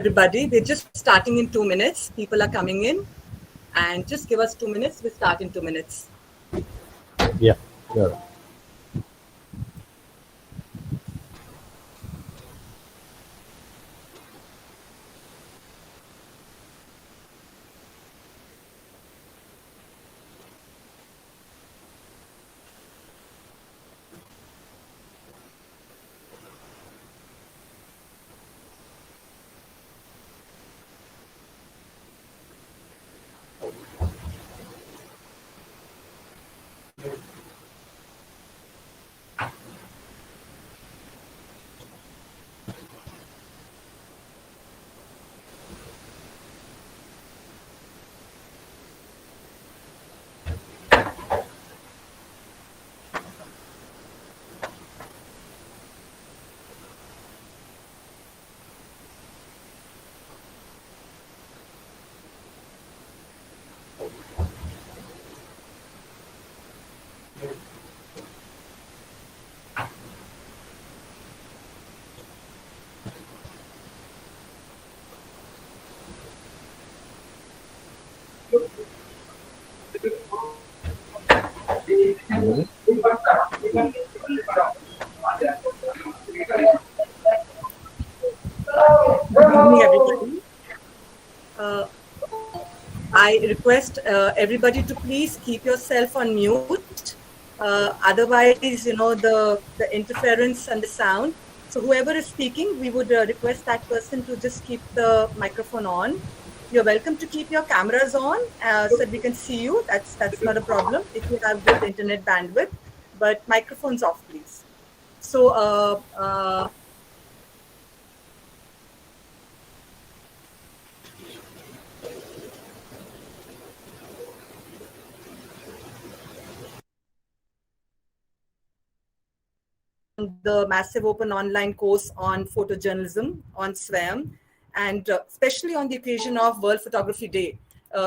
everybody. We're just starting in 2 minutes. People are coming in, and just give us 2 minutes. We'll start in 2 minutes. Yeah, sure. Really? Good evening, everybody. Uh, I request everybody to please keep yourself on mute. Otherwise, the interference and the sound. So whoever is speaking, we would request that person to just keep the microphone on. You're welcome to keep your cameras on so that we can see you. That's not a problem if you have good internet bandwidth. But microphones off, please. So the massive open online course on photojournalism on SWAYAM, and especially on the occasion of World Photography Day.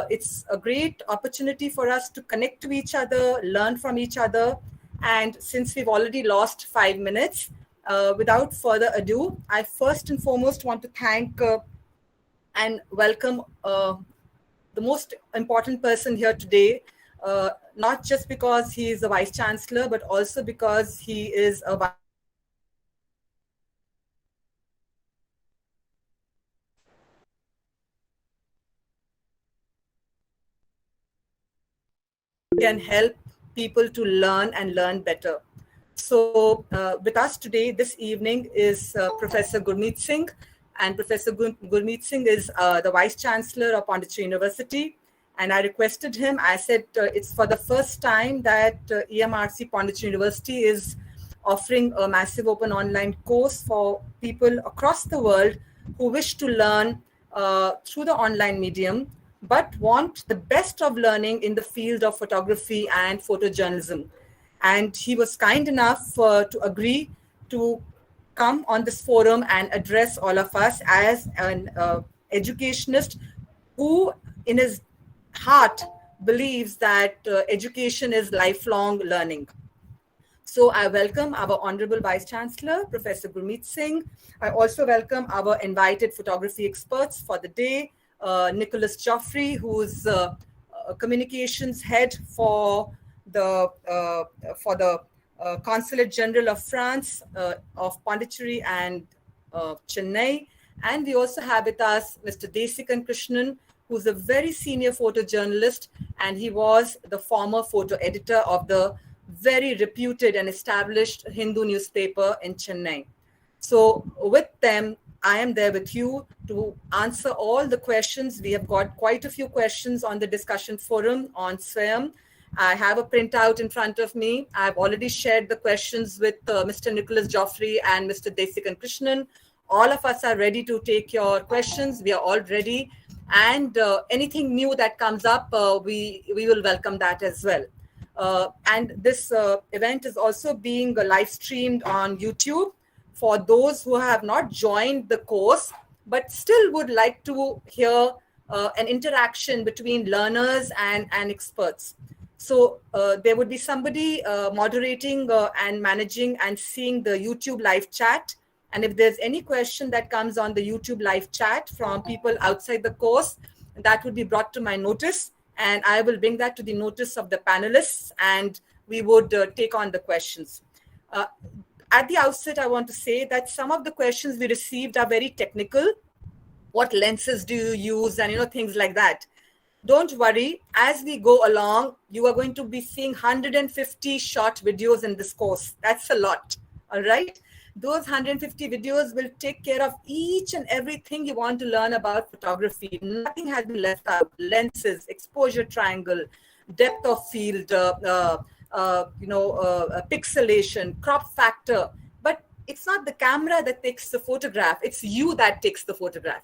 It's a great opportunity for us to connect to each other, learn from each other. And since we've already lost 5 minutes, without further ado, I first and foremost want to thank and welcome the most important person here today, not just because he is a vice chancellor, but also because he is a can help people to learn and learn better. So with us today, this evening, is Professor Gurmeet Singh. And Professor Gurmeet Singh is the Vice Chancellor of Pondicherry University. And I requested him, I said, it's for the first time that EMRC Pondicherry University is offering a massive open online course for people across the world who wish to learn through the online medium, but want the best of learning in the field of photography and photojournalism. And he was kind enough to agree to come on this forum and address all of us as an educationist who, in his heart, believes that education is lifelong learning. So I welcome our Honorable Vice Chancellor, Professor Gurmeet Singh. I also welcome our invited photography experts for the day, Nicholas Joffrey, who's communications head for the Consulate General of France of Pondicherry and Chennai. And we also have with us Mr. Desikan Krishnan, who's a very senior photojournalist, and he was the former photo editor of the very reputed and established Hindu newspaper in Chennai. So with them, I am there with you to answer all the questions. We have got quite a few questions on the discussion forum on SWAYAM. I have a printout in front of me. I've already shared the questions with Mr. Nicholas Joffrey and Mr. Desikan Krishnan. All of us are ready to take your questions. We are all ready. And anything new that comes up, we will welcome that as well. And this event is also being live streamed on YouTube for those who have not joined the course, but still would like to hear an interaction between learners and experts. So there would be somebody moderating and managing and seeing the YouTube live chat. And if there's any question that comes on the YouTube live chat from people outside the course, that would be brought to my notice, and I will bring that to the notice of the panelists, and we would take on the questions. At the outset, I want to say that some of the questions we received are very technical. What lenses do you use, and things like that. Don't worry, as we go along, you are going to be seeing 150 short videos in this course. That's a lot, all right? Those 150 videos will take care of each and everything you want to learn about photography. Nothing has been left out. Lenses, exposure triangle, depth of field, pixelation, crop factor. But it's not the camera that takes the photograph. It's you that takes the photograph.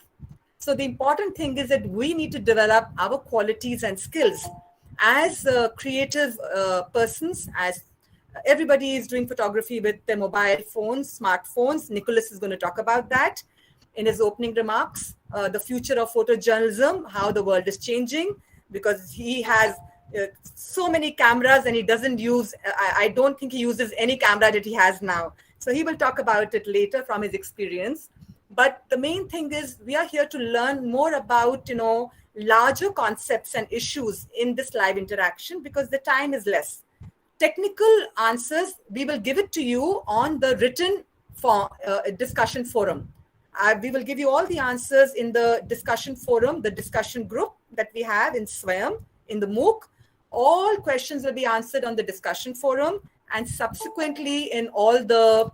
So the important thing is that we need to develop our qualities and skills as creative persons, as everybody is doing photography with their mobile phones, smartphones. Nicholas is going to talk about that in his opening remarks, the future of photojournalism, how the world is changing, because he has so many cameras and he doesn't use, I don't think he uses any camera that he has now. So he will talk about it later from his experience. But the main thing is we are here to learn more about, larger concepts and issues in this live interaction because the time is less. Technical answers, we will give it to you on the written discussion forum. We will give you all the answers in the discussion forum, the discussion group that we have in SWAYAM, in the MOOC. All questions will be answered on the discussion forum, and subsequently in all the,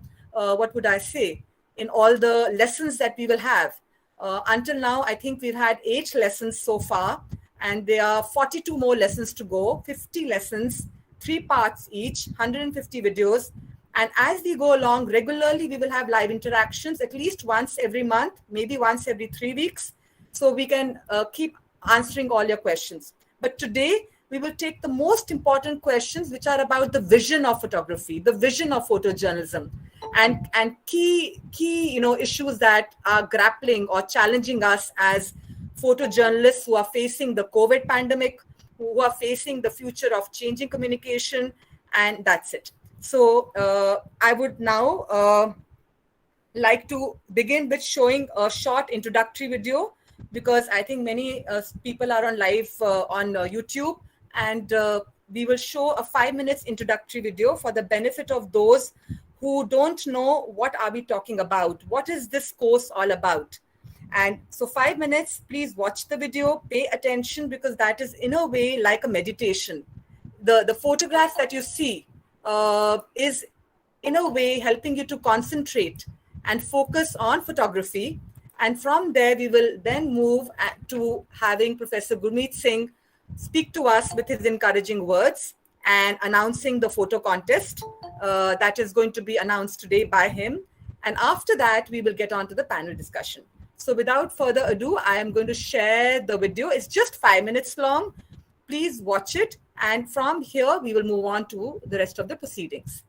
in all the lessons that we will have. Until now, I think we've had 8 lessons so far, and there are 42 more lessons to go, 50 lessons, 3 parts each, 150 videos. And as we go along, regularly, we will have live interactions at least once every month, maybe once every 3 weeks, so we can keep answering all your questions. But today, we will take the most important questions, which are about the vision of photography, the vision of photojournalism, and key issues that are grappling or challenging us as photojournalists who are facing the COVID pandemic, who are facing the future of changing communication, and that's it. So I would now like to begin with showing a short introductory video, because I think many people are on live on YouTube, and we will show a 5 minutes introductory video for the benefit of those who don't know what are we talking about, what is this course all about. And so 5 minutes, please watch the video, pay attention, because that is in a way like a meditation. The photographs that you see is in a way helping you to concentrate and focus on photography. And from there, we will then move to having Professor Gurmeet Singh speak to us with his encouraging words and announcing the photo contest that is going to be announced today by him. And after that, we will get on to the panel discussion. So without further ado, I am going to share the video. It's just 5 minutes long. Please watch it. And from here, we will move on to the rest of the proceedings.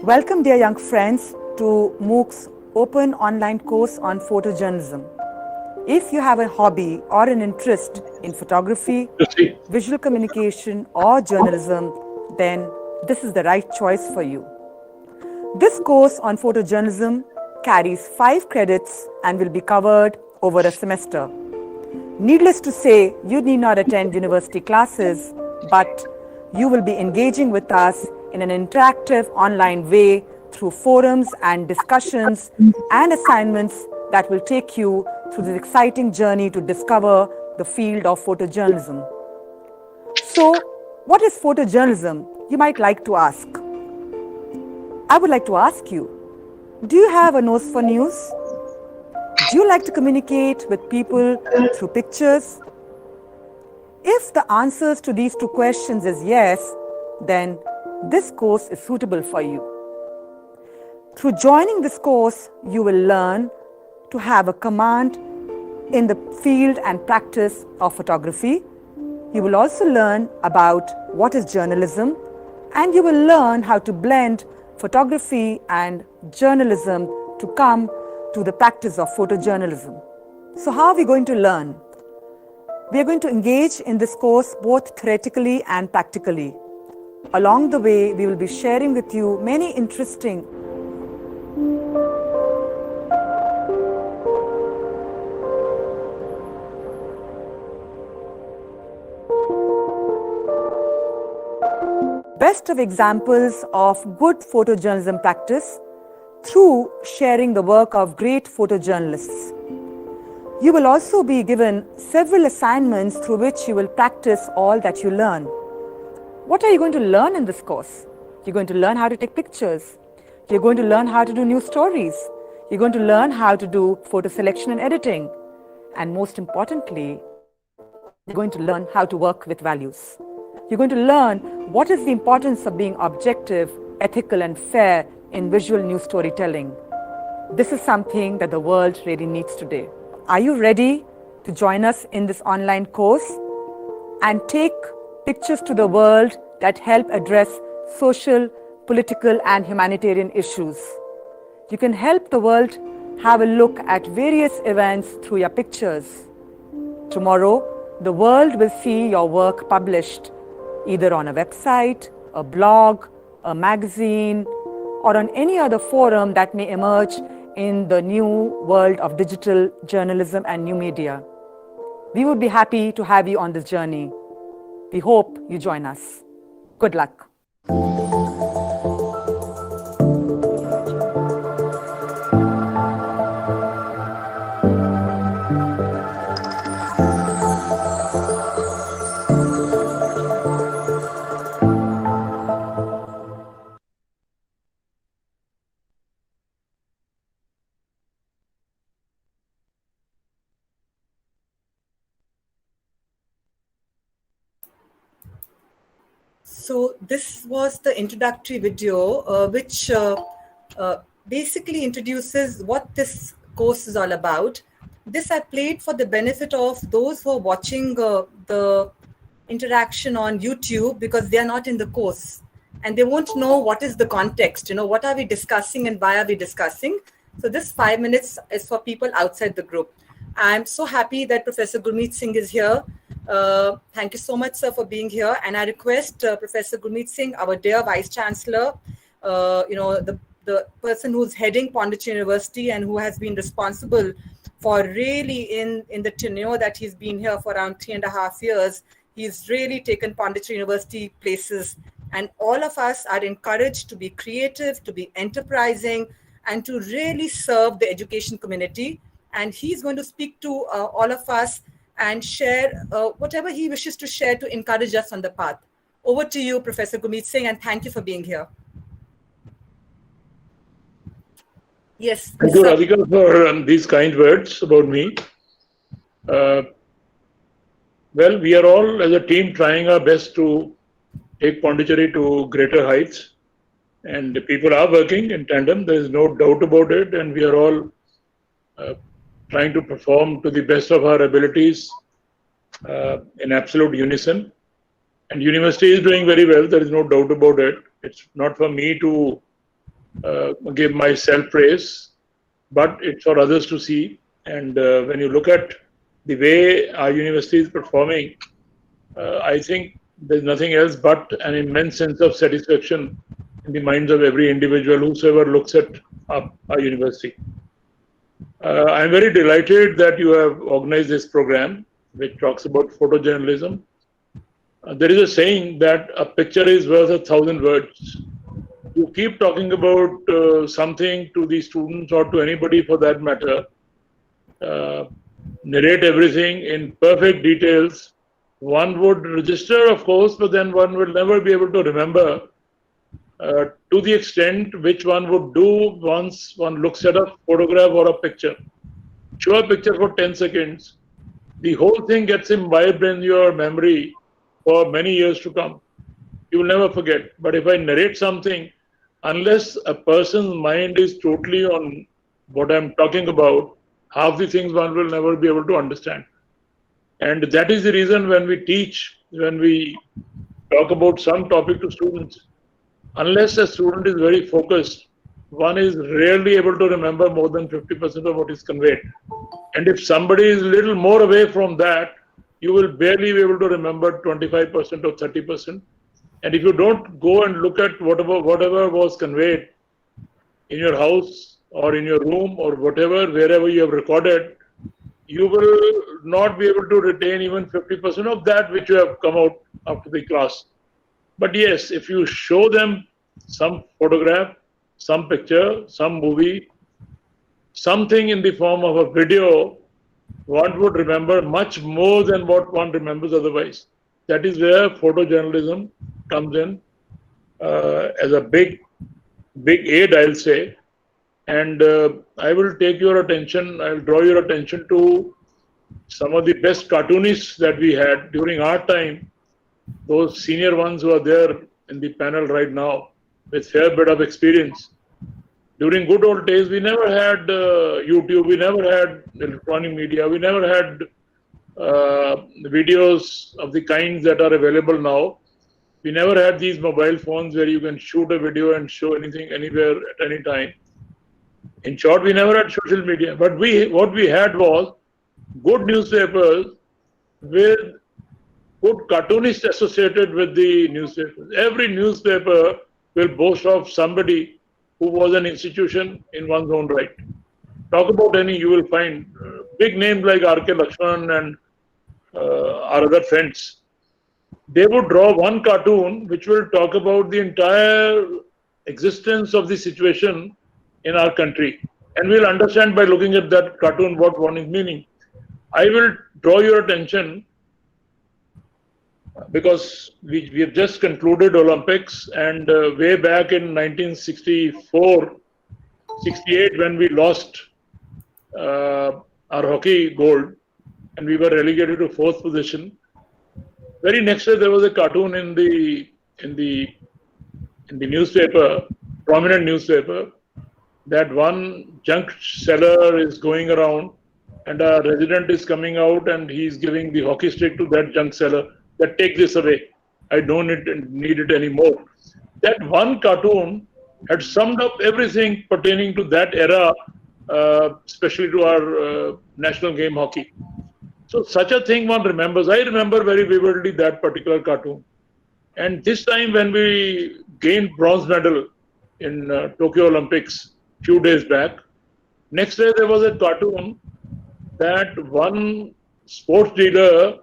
Welcome, dear young friends, to MOOC's open online course on photojournalism. If you have a hobby or an interest in photography, visual communication, or journalism, then this is the right choice for you. This course on photojournalism carries 5 credits and will be covered over a semester. Needless to say, you need not attend university classes, but you will be engaging with us in an interactive online way through forums and discussions and assignments that will take you through this exciting journey to discover the field of photojournalism. So, what is photojournalism? You might like to ask. I would like to ask you, do you have a nose for news? Do you like to communicate with people through pictures? If the answers to these 2 questions is yes, then this course is suitable for you. Through joining this course, you will learn to have a command in the field and practice of photography. You will also learn about what is journalism, and you will learn how to blend photography and journalism to come to the practice of photojournalism. So how are we going to learn? We are going to engage in this course both theoretically and practically. Along the way, we will be sharing with you many interesting best of examples of good photojournalism practice through sharing the work of great photojournalists. You will also be given several assignments through which you will practice all that you learn. What are you going to learn in this course? You're going to learn how to take pictures. You're going to learn how to do news stories. You're going to learn how to do photo selection and editing. And most importantly, you're going to learn how to work with values. You're going to learn what is the importance of being objective, ethical, and fair in visual news storytelling. This is something that the world really needs today. Are you ready to join us in this online course and take pictures to the world that help address social, political, and humanitarian issues? You can help the world have a look at various events through your pictures. Tomorrow, the world will see your work published either on a website, a blog, a magazine, or on any other forum that may emerge in the new world of digital journalism and new media. We would be happy to have you on this journey. We hope you join us. Good luck. So this was the introductory video, which basically introduces what this course is all about. This I played for the benefit of those who are watching the interaction on YouTube, because they are not in the course and they won't know what is the context, what are we discussing and why are we discussing. So this 5 minutes is for people outside the group. I'm so happy that Professor Gurmeet Singh is here. Thank you so much, sir, for being here. And I request Professor Gurmeet Singh, our dear Vice Chancellor, the person who's heading Pondicherry University and who has been responsible for really in the tenure that he's been here for around 3.5 years, he's really taken Pondicherry University places. And all of us are encouraged to be creative, to be enterprising, and to really serve the education community. And he's going to speak to all of us and share whatever he wishes to share to encourage us on the path. Over to you, Professor Gurmeet Singh, and thank you for being here. Yes. Thank you, Radhika, for these kind words about me. Well, we are all as a team trying our best to take Pondicherry to greater heights. And the people are working in tandem, there is no doubt about it. And we are all trying to perform to the best of our abilities in absolute unison. And university is doing very well, there is no doubt about it. It's not for me to give my self-praise, but it's for others to see. And when you look at the way our university is performing, I think there's nothing else but an immense sense of satisfaction in the minds of every individual whosoever looks at our university. I'm very delighted that you have organized this program, which talks about photojournalism. There is a saying that a picture is worth 1,000 words. You keep talking about something to the students or to anybody for that matter, narrate everything in perfect details. One would register, of course, but then one will never be able to remember to the extent which one would do once one looks at a photograph or a picture. Show a picture for 10 seconds. The whole thing gets imbibed in your memory for many years to come. You will never forget. But if I narrate something, unless a person's mind is totally on what I'm talking about, half the things one will never be able to understand. And that is the reason when we teach, when we talk about some topic to students, unless a student is very focused, one is rarely able to remember more than 50% of what is conveyed. And if somebody is a little more away from that, you will barely be able to remember 25% or 30%. And if you don't go and look at whatever was conveyed in your house or in your room or whatever, wherever you have recorded, you will not be able to retain even 50% of that which you have come out after the class. But yes, if you show them some photograph, some picture, some movie, something in the form of a video, one would remember much more than what one remembers otherwise. That is where photojournalism comes in as a big aid, I'll say. And I will take your attention, I'll draw your attention to some of the best cartoonists that we had during our time, those senior ones who are there in the panel right now with fair bit of experience. During good old days, we never had YouTube, we never had electronic media, we never had videos of the kinds that are available now. We never had these mobile phones where you can shoot a video and show anything anywhere at any time. In short, we never had social media, but what we had was good newspapers with good cartoonists associated with the newspapers. Every newspaper will boast of somebody who was an institution in one's own right. Talk about any, you will find big names like R.K. Lakshman and our other friends. They would draw one cartoon which will talk about the entire existence of the situation in our country. And we'll understand by looking at that cartoon what one is meaning. I will draw your attention because we have just concluded Olympics, and way back in 1964, 68, when we lost our hockey gold and we were relegated to fourth position, very next day there was a cartoon in the newspaper, prominent newspaper, that one junk seller is going around and a resident is coming out and he's giving the hockey stick to that junk seller, that take this away, I don't need it anymore. That one cartoon had summed up everything pertaining to that era, especially to our national game hockey. So such a thing one remembers. I remember very vividly that particular cartoon. And this time when we gained bronze medal in Tokyo Olympics few days back, next day there was a cartoon that one sports dealer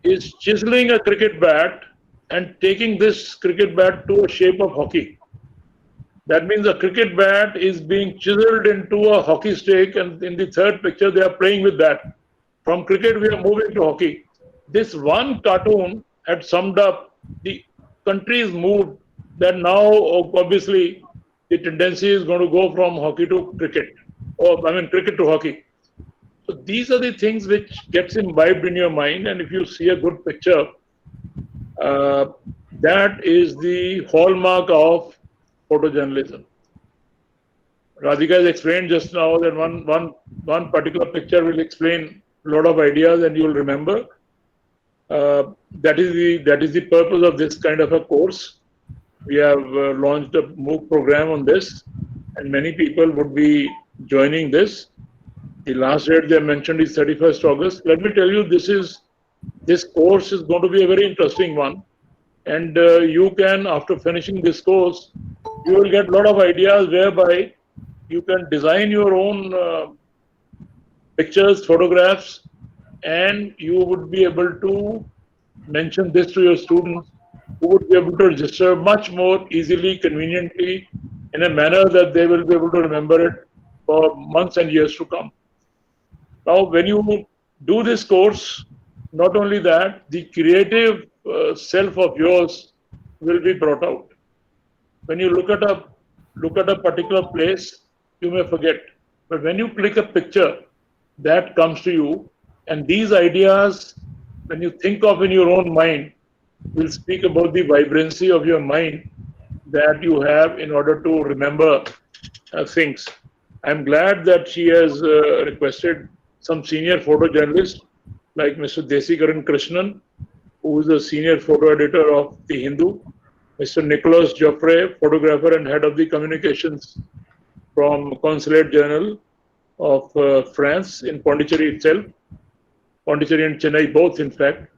is chiseling a cricket bat and taking this cricket bat to a shape of hockey. That means a cricket bat is being chiseled into a hockey stick, and in the third picture they are playing with that. From cricket we are moving to hockey. This one cartoon had summed up the country's mood, that now obviously the tendency is going to go from hockey to cricket, cricket to hockey. So these are the things which gets imbibed in your mind, and if you see a good picture, that is the hallmark of photojournalism. Radhika has explained just now that one particular picture will explain a lot of ideas, and you will remember. That is the purpose of this kind of a course. We have launched a MOOC program on this, and many people would be joining this. The last date they mentioned is 31st August. Let me tell you, this course is going to be a very interesting one, and you can, after finishing this course, you will get a lot of ideas whereby you can design your own pictures, photographs, and you would be able to mention this to your students, who would be able to register much more easily, conveniently, in a manner that they will be able to remember it for months and years to come. Now, when you do this course, not only that, the creative self of yours will be brought out. When you look at a particular place, you may forget. But when you click a picture, that comes to you, and these ideas, when you think of in your own mind, will speak about the vibrancy of your mind that you have in order to remember things. I'm glad that she has requested some senior photojournalist like Mr. Desikaran Krishnan, who is the senior photo editor of The Hindu, Mr. Nicholas Joffre, photographer and head of the communications from Consulate General of France in Pondicherry itself, Pondicherry and Chennai both, in fact.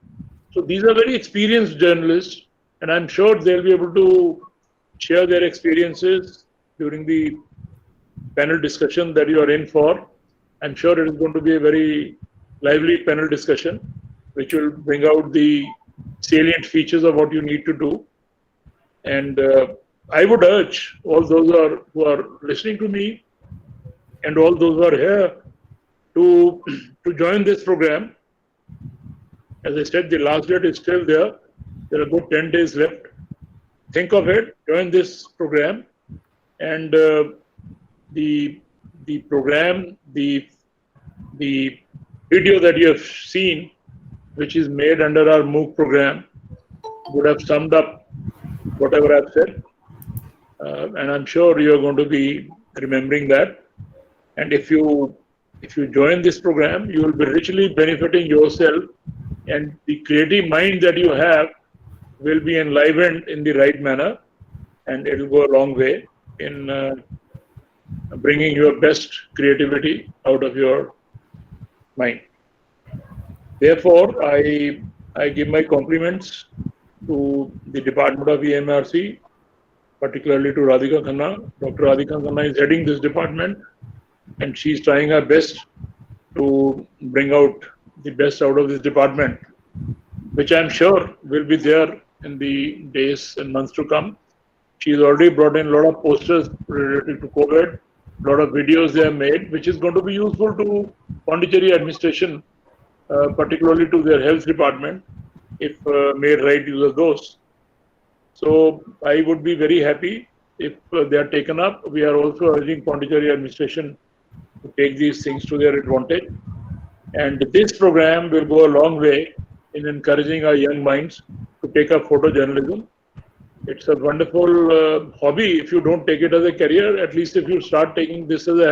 So these are very experienced journalists, and I'm sure they'll be able to share their experiences during the panel discussion that you are in for. I'm sure it is going to be a very lively panel discussion, which will bring out the salient features of what you need to do. And I would urge all those who are listening to me and all those who are here to join this program. As I said, the last date is still there. There are about 10 days left. Think of it, join this program, and the program, the video that you have seen, which is made under our MOOC program, would have summed up whatever I've said. And I'm sure you are going to be remembering that. And if you join this program, you will be richly benefiting yourself, and the creative mind that you have will be enlivened in the right manner, and it will go a long way in bringing your best creativity out of your mind. Therefore, I give my compliments to the Department of EMRC, particularly to Radhika Khanna. Dr. Radhika Khanna is heading this department, and she's trying her best to bring out the best out of this department, which I'm sure will be there in the days and months to come. She's already brought in a lot of posters related to COVID, a lot of videos they have made, which is going to be useful to Pondicherry administration, particularly to their health department, if made right use of those. So I would be very happy if they are taken up. We are also urging Pondicherry administration to take these things to their advantage. And this program will go a long way in encouraging our young minds to take up photojournalism. It's a wonderful hobby. If you don't take it as a career, at least if you start taking this as a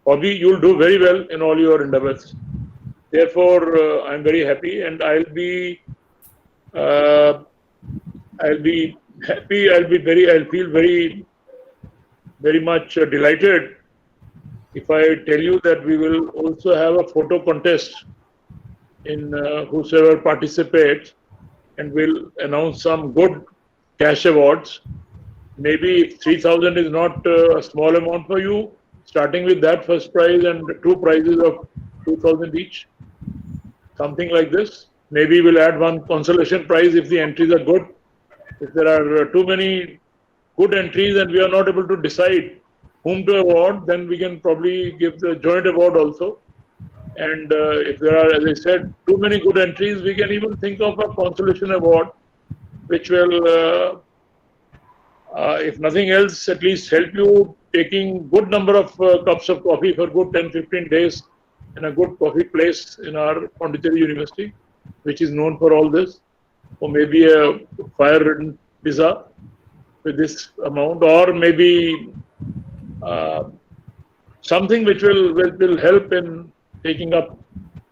hobby, you'll do very well in all your endeavors. Therefore, I'm very happy, and I'll be happy. I'll feel very, very much delighted if I tell you that we will also have a photo contest in whosoever participates, and we'll announce some good cash awards. Maybe if 3,000 is not a small amount for you, starting with that first prize and 2 prizes of 2,000 each, something like this. Maybe we'll add one consolation prize if the entries are good. If there are too many good entries and we are not able to decide whom to award, then we can probably give the joint award also. And if there are, as I said, too many good entries, we can even think of a consolation award, which will, if nothing else, at least help you taking good number of cups of coffee for good 10-15 days in a good coffee place in our Pondicherry University, which is known for all this, or maybe a fire-ridden pizza with this amount, or maybe something which will help in taking up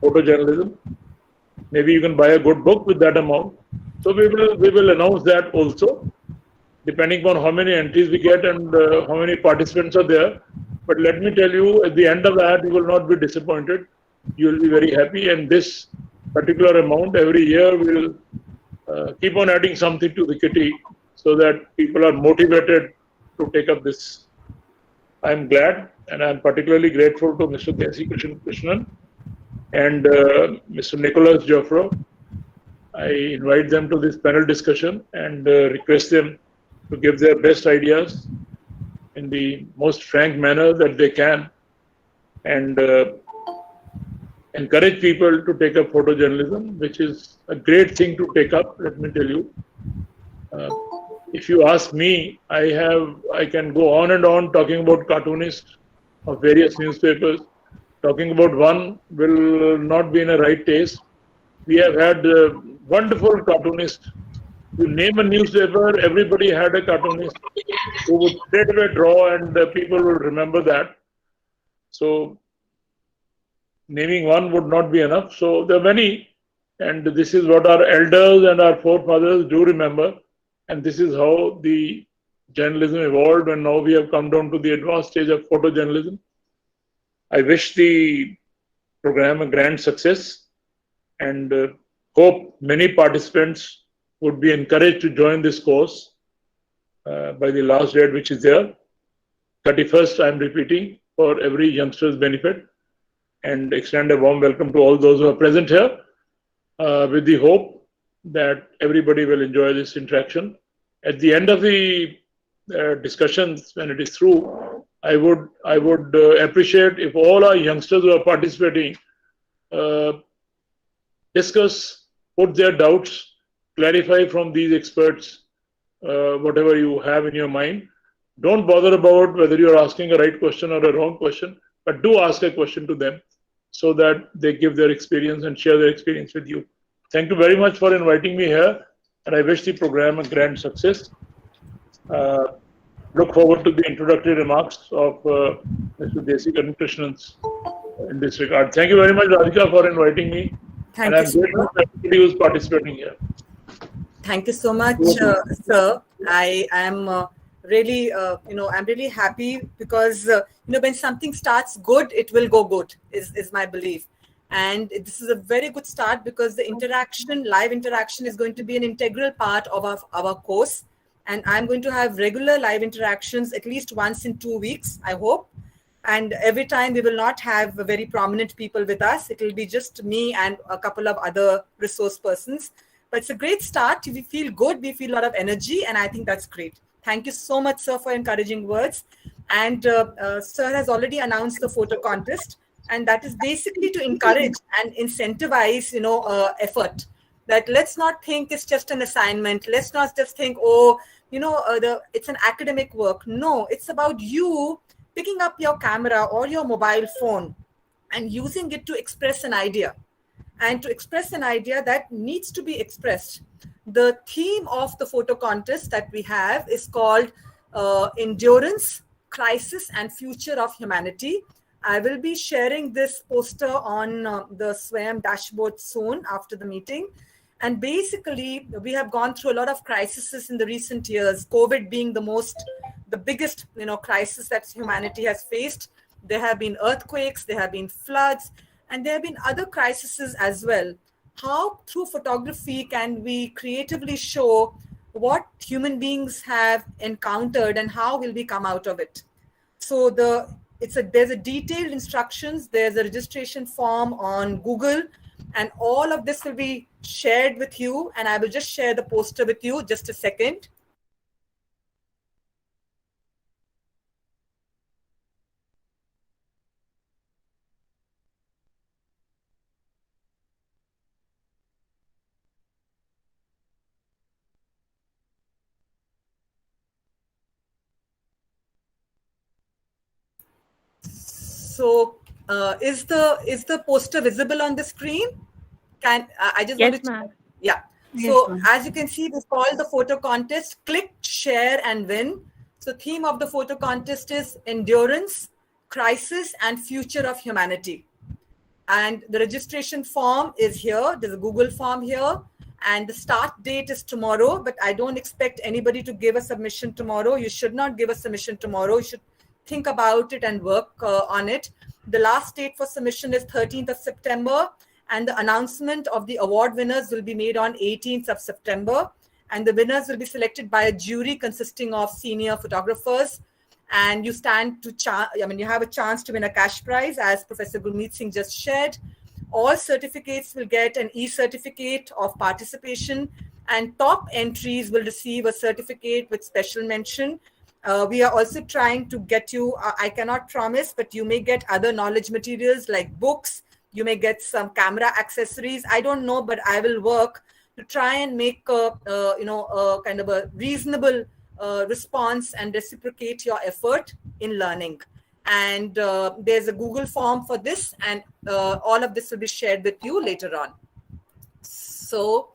photojournalism. Maybe you can buy a good book with that amount. So we will announce that also. depending on how many entries we get and how many participants are there. But let me tell you, at the end of that, you will not be disappointed. You will be very happy. And this particular amount every year will keep on adding something to the kitty so that people are motivated to take up this. I'm glad and I'm particularly grateful to Mr. Desi Krishnan and Mr. Nicholas Joffro. I invite them to this panel discussion and request them to give their best ideas in the most frank manner that they can and encourage people to take up photojournalism, which is a great thing to take up, let me tell you. If you ask me, I can go on and on talking about cartoonists of various newspapers. Talking about one will not be in a right taste. We have had wonderful cartoonists. You name a newspaper, everybody had a cartoonist who would straight away draw, and people will remember that. So naming one would not be enough. So there are many, and this is what our elders and our forefathers do remember. And this is how the journalism evolved, and now we have come down to the advanced stage of photojournalism. I wish the program a grand success and hope many participants would be encouraged to join this course by the last date which is there. 31st, I'm repeating, for every youngster's benefit, and extend a warm welcome to all those who are present here with the hope that everybody will enjoy this interaction. At the end of the discussions, when it is through, I would appreciate if all our youngsters who are participating discuss, put their doubts, clarify from these experts whatever you have in your mind. Don't bother about whether you're asking a right question or a wrong question, but do ask a question to them so that they give their experience and share their experience with you. Thank you very much for inviting me here, and I wish the program a grand success. Look forward to the introductory remarks of Mr. Desi Krishnan in this regard. Thank you very much, Radhika, for inviting me. Thank and you I'm grateful to everybody who's participating here. Thank you so much, sir. I am really, I'm really happy because, when something starts good, it will go good, is my belief. And this is a very good start because the live interaction is going to be an integral part of our course. And I'm going to have regular live interactions at least once in 2 weeks, I hope. And every time we will not have very prominent people with us. It will be just me and a couple of other resource persons. But it's a great start. We feel good. We feel a lot of energy. And I think that's great. Thank you so much, sir, for encouraging words. And sir has already announced the photo contest. And that is basically to encourage and incentivize, effort. That let's not think it's just an assignment. Let's not just think, it's an academic work. No, it's about you picking up your camera or your mobile phone and using it to express an idea. And to express an idea that needs to be expressed. The theme of the photo contest that we have is called Endurance, Crisis and Future of Humanity. I will be sharing this poster on the SWAYAM dashboard soon after the meeting. And basically, we have gone through a lot of crises in the recent years, COVID being the biggest, crisis that humanity has faced. There have been earthquakes, there have been floods, and there have been other crises as well. How, through photography, can we creatively show what human beings have encountered and how will we come out of it? So there's a detailed instructions. There's a registration form on Google, and all of this will be shared with you. And I will just share the poster with you. Just a second. So is the poster visible on the screen? I just Yes, want to ma'am. Yeah. Yes, So ma'am. as you can see, this is called the photo contest. Click, share, and win. So theme of the photo contest is Endurance, Crisis, and Future of Humanity. And the registration form is here. There's a Google form here. And the start date is tomorrow, but I don't expect anybody to give a submission tomorrow. You should not give a submission tomorrow. You should think about it and work on it. The last date for submission is 13th of September, and the announcement of the award winners will be made on 18th of September. And the winners will be selected by a jury consisting of senior photographers. And you stand to you have a chance to win a cash prize, as Professor Gurmeet Singh just shared. All certificates will get an e-certificate of participation, and top entries will receive a certificate with special mention. We are also trying to get you, I cannot promise, but you may get other knowledge materials like books. You may get some camera accessories. I don't know, but I will work to try and make a kind of a reasonable response and reciprocate your effort in learning. And there's a Google form for this, and all of this will be shared with you later on. So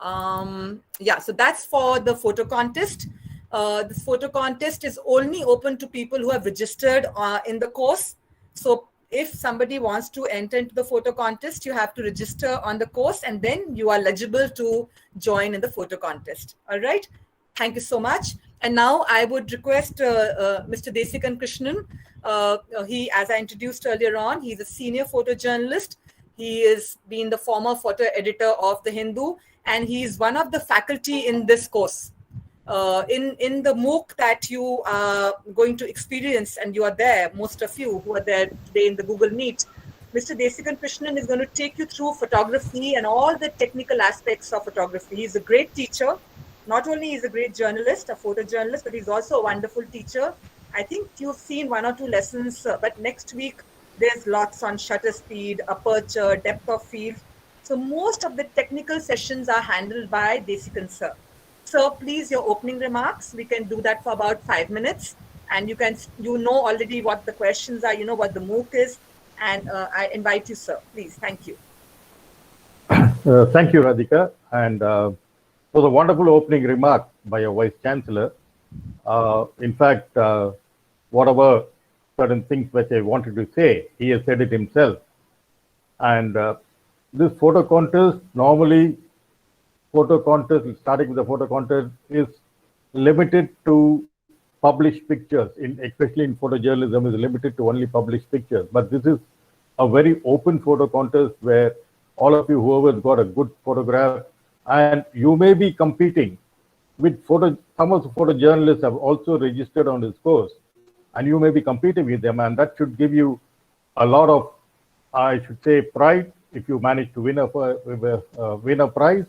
so that's for the photo contest. The photo contest is only open to people who have registered in the course. So if somebody wants to enter into the photo contest, you have to register on the course, and then you are eligible to join in the photo contest. All right. Thank you so much. And now I would request Mr. Desikan Krishnan. He, as I introduced earlier on, he's a senior photojournalist. He has been the former photo editor of The Hindu, and he's one of the faculty in this course. In the MOOC that you are going to experience, and you are there, most of you who are there today in the Google Meet, Mr. Desikan Krishnan is going to take you through photography and all the technical aspects of photography. He's a great teacher. Not only is a great journalist, a photojournalist, but he's also a wonderful teacher. I think you've seen one or two lessons, but next week there's lots on shutter speed, aperture, depth of field. So most of the technical sessions are handled by Desikan sir. So please, your opening remarks, we can do that for about 5 minutes. And you know already what the questions are, you know what the MOOC is. And I invite you, sir. Please, thank you. Thank you, Radhika. And it was a wonderful opening remark by your Vice Chancellor. In fact, whatever certain things which I wanted to say, he has said it himself. And this photo contest, normally, starting with the photo contest, is limited to published pictures, especially in photojournalism, is limited to only published pictures. But this is a very open photo contest where all of you, whoever has got a good photograph, and you may be competing with some of the photojournalists have also registered on this course, and you may be competing with them, and that should give you a lot of, I should say, pride if you manage to win a prize.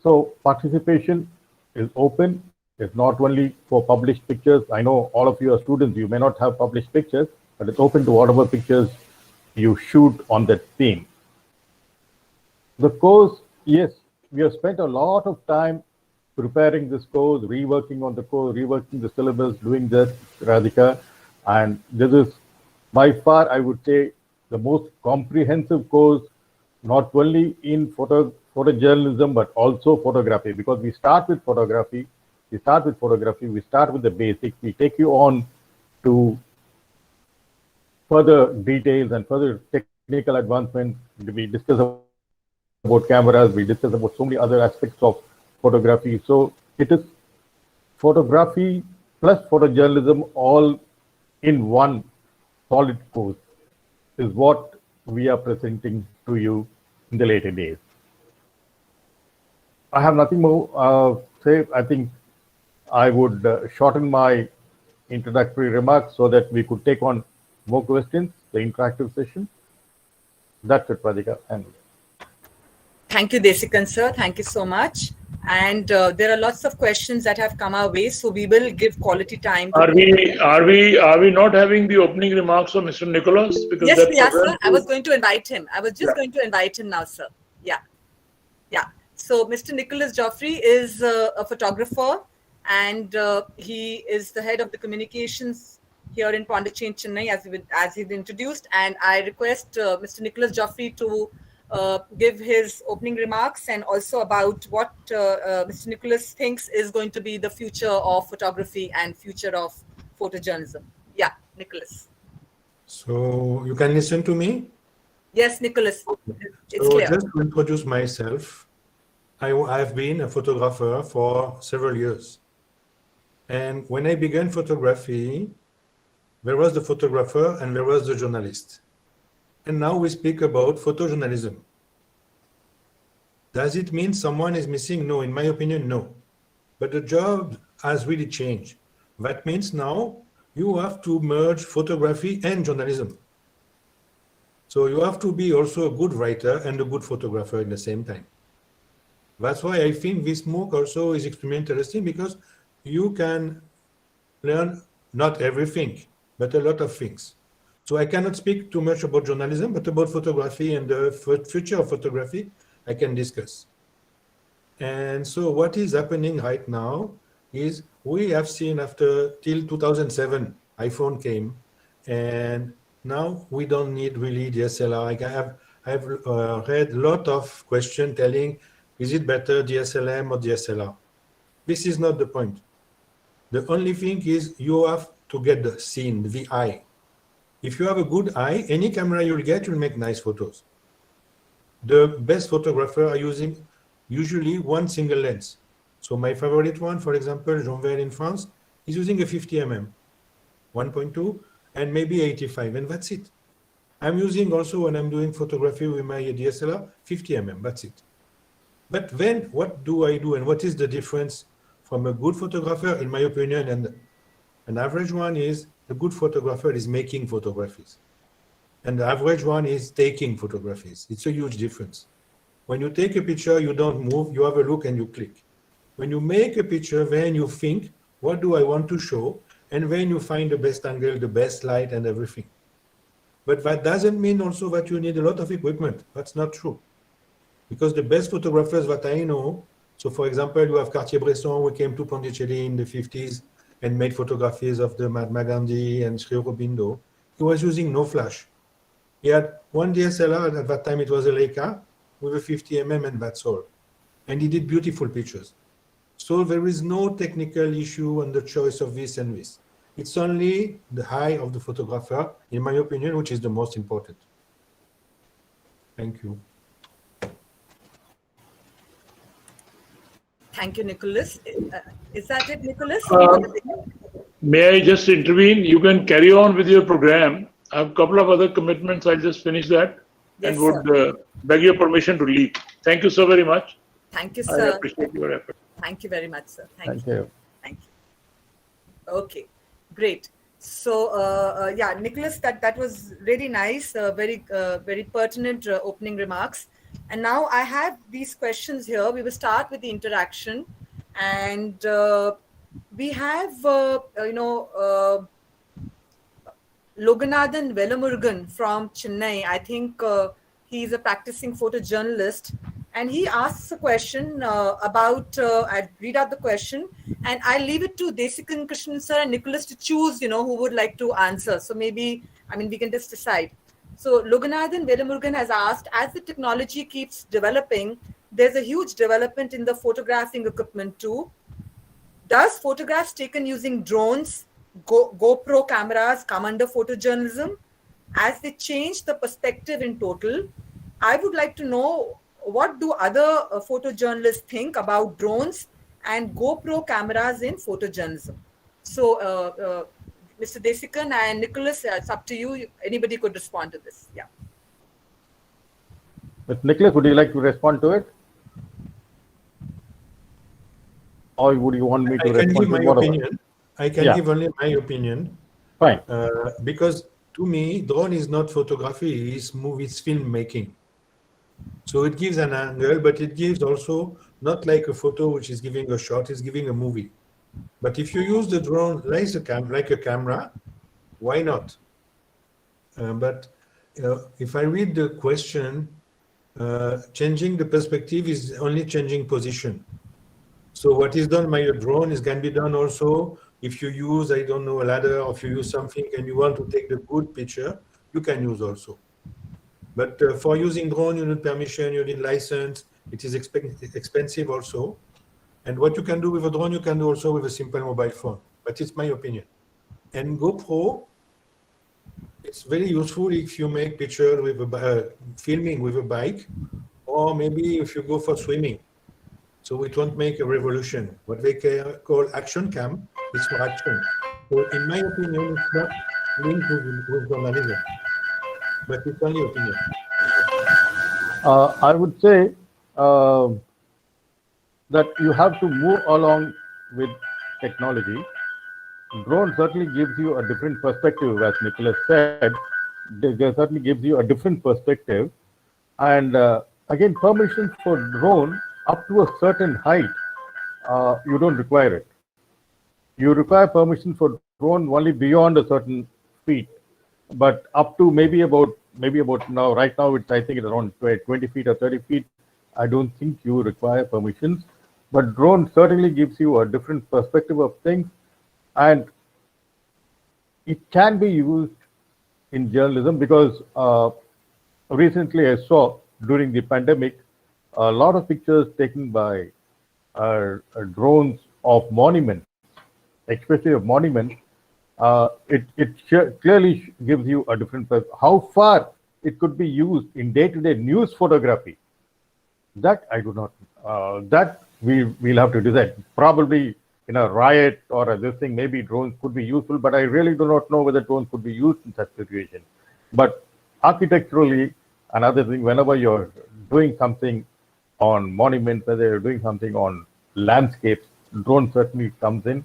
So participation is open. It's not only for published pictures. I know all of you are students. You may not have published pictures, but it's open to whatever pictures you shoot on that theme. The course, yes, we have spent a lot of time preparing this course, reworking on the course, reworking the syllabus, doing that, Radhika. And this is by far, I would say, the most comprehensive course, not only in photojournalism, but also photography, because we start with photography, we start with the basics, we take you on to further details and further technical advancements. We discuss about cameras, we discuss about so many other aspects of photography. So it is photography plus photojournalism all in one solid course is what we are presenting to you in the later days. I have nothing more to say. I think I would shorten my introductory remarks so that we could take on more questions, the interactive session. That's it, Radhika. Thank you, Desikan sir. Thank you so much. And there are lots of questions that have come our way, so we will give quality time. Are we not having the opening remarks of Mr. Nicholas? Because yes, we are, sir. I was going to invite him. I was just going to invite him now, sir. Yeah. So Mr. Nicholas Joffrey is a photographer, and he is the head of the communications here in Pondicherry, Chennai, as he's introduced. And I request Mr. Nicholas Joffrey to give his opening remarks and also about what Mr. Nicholas thinks is going to be the future of photography and future of photojournalism. Yeah, Nicholas. So you can listen to me? Yes, Nicholas. It's so clear. Just to introduce myself, I've been a photographer for several years. And when I began photography, there was the photographer and there was the journalist. And now we speak about photojournalism. Does it mean someone is missing? No, in my opinion, no. But the job has really changed. That means now you have to merge photography and journalism. So you have to be also a good writer and a good photographer at the same time. That's why I think this MOOC also is extremely interesting, because you can learn not everything, but a lot of things. So I cannot speak too much about journalism, but about photography and the future of photography, I can discuss. And so what is happening right now is we have seen after till 2007, iPhone came, and now we don't need really DSLR. I've read a lot of questions telling, is it better DSLM or DSLR? This is not the point. The only thing is you have to get the scene, the eye. If you have a good eye, any camera you'll get will make nice photos. The best photographers are using usually one single lens. So my favorite one, for example, Jean Vert in France, is using a 50 mm, 1.2, and maybe 85, and that's it. I'm using also, when I'm doing photography with my DSLR, 50 mm, that's it. But then what do I do, and what is the difference from a good photographer, in my opinion, and an average one? Is the good photographer is making photographies, and the average one is taking photographies. It's a huge difference. When you take a picture, you don't move, you have a look and you click. When you make a picture, then you think, what do I want to show? And then you find the best angle, the best light and everything. But that doesn't mean also that you need a lot of equipment. That's not true. Because the best photographers that I know, so for example, you have Cartier-Bresson, who came to Pondicherry in the 50s and made photographies of the Mahatma Gandhi and Sri Aurobindo. He was using no flash. He had one DSLR, at that time it was a Leica, with a 50 mm, and that's all. And he did beautiful pictures. So there is no technical issue on the choice of this and this. It's only the eye of the photographer, in my opinion, which is the most important. Thank you. Thank you, Nicholas. Is that it, Nicholas? May I just intervene? You can carry on with your program. I have a couple of other commitments. I'll just finish that, Yes, and would beg your permission to leave. Thank you so very much. Thank you, I sir. appreciate your effort. Thank you very much, sir. Thank you. Thank you. Okay, great. So, yeah, Nicholas, that was really nice, very pertinent opening remarks. And now I have these questions here. We will start with the interaction, and we have, Loganathan Velamurgan from Chennai. I think he's a practicing photojournalist, and he asks a question about, I'll read out the question, and I'll leave it to Desikan Krishnan sir and Nicholas to choose, who would like to answer. So maybe, we can just decide. So Loganathan Velamurgan has asked, as the technology keeps developing, there's a huge development in the photographing equipment too. Does photographs taken using drones, GoPro cameras come under photojournalism? As they change the perspective in total, I would like to know, what do other photojournalists think about drones and GoPro cameras in photojournalism? So, Mr. Desikan and Nicholas, it's up to you. Anybody could respond to this. Yeah. But Nicholas, would you like to respond to it? Or would you want me to respond to my whatever? opinion. I can give only my opinion. Fine. Because to me, drone is not photography, it's filmmaking. So it gives an angle, but it gives also not like a photo which is giving a shot, it's giving a movie. But if you use the drone like a camera, why not? But if I read the question, changing the perspective is only changing position. So what is done by a drone can be done also if you use, I don't know, a ladder, or if you use something and you want to take the good picture, you can use also. But for using drone, you need permission, you need license. It is expensive also. And what you can do with a drone, you can do also with a simple mobile phone. But it's my opinion. And GoPro, it's very useful if you make picture with filming with a bike, or maybe if you go for swimming. So it won't make a revolution. What they call action cam is for action. So in my opinion, it's not linked with journalism, but it's only opinion. I would say uh, that you have to move along with technology. Drone certainly gives you a different perspective, as Nicholas said. They certainly gives you a different perspective. And again, permission for drone up to a certain height, you don't require it. You require permission for drone only beyond a certain feet, but up to maybe about now. Right now, it's I think it's around 20 feet or 30 feet. I don't think you require permissions, but drone certainly gives you a different perspective of things, and it can be used in journalism because recently I saw during the pandemic a lot of pictures taken by drones of monuments, especially of monuments. It clearly gives you a different how far it could be used in day-to-day news photography. That I do not. That we'll have to decide. Probably in a riot or this thing, maybe drones could be useful, but I really do not know whether drones could be used in such situation. But architecturally, another thing, whenever you're doing something on monuments, whether you're doing something on landscapes, drone certainly comes in,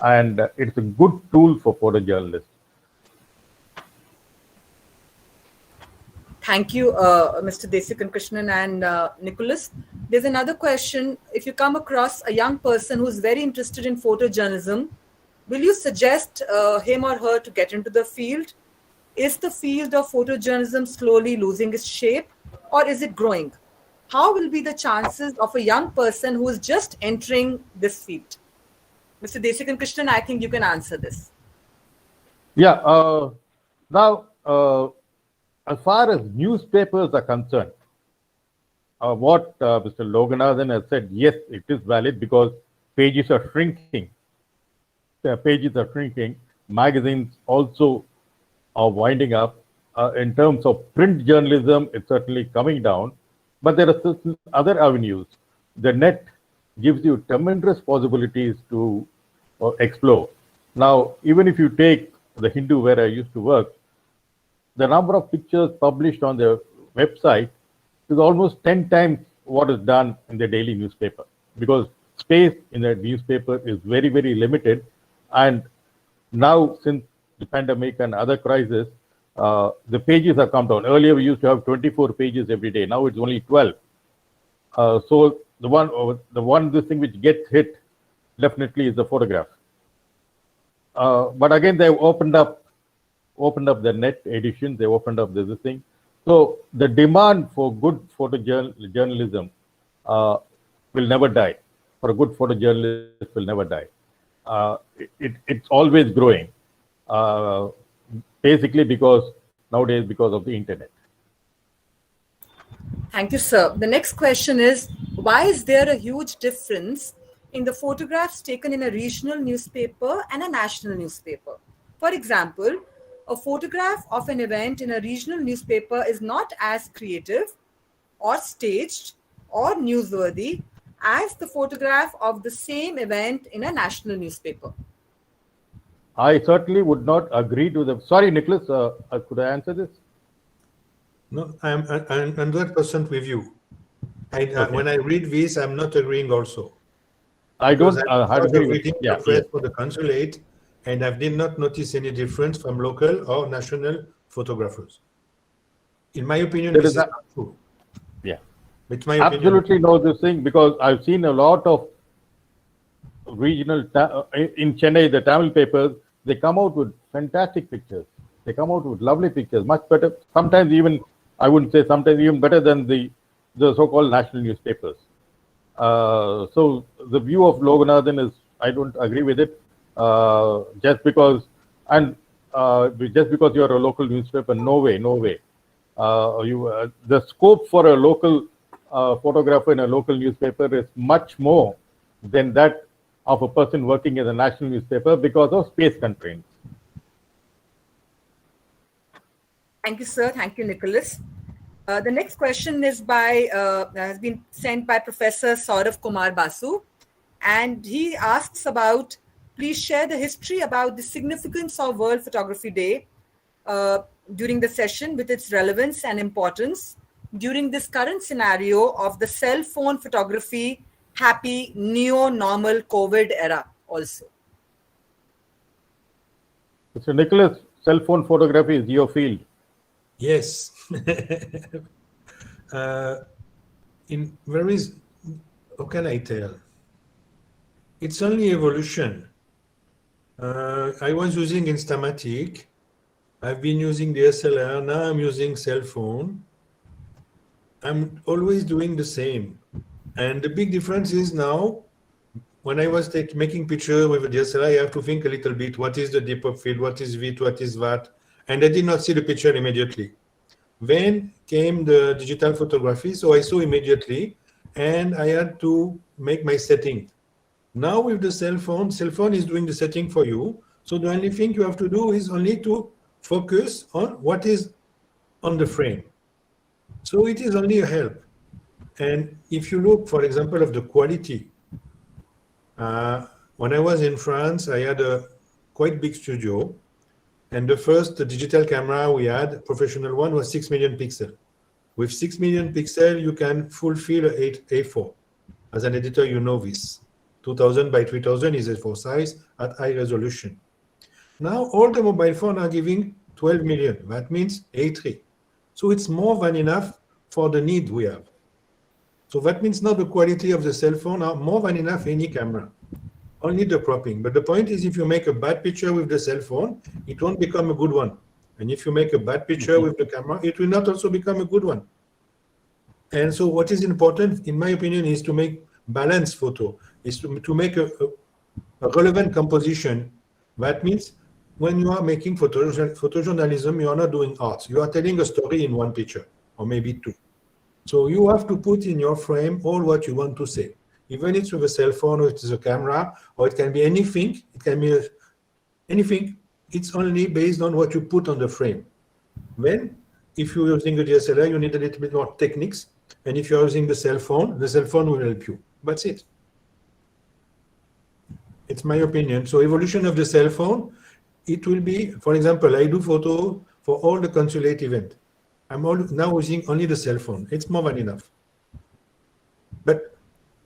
and it's a good tool for photojournalists. Thank you, Mr. Desikan Krishnan and Nicholas. There's another question. If you come across a young person who's very interested in photojournalism, will you suggest him or her to get into the field? Is the field of photojournalism slowly losing its shape, or is it growing? How will be the chances of a young person who is just entering this field? Mr. Desikan Krishnan, I think you can answer this. Yeah. Now, as far as newspapers are concerned, what Mr. Loganathan has said, yes, it is valid because pages are shrinking. The pages are shrinking. Magazines also are winding up. In terms of print journalism, it's certainly coming down. But there are certain other avenues. The net gives you tremendous possibilities to explore. Now, even if you take the Hindu, where I used to work, the number of pictures published on their website is almost 10 times what is done in the daily newspaper, because space in the newspaper is very, very limited. And now, since the pandemic and other crises, the pages have come down. Earlier, we used to have 24 pages every day. Now it's only 12. So this thing which gets hit definitely is the photograph. But again, they've opened up the net edition. They opened up this thing. So the demand for good photojournalism will never die. For a good photojournalist will never die. It's always growing. Basically because of the internet. Thank you, sir. The next question is, why is there a huge difference in the photographs taken in a regional newspaper and a national newspaper? For example, a photograph of an event in a regional newspaper is not as creative or staged or newsworthy as the photograph of the same event in a national newspaper. I certainly would not agree to them. Sorry, Nicholas, could I answer this? No, I'm 100% with you. Okay. When I read this, I'm not agreeing also. I don't agree with the press for the consulate, and I did not notice any difference from local or national photographers. In my opinion, this is not true. Yeah. It's my absolutely know this thing, because I've seen a lot of regional in Chennai, the Tamil papers, they come out with fantastic pictures. They come out with lovely pictures, much better. Sometimes even, I wouldn't say sometimes even better than the so-called national newspapers. So the view of Loganathan is, I don't agree with it. Just because you're a local newspaper, no way. The scope for a local photographer in a local newspaper is much more than that of a person working in a national newspaper because of space constraints. Thank you, sir. Thank you, Nicholas. The next question is has been sent by Professor Saurav Kumar Basu, and he asks about, please share the history about the significance of World Photography Day during the session with its relevance and importance during this current scenario of the cell phone photography happy neo-normal COVID era also. Mr. Nicholas, cell phone photography is your field. Yes. How can I tell? It's only evolution. I was using Instamatic. I've been using DSLR. Now I'm using cell phone. I'm always doing the same. And the big difference is now, when I was making picture with a DSLR, I have to think a little bit. What is the depth of field? What is width? What is that? And I did not see the picture immediately. Then came the digital photography, so I saw immediately, and I had to make my setting. Now with the cell phone is doing the setting for you. So the only thing you have to do is only to focus on what is on the frame. So it is only a help. And if you look, for example, of the quality, when I was in France, I had a quite big studio. And the first digital camera we had, professional one, was 6 million pixels. With 6 million pixels, you can fulfill A4. As an editor, you know this. 2000 by 3000 is A4 size at high resolution. Now, all the mobile phones are giving 12 million. That means A3. So it's more than enough for the need we have. So that means now the quality of the cell phone are more than enough any camera. Only the cropping. But the point is, if you make a bad picture with the cell phone, it won't become a good one. And if you make a bad picture with the camera, it will not also become a good one. And so what is important, in my opinion, is to make balanced photo, is to make a relevant composition. That means when you are making photojournalism, you are not doing art. You are telling a story in one picture, or maybe two. So you have to put in your frame all what you want to say. Even if it's with a cell phone, or it is a camera, or it can be anything. It can be anything. It's only based on what you put on the frame. Then, if you're using a DSLR, you need a little bit more techniques. And if you're using the cell phone will help you. That's it. It's my opinion. So evolution of the cell phone, it will be, for example, I do photo for all the consulate event. I'm now using only the cell phone. It's more than enough. But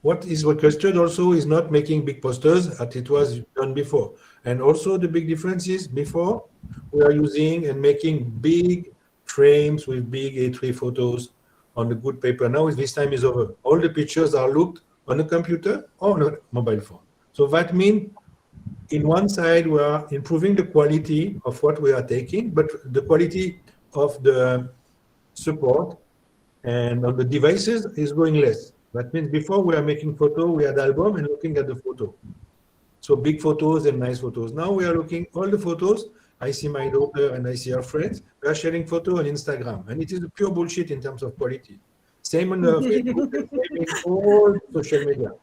what is requested also is not making big posters as it was done before. And also the big difference is before we are using and making big frames with big A3 photos on the good paper. Now this time is over. All the pictures are looked on a computer or on a mobile phone. So that means in one side we are improving the quality of what we are taking, but the quality of the support and on the devices is going less. That means before we are making photo, we had album and looking at the photo. So big photos and nice photos. Now we are looking all the photos. I see my daughter and I see our friends. We are sharing photo on Instagram, and it is pure bullshit in terms of quality. Same on Facebook, same in all social media,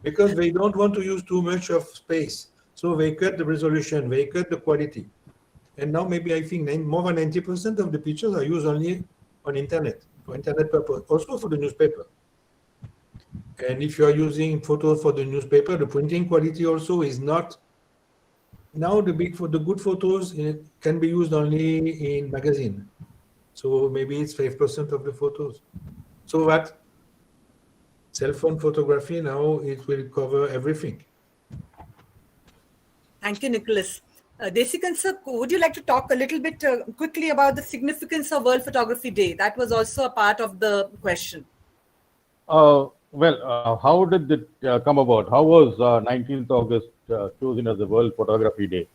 because they don't want to use too much of space. So they cut the resolution, they cut the quality. And now maybe I think more than 90% of the pictures are used only on internet, for internet purpose, also for the newspaper. And if you are using photos for the newspaper, the printing quality also is not. Now the good photos can be used only in magazine. So maybe it's 5% of the photos. So that cell phone photography now, it will cover everything. Thank you, Nicholas. Desikan sir, would you like to talk a little bit quickly about the significance of World Photography Day? That was also a part of the question. How did it come about? How was 19th August chosen as the World Photography Day?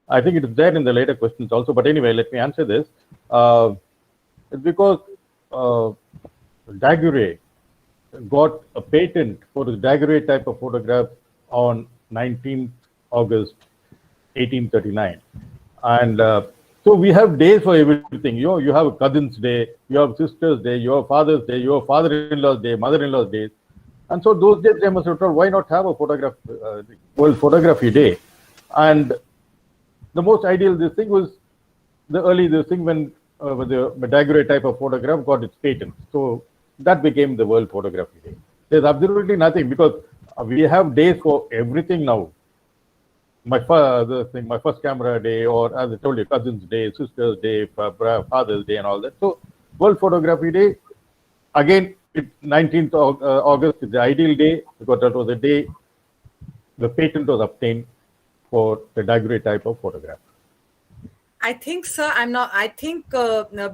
I think it is there in the later questions also. But anyway, let me answer this. It's because Daguerre got a patent for the Daguerre type of photograph on 19th August 1839. And so we have days for everything. You have a cousin's day, you have sister's day, you have father's day, you have father-in-law's day, mother-in-law's days. And so those days they must have thought, why not have a World Photography Day? And the most ideal this thing was when with the Daguerre type of photograph got its patent. So that became the World Photography Day. There's absolutely nothing because we have days for everything now. My first camera day, or as I told you, cousin's day, sister's day, father's day, and all that. So World Photography Day, again, 19th August is the ideal day because that was the day the patent was obtained for the Daguerre type of photograph. I think, sir, I'm not. I think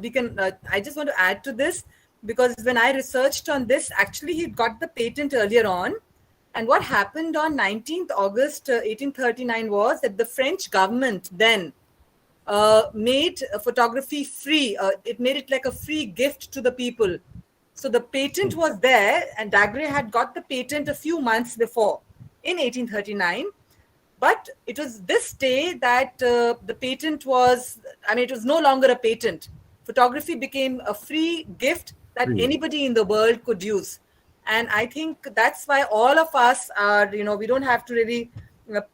we can. I just want to add to this because when I researched on this, actually, he got the patent earlier on. And what happened on 19th August 1839 was that the French government then made photography free. It made it like a free gift to the people. So the patent was there, and Daguerre had got the patent a few months before in 1839. But it was this day that the patent was, it was no longer a patent. Photography became a free gift that anybody in the world could use. And I think that's why all of us are, we don't have to really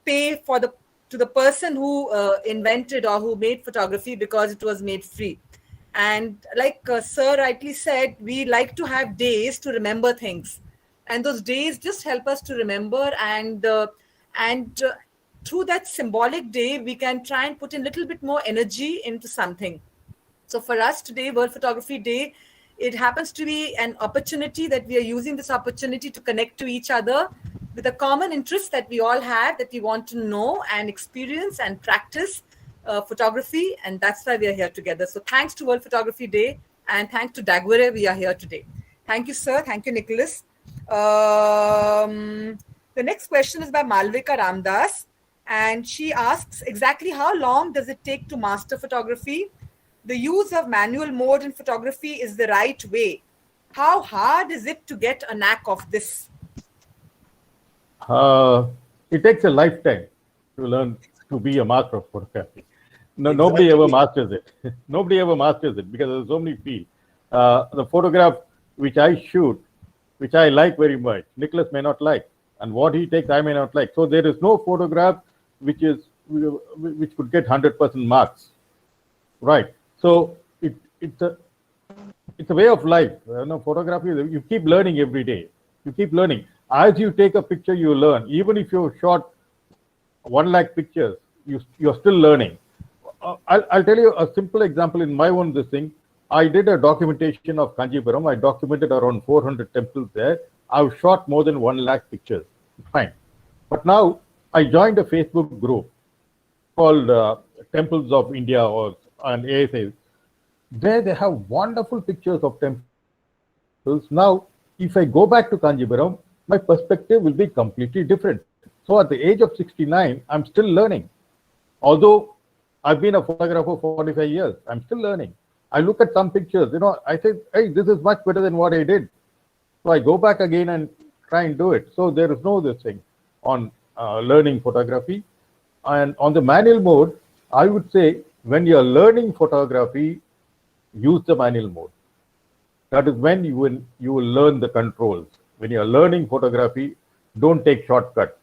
pay to the person who invented or who made photography because it was made free. And like Sir rightly said, we like to have days to remember things. And those days just help us to remember and through that symbolic day, we can try and put in a little bit more energy into something. So for us today, World Photography Day, it happens to be an opportunity that we are using this opportunity to connect to each other with a common interest that we all have, that we want to know and experience and practice photography. And that's why we are here together. So thanks to World Photography Day and thanks to Daguerre, we are here today. Thank you, sir. Thank you, Nicholas. The next question is by Malvika Ramdas. And she asks, exactly how long does it take to master photography? The use of manual mode in photography is the right way. How hard is it to get a knack of this? It takes a lifetime to learn to be a master of photography. No, exactly. Nobody ever masters it. Nobody ever masters it because there's so many fields. The photograph which I shoot, which I like very much, Nicholas may not like. And what he takes, I may not like. So there is no photograph which could get 100% marks, right? So it's a way of life. Photography, you keep learning every day. You keep learning. As you take a picture, you learn. Even if you shot 1 lakh pictures, you're still learning. I'll tell you a simple example in my own thing. I did a documentation of Kanjipuram. I documented around 400 temples there. I've shot more than 1 lakh pictures. Fine. But now I joined a Facebook group called Temples of India and ASA. There they have wonderful pictures of temples. Now, if I go back to Kanjipuram, my perspective will be completely different. So at the age of 69, I'm still learning. Although I've been a photographer for 45 years, I'm still learning. I look at some pictures, I say, hey, this is much better than what I did. So I go back again and try and do it. So there is no this thing on learning photography. And on the manual mode, I would say when you're learning photography, use the manual mode. That is when you will learn the controls. When you're learning photography, don't take shortcuts.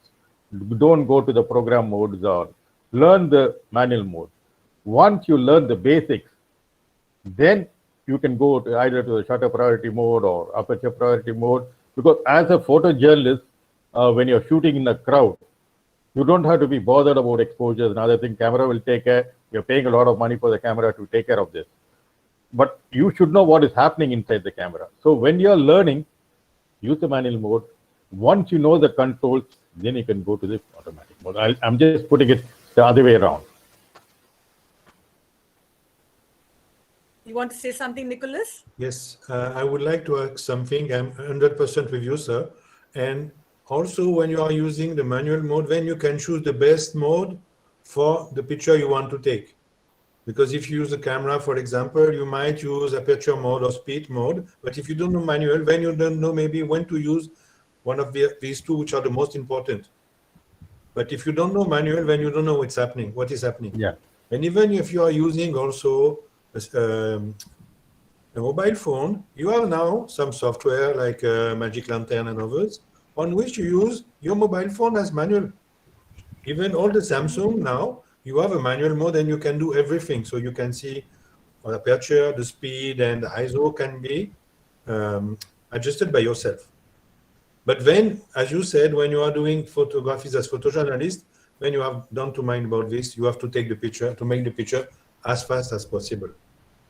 Don't go to the program modes or learn the manual mode. Once you learn the basics, then you can go to either to the shutter priority mode or aperture priority mode. Because as a photojournalist, when you're shooting in a crowd, you don't have to be bothered about exposures and other things. Camera will take care. You're paying a lot of money for the camera to take care of this. But you should know what is happening inside the camera. So when you're learning, use the manual mode. Once you know the controls, then you can go to the automatic mode. I'm just putting it the other way around. You want to say something, Nicholas? Yes, I would like to ask something. I'm 100% with you, sir. And also, when you are using the manual mode, then you can choose the best mode for the picture you want to take. Because if you use a camera, for example, you might use aperture mode or speed mode. But if you don't know manual, then you don't know maybe when to use one of these two, which are the most important. But if you don't know manual, then you don't know what is happening. Yeah. And even if you are using also a mobile phone, you have now some software like Magic Lantern and others on which you use your mobile phone as manual. Even all the Samsung now, you have a manual mode and you can do everything. So you can see or aperture, the speed, and the ISO can be adjusted by yourself. But then, as you said, when you are doing photographies as photojournalist, when you have done to mind about this, you have to take the picture, to make the picture as fast as possible.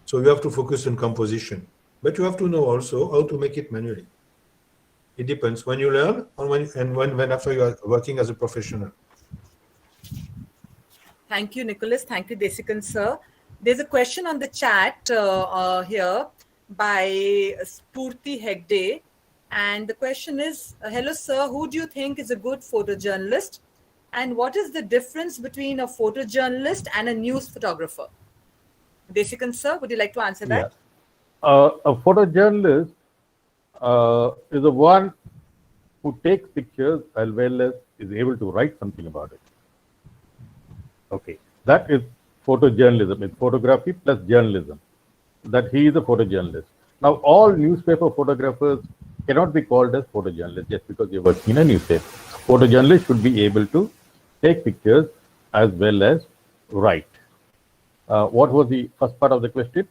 So you have to focus on composition, but you have to know also how to make it manually. It depends when you learn and when after you are working as a professional. Thank you, Nicholas. Thank you, Desikan sir. There's a question on the chat here by Spurti Hegde. And the question is, hello, sir, who do you think is a good photojournalist? And what is the difference between a photojournalist and a news photographer? Desikan sir, would you like to answer that? A photojournalist is the one who takes pictures as well as is able to write something about it. Okay, that is photojournalism. It's photography plus journalism. That he is a photojournalist. Now, all newspaper photographers cannot be called as photojournalists just because they work in a newspaper. Photojournalists should be able to take pictures as well as write. What was the first part of the question?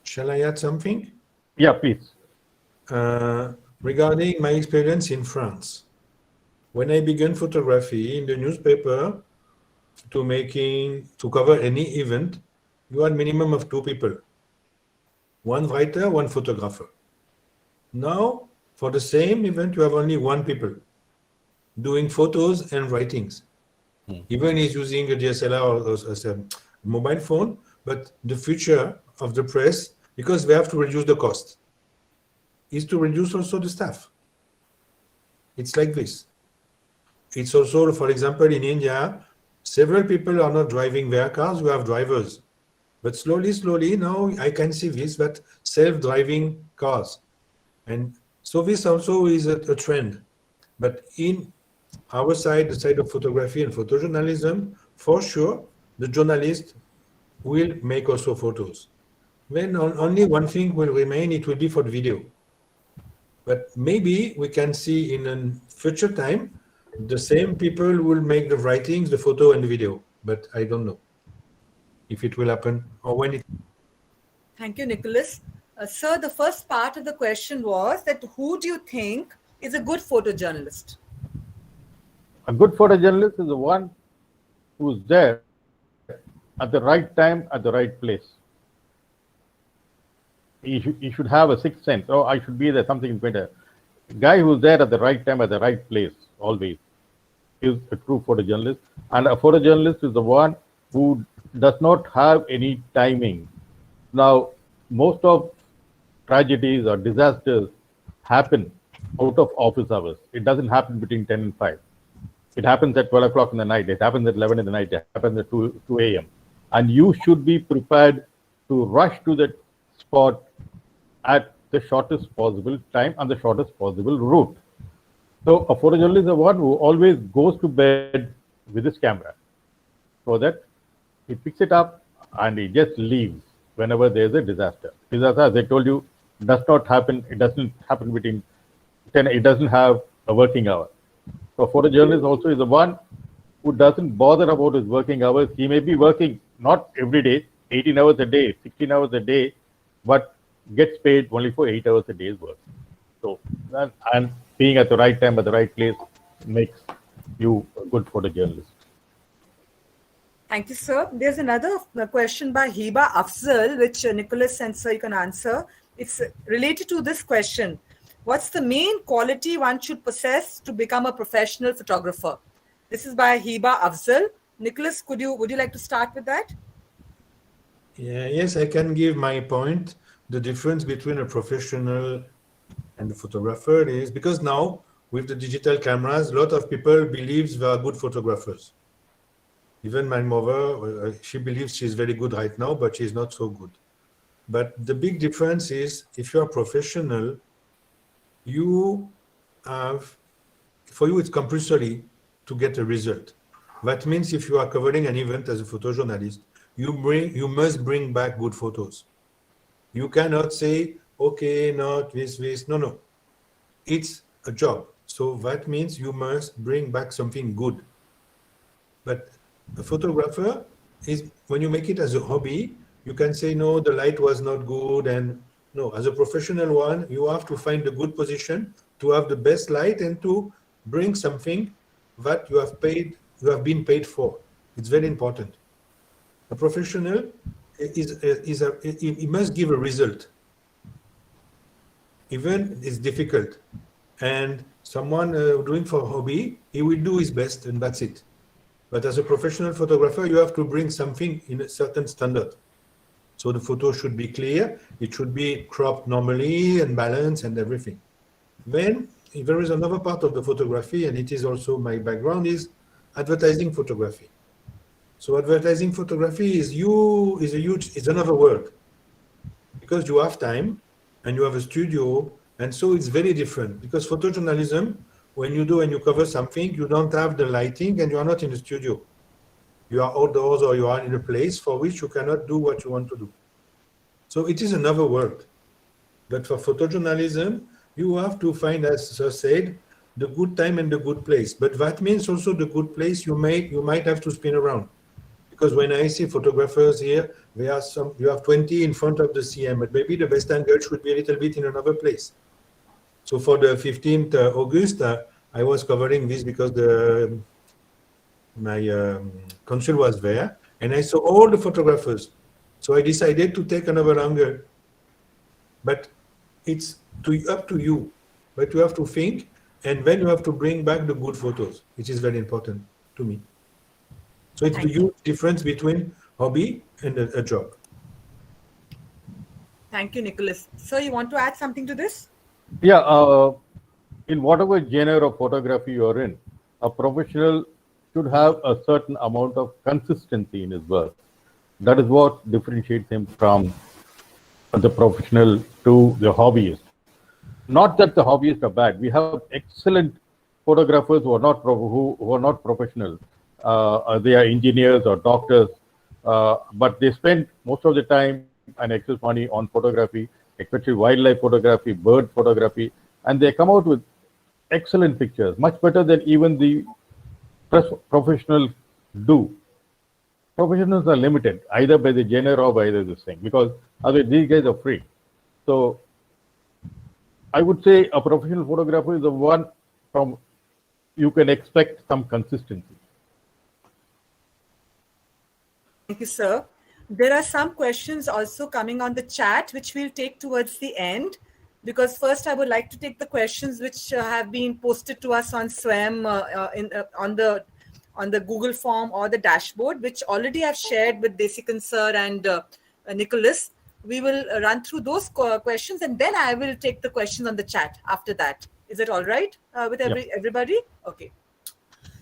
Shall I add something? Yeah, please. Regarding my experience in France, when I began photography in the newspaper to cover any event, you had minimum of 2 people, one writer, one photographer. Now, for the same event, you have only 1 people doing photos and writings. Even he's using a DSLR or a mobile phone, but the future of the press, because we have to reduce the cost, is to reduce also the staff. It's like this. It's also, for example, in India, several people are not driving their cars, we have drivers. But slowly, now I can see this, that self-driving cars. And so this also is a trend. But in our side, the side of photography and photojournalism, for sure, the journalist will make also photos. Then only one thing will remain, it will be for the video. But maybe we can see in a future time, the same people will make the writings, the photo and the video, but I don't know if it will happen or when it. Thank you, Nicholas. Sir, the first part of the question was that who do you think is a good photojournalist? A good photojournalist is the one who's there at the right time, at the right place. He should have a sixth sense. Oh, I should be there, something better. A guy who's there at the right time, at the right place, always, is a true photojournalist. And a photojournalist is the one who does not have any timing. Now, most of tragedies or disasters happen out of office hours. It doesn't happen between 10 and 5. It happens at 12 o'clock in the night. It happens at 11 in the night. It happens at 2 a.m. And you should be prepared to rush to that spot at the shortest possible time and the shortest possible route. So a photojournalist is the one who always goes to bed with his camera, so that he picks it up and he just leaves whenever there's a disaster. Disaster, as I told you, does not happen. It doesn't happen between 10. It doesn't have a working hour. So a photojournalist also is the one who doesn't bother about his working hours. He may be working not every day, 18 hours a day, 16 hours a day, but gets paid only for 8 hours a day's work. So, and being at the right time, at the right place, makes you a good photojournalist. Thank you, sir. There's another question by Hiba Afzal, which Nicholas and sir you can answer. It's related to this question. What's the main quality one should possess to become a professional photographer? This is by Hiba Afzal. Nicholas, would you like to start with that? Yeah, yes, I can give my point. The difference between a professional and a photographer is because now with the digital cameras, a lot of people believe they are good photographers. Even my mother, she believes she's very good right now, but she's not so good. But the big difference is if you're a professional, for you it's compulsory to get a result. That means if you are covering an event as a photojournalist, you must bring back good photos. You cannot say, okay, not this. No. It's a job. So that means you must bring back something good. But A photographer is, when you make it as a hobby, you can say, no, the light was not good. And no, as a professional one, you have to find a good position to have the best light and to bring something that you have been paid for. It's very important. A professional he must give a result, even it's difficult. And someone doing for hobby, he will do his best, and that's it. But as a professional photographer, you have to bring something in a certain standard. So the photo should be clear, it should be cropped normally and balanced and everything. Then there is another part of the photography, and it is also my background, is advertising photography. So advertising photography is another world, because you have time and you have a studio, and so it's very different. Because photojournalism, when you cover something, you don't have the lighting and you are not in the studio. You are outdoors or you are in a place for which you cannot do what you want to do. So it is another world. But for photojournalism, you have to find, as Sir said, the good time and the good place. But that means also the good place you might have to spin around. Because when I see photographers here, you have 20 in front of the CM, but maybe the best angle should be a little bit in another place. So for the 15th August, I was covering this because my consul was there, and I saw all the photographers. So I decided to take another angle. But it's up to you. But you have to think, and then you have to bring back the good photos, which is very important to me. So it's the huge difference between hobby and a job. Thank you, Nicholas. Sir, you want to add something to this? Yeah, in whatever genre of photography you're in, a professional should have a certain amount of consistency in his work. That is what differentiates him from the professional to the hobbyist. Not that the hobbyists are bad. We have excellent photographers who are not professional. They are engineers or doctors, but they spend most of the time and excess money on photography, especially wildlife photography, bird photography, and they come out with excellent pictures, much better than even the professionals do. Professionals are limited either by the genre or by this thing, because these guys are free. So I would say a professional photographer is the one from you can expect some consistency. Thank you, sir. There are some questions also coming on the chat, which we'll take towards the end, because first I would like to take the questions which have been posted to us on SWAM on the Google form or the dashboard, which already I've shared with Desikan sir and Nicholas. We will run through those questions, and then I will take the questions on the chat after that. Is it all right with everybody? Okay.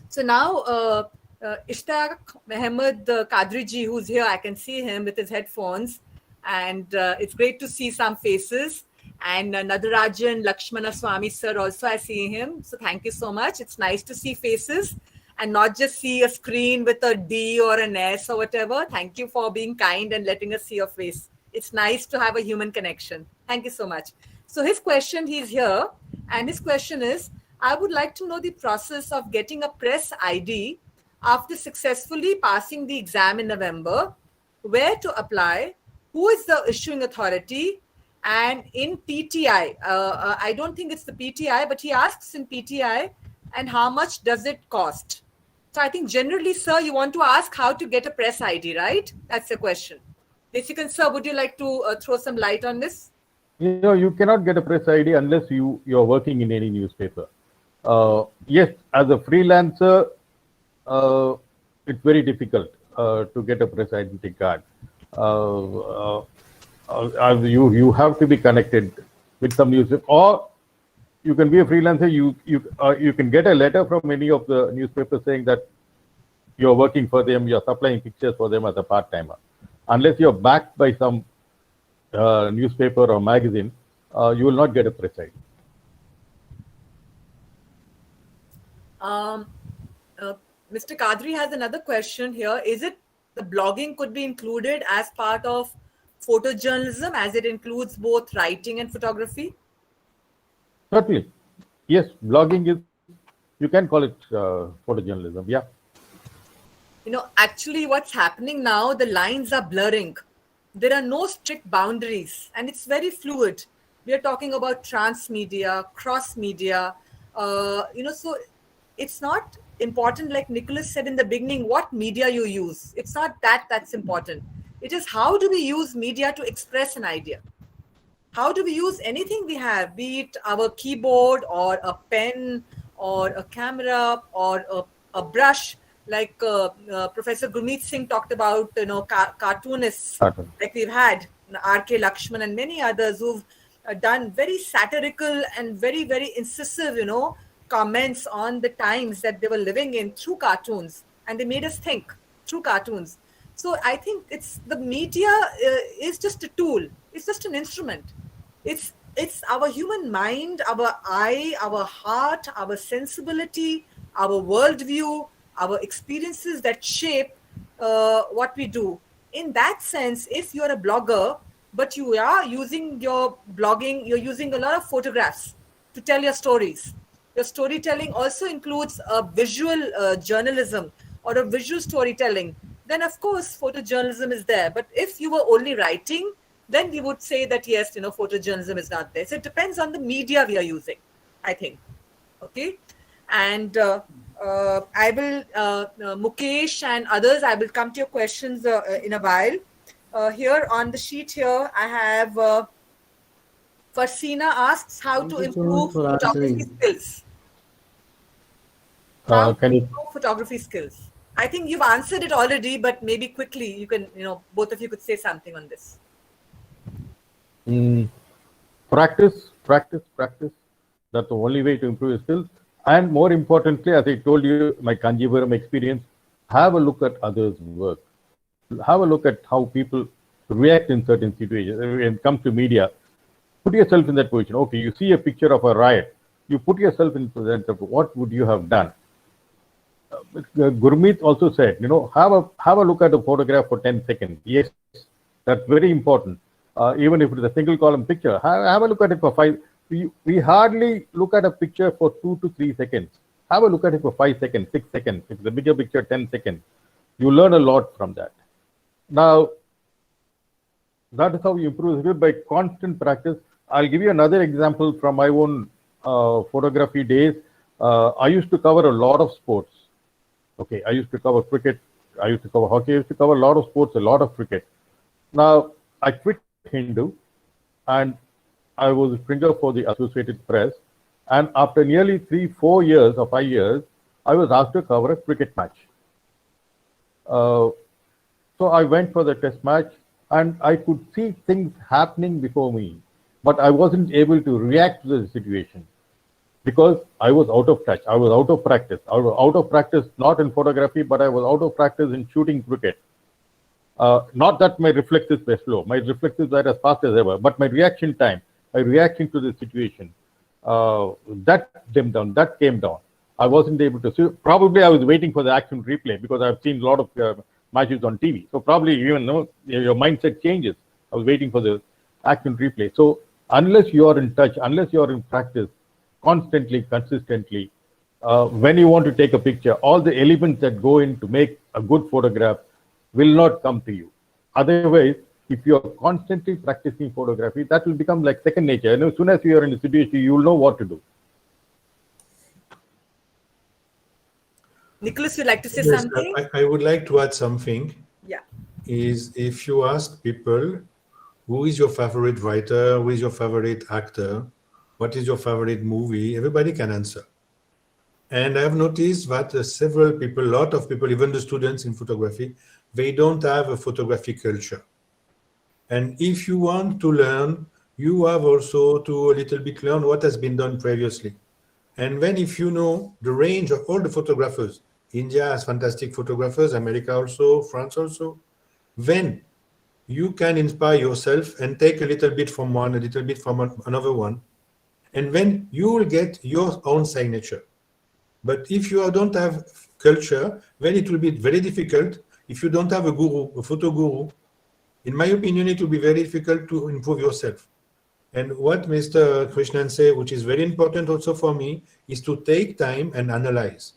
So now Ishtaq Mohammed Kadri ji, who's here, I can see him with his headphones, and it's great to see some faces. And Nadarajan Lakshmana Swami sir also, I see him. So thank you so much. It's nice to see faces and not just see a screen with a D or an S or whatever. Thank you for being kind and letting us see your face. It's nice to have a human connection. Thank you so much. So his question, he's here, and his question is, I would like to know the process of getting a press ID after successfully passing the exam in November, where to apply, who is the issuing authority, and in PTI. I don't think it's the PTI, but he asks in PTI, and how much does it cost? So I think generally, sir, you want to ask how to get a press ID, right? That's the question. Desikan sir, would you like to throw some light on this? You cannot get a press ID unless you're working in any newspaper. Yes, as a freelancer, it's very difficult to get a press identity card. You have to be connected with some newspaper, or you can be a freelancer. You can get a letter from any of the newspapers saying that you're working for them, you're supplying pictures for them as a part-timer. Unless you're backed by some newspaper or magazine, you will not get a press ID. Mr. Kadri has another question here. Is it the blogging could be included as part of photojournalism, as it includes both writing and photography? Certainly. Yes, blogging is, you can call it photojournalism, yeah. Actually what's happening now, the lines are blurring. There are no strict boundaries and it's very fluid. We are talking about transmedia, cross media, so it's not important, like Nicholas said in the beginning, what media you use. It's not that's important. It is how do we use media to express an idea. How do we use anything we have, be it our keyboard or a pen or a camera or a brush, like Professor Gurmeet Singh talked about, cartoonists Cartoon. like we've had, R.K. Lakshman and many others who've done very satirical and very, very incisive, comments on the times that they were living in through cartoons. And they made us think through cartoons. So I think it's the media is just a tool. It's just an instrument. It's our human mind, our eye, our heart, our sensibility, our worldview, our experiences that shape what we do. In that sense, if you're a blogger, but you are using your blogging, you're using a lot of photographs to tell your stories. Your storytelling also includes a visual journalism or a visual storytelling. Then, of course, photojournalism is there. But if you were only writing, then we would say that, yes, photojournalism is not there. So it depends on the media we are using, I think. Okay. And I will, Mukesh and others, I will come to your questions in a while. Here on the sheet here, I have Farsina asks how Thank to you so much improve for photography answering. skills. How to Can you improve photography skills? I think you've answered it already, but maybe quickly you can, both of you could say something on this. practice, practice, practice? That's the only way to improve your skills. And more importantly, as I told you, my Kanjivaram experience, have a look at others' work. Have a look at how people react in certain situations. When it comes to media, put yourself in that position. Okay, you see a picture of a riot. You put yourself in that. What would you have done? Gurmeet also said, have a look at a photograph for 10 seconds. Yes, that's very important. Even if it is a single column picture, have a look at it for 5. We hardly look at a picture for 2 to 3 seconds. Have a look at it for 5 seconds, 6 seconds. If it's a bigger picture, 10 seconds. You learn a lot from that. Now, that is how you improve skill by constant practice. I'll give you another example from my own photography days. I used to cover a lot of sports. Okay, I used to cover cricket. I used to cover hockey. I used to cover a lot of sports, a lot of cricket. Now, I quit Hindu and I was a stringer for the Associated Press. And after nearly 3-4 years or 5 years, I was asked to cover a cricket match. So I went for the test match and I could see things happening before me, but I wasn't able to react to the situation because I was out of touch. I was out of practice. I was out of practice, not in photography, but I was out of practice in shooting cricket. Not that my reflexes were slow. My reflexes were as fast as ever, but my reaction time, my reaction to the situation, that dimmed down, that came down. I wasn't able to see. Probably I was waiting for the action replay because I've seen a lot of matches on TV. So probably even though your mindset changes, I was waiting for the action replay. So unless you are in touch, unless you are in practice constantly, consistently, when you want to take a picture, all the elements that go in to make a good photograph will not come to you. Otherwise, if you are constantly practicing photography, that will become like second nature. And as soon as you are in a situation, you will know what to do. Nicholas, you'd like to say Yes, something? I would like to add something. Yeah. Is if you ask people, who is your favorite writer, who is your favorite actor, what is your favorite movie, everybody can answer. And I have noticed that several people, a lot of people, even the students in photography, they don't have a photography culture. And if you want to learn, you have also to a little bit learn what has been done previously. And then if you know the range of all the photographers, India has fantastic photographers, America also, France also, then you can inspire yourself and take a little bit from one, a little bit from another one, and then you will get your own signature. But if you don't have culture, then it will be very difficult. If you don't have a guru, a photo guru, in my opinion, it will be very difficult to improve yourself. And what Mr. Krishnan said, which is very important also for me, is to take time and analyze.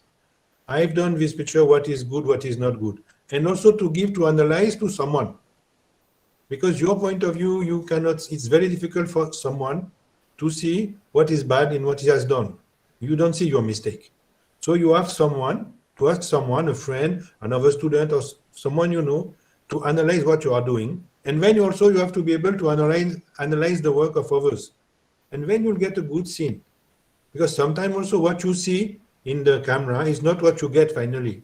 I've done this picture, what is good, what is not good. And also to give, to analyze to someone. Because your point of view, you cannot, it's very difficult for someone to see what is bad in what he has done. You don't see your mistake. So you have someone, to ask someone, a friend, another student, or someone you know, to analyze what you are doing. And then you also you have to be able to analyze the work of others. And then you'll get a good scene. Because sometimes also what you see in the camera is not what you get finally.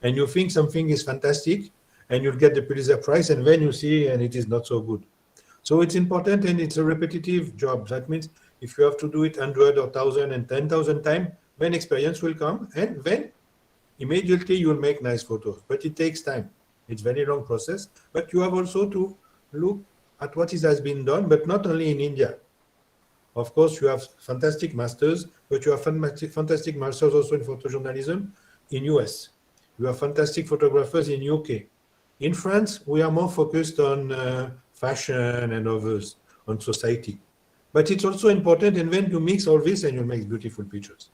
And you think something is fantastic, and you'll get the Pulitzer Prize, and then you see and it is not so good. So it's important, and it's a repetitive job. That means if you have to do it 100 or 1,000 and 10,000 times, then experience will come, and then immediately you'll make nice photos. But it takes time. It's a very long process. But you have also to look at what has been done, but not only in India. Of course, you have fantastic masters, but you have fantastic masters also in photojournalism in US. You have fantastic photographers in UK. In France, we are more focused on fashion and others, on society. But it's also important, and when you mix all this, and you make beautiful pictures.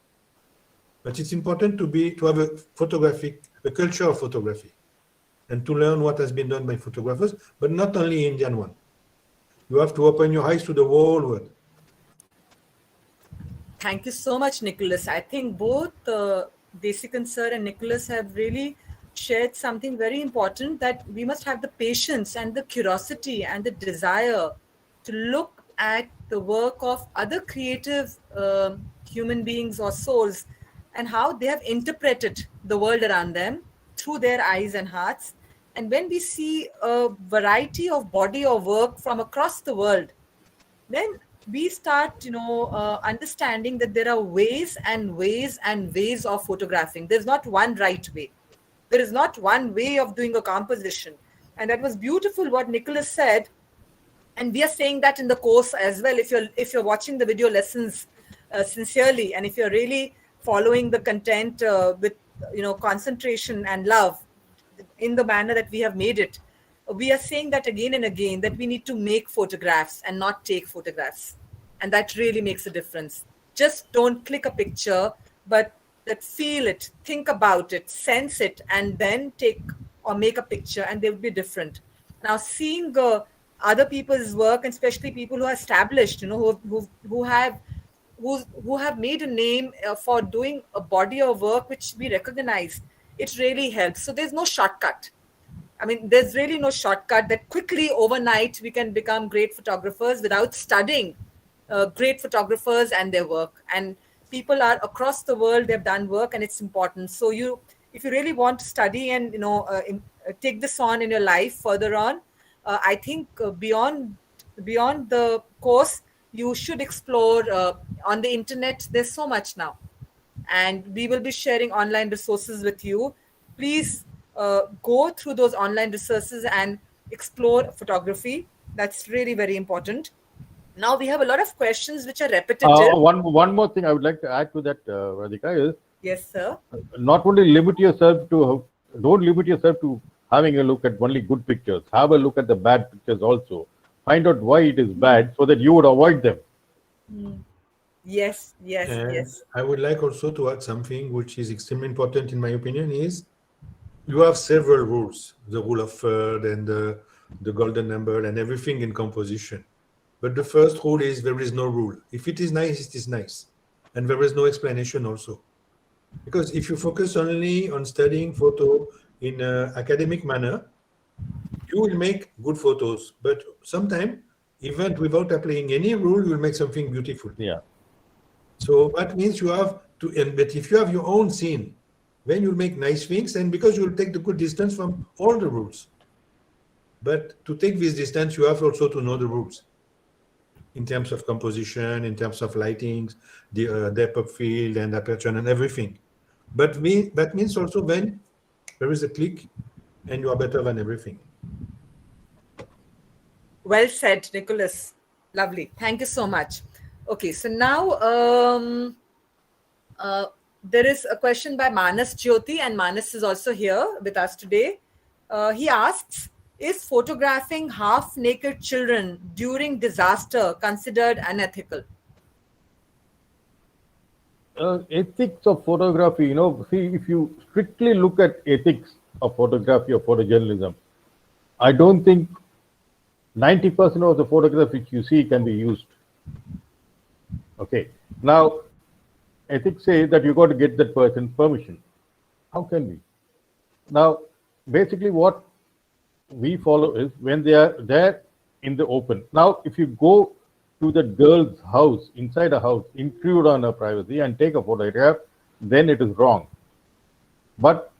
But it's important to have a culture of photography, and to learn what has been done by photographers, but not only Indian one. You have to open your eyes to the whole world. Thank you so much, Nicholas. I think both Desikan sir and Nicholas have really shared something very important, that we must have the patience and the curiosity and the desire to look at the work of other creative human beings or souls, and how they have interpreted the world around them through their eyes and hearts. And when we see a variety of body of work from across the world, then we start, understanding that there are ways and ways and ways of photographing. There's not one right way. There is not one way of doing a composition. And that was beautiful what Nicholas said. And we are saying that in the course as well. If you're watching the video lessons sincerely, and if you're really following the content with concentration and love in the manner that we have made it, we are saying that again and again, that we need to make photographs and not take photographs. And that really makes a difference. Just don't click a picture, but that feel it, think about it, sense it, and then take or make a picture, and they will be different. Now, seeing other people's work, and especially people who are established, who have made a name for doing a body of work which we recognize, it really helps. So there's no shortcut. I mean, there's really no shortcut that quickly overnight we can become great photographers without studying great photographers and their work. And people are across the world, they've done work, and it's important. So if you really want to study and take this on in your life further on, I think beyond the course, you should explore on the internet. There's so much now, and we will be sharing online resources with you. Please go through those online resources and explore photography. That's really very important. Now we have a lot of questions which are repetitive. One more thing I would like to add to that, Radhika, is yes, sir. Not only don't limit yourself to having a look at only good pictures. Have a look at the bad pictures also. Find out why it is bad, so that you would avoid them. Yes. I would like also to add something which is extremely important in my opinion, is you have several rules, the rule of third and the golden number and everything in composition. But the first rule is there is no rule. If it is nice, it is nice. And there is no explanation also. Because if you focus only on studying photo in an academic manner, you will make good photos. But sometimes, even without applying any rule, you will make something beautiful. Yeah. So that means you have to, but if you have your own scene, then you'll make nice things, and because you'll take the good distance from all the rules. But to take this distance, you have also to know the rules in terms of composition, in terms of lighting, the depth of field and aperture and everything. But that means also when there is a click and you are better than everything. Well said, Nicholas. Lovely. Thank you so much. Okay, so now there is a question by Manas Jyoti, and Manas is also here with us today. He asks, is photographing half-naked children during disaster considered unethical? Ethics of photography, see, if you strictly look at ethics of photography or photojournalism, I don't think 90% of the photographs which you see can be used. Okay. Now, ethics say that you got to get that person's permission. How can we? Now, basically, what we follow is when they are there in the open. Now, if you go to the girl's house, inside a house, intrude on her privacy and take a photograph, then it is wrong. But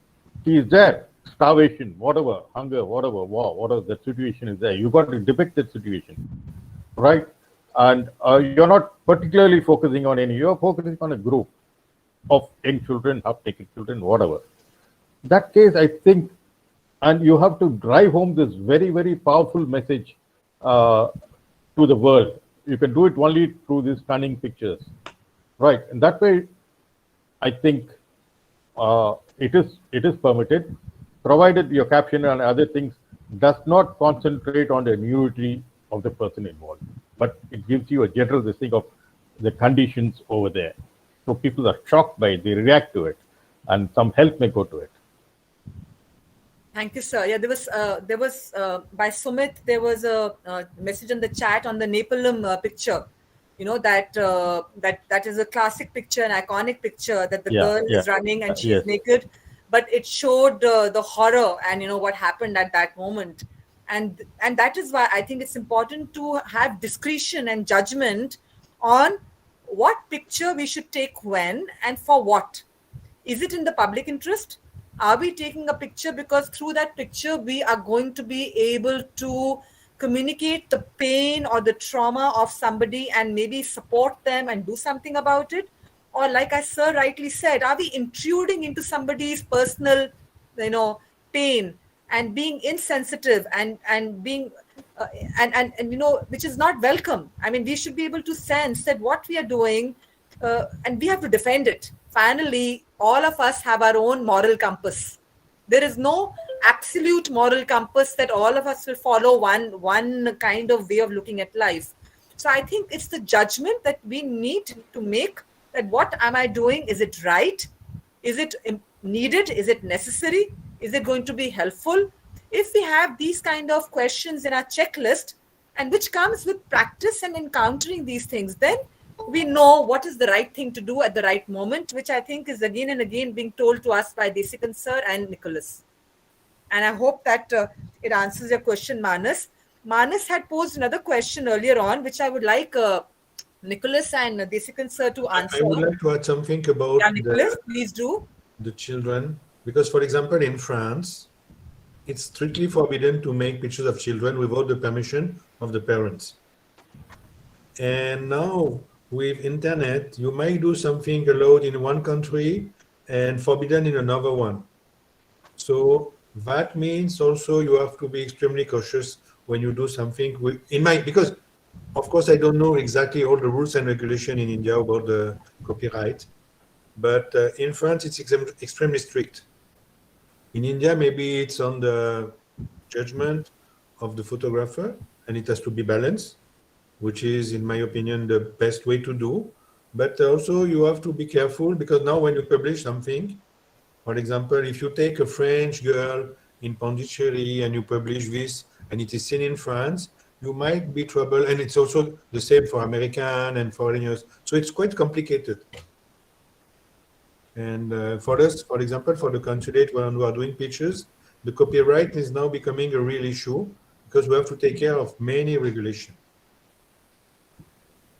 she is there, starvation, whatever, hunger, whatever, war, whatever the situation is there. You got to depict that situation, right? And you're not particularly focusing on any, you're focusing on a group of young children, half-naked children, whatever. That case, I think, and you have to drive home this very, very powerful message to the world. You can do it only through these stunning pictures, right? And that way, I think it is permitted, provided your caption and other things does not concentrate on the nudity of the person involved, but it gives you a general listing of the conditions over there. So people are shocked by it, they react to it, and some help may go to it. Thank you, sir. Yeah, there was by Sumit. There was a message in the chat on the Napalm picture. That is a classic picture, an iconic picture that the girl is running and she's naked, but it showed the horror and what happened at that moment, and that is why I think it's important to have discretion and judgment on what picture we should take when and for what. Is it in the public interest? Are we taking a picture because through that picture we are going to be able to communicate the pain or the trauma of somebody and maybe support them and do something about it? Or like I sir rightly said, are we intruding into somebody's personal, pain and being insensitive and being which is not welcome. I mean, we should be able to sense that what we are doing and we have to defend it. Finally, all of us have our own moral compass. There is no absolute moral compass that all of us will follow one kind of way of looking at life. So I think it's the judgment that we need to make, that what am I doing? Is it right? Is it needed? Is it necessary? Is it going to be helpful? If we have these kind of questions in our checklist, and which comes with practice and encountering these things, then we know what is the right thing to do at the right moment, which I think is again and again being told to us by Desikan sir and Nicholas. And I hope that it answers your question, Manas. Manas had posed another question earlier on, which I would like Nicholas and Desikan sir to answer. I would like to add something about Nicholas, please do. The children, because for example, in France, it's strictly forbidden to make pictures of children without the permission of the parents. And now with internet, you might do something allowed in one country and forbidden in another one. So that means also you have to be extremely cautious when you do something because of course I don't know exactly all the rules and regulation in India about the copyright, but in France it's extremely strict. In India, maybe it's on the judgment of the photographer and it has to be balanced, which is, in my opinion, the best way to do. But also you have to be careful, because now when you publish something, for example, if you take a French girl in Pondicherry and you publish this and it is seen in France, you might be trouble. And it's also the same for American and foreigners. So it's quite complicated. And for us, for example, for the consulate, when we are doing pictures, the copyright is now becoming a real issue because we have to take care of many regulations.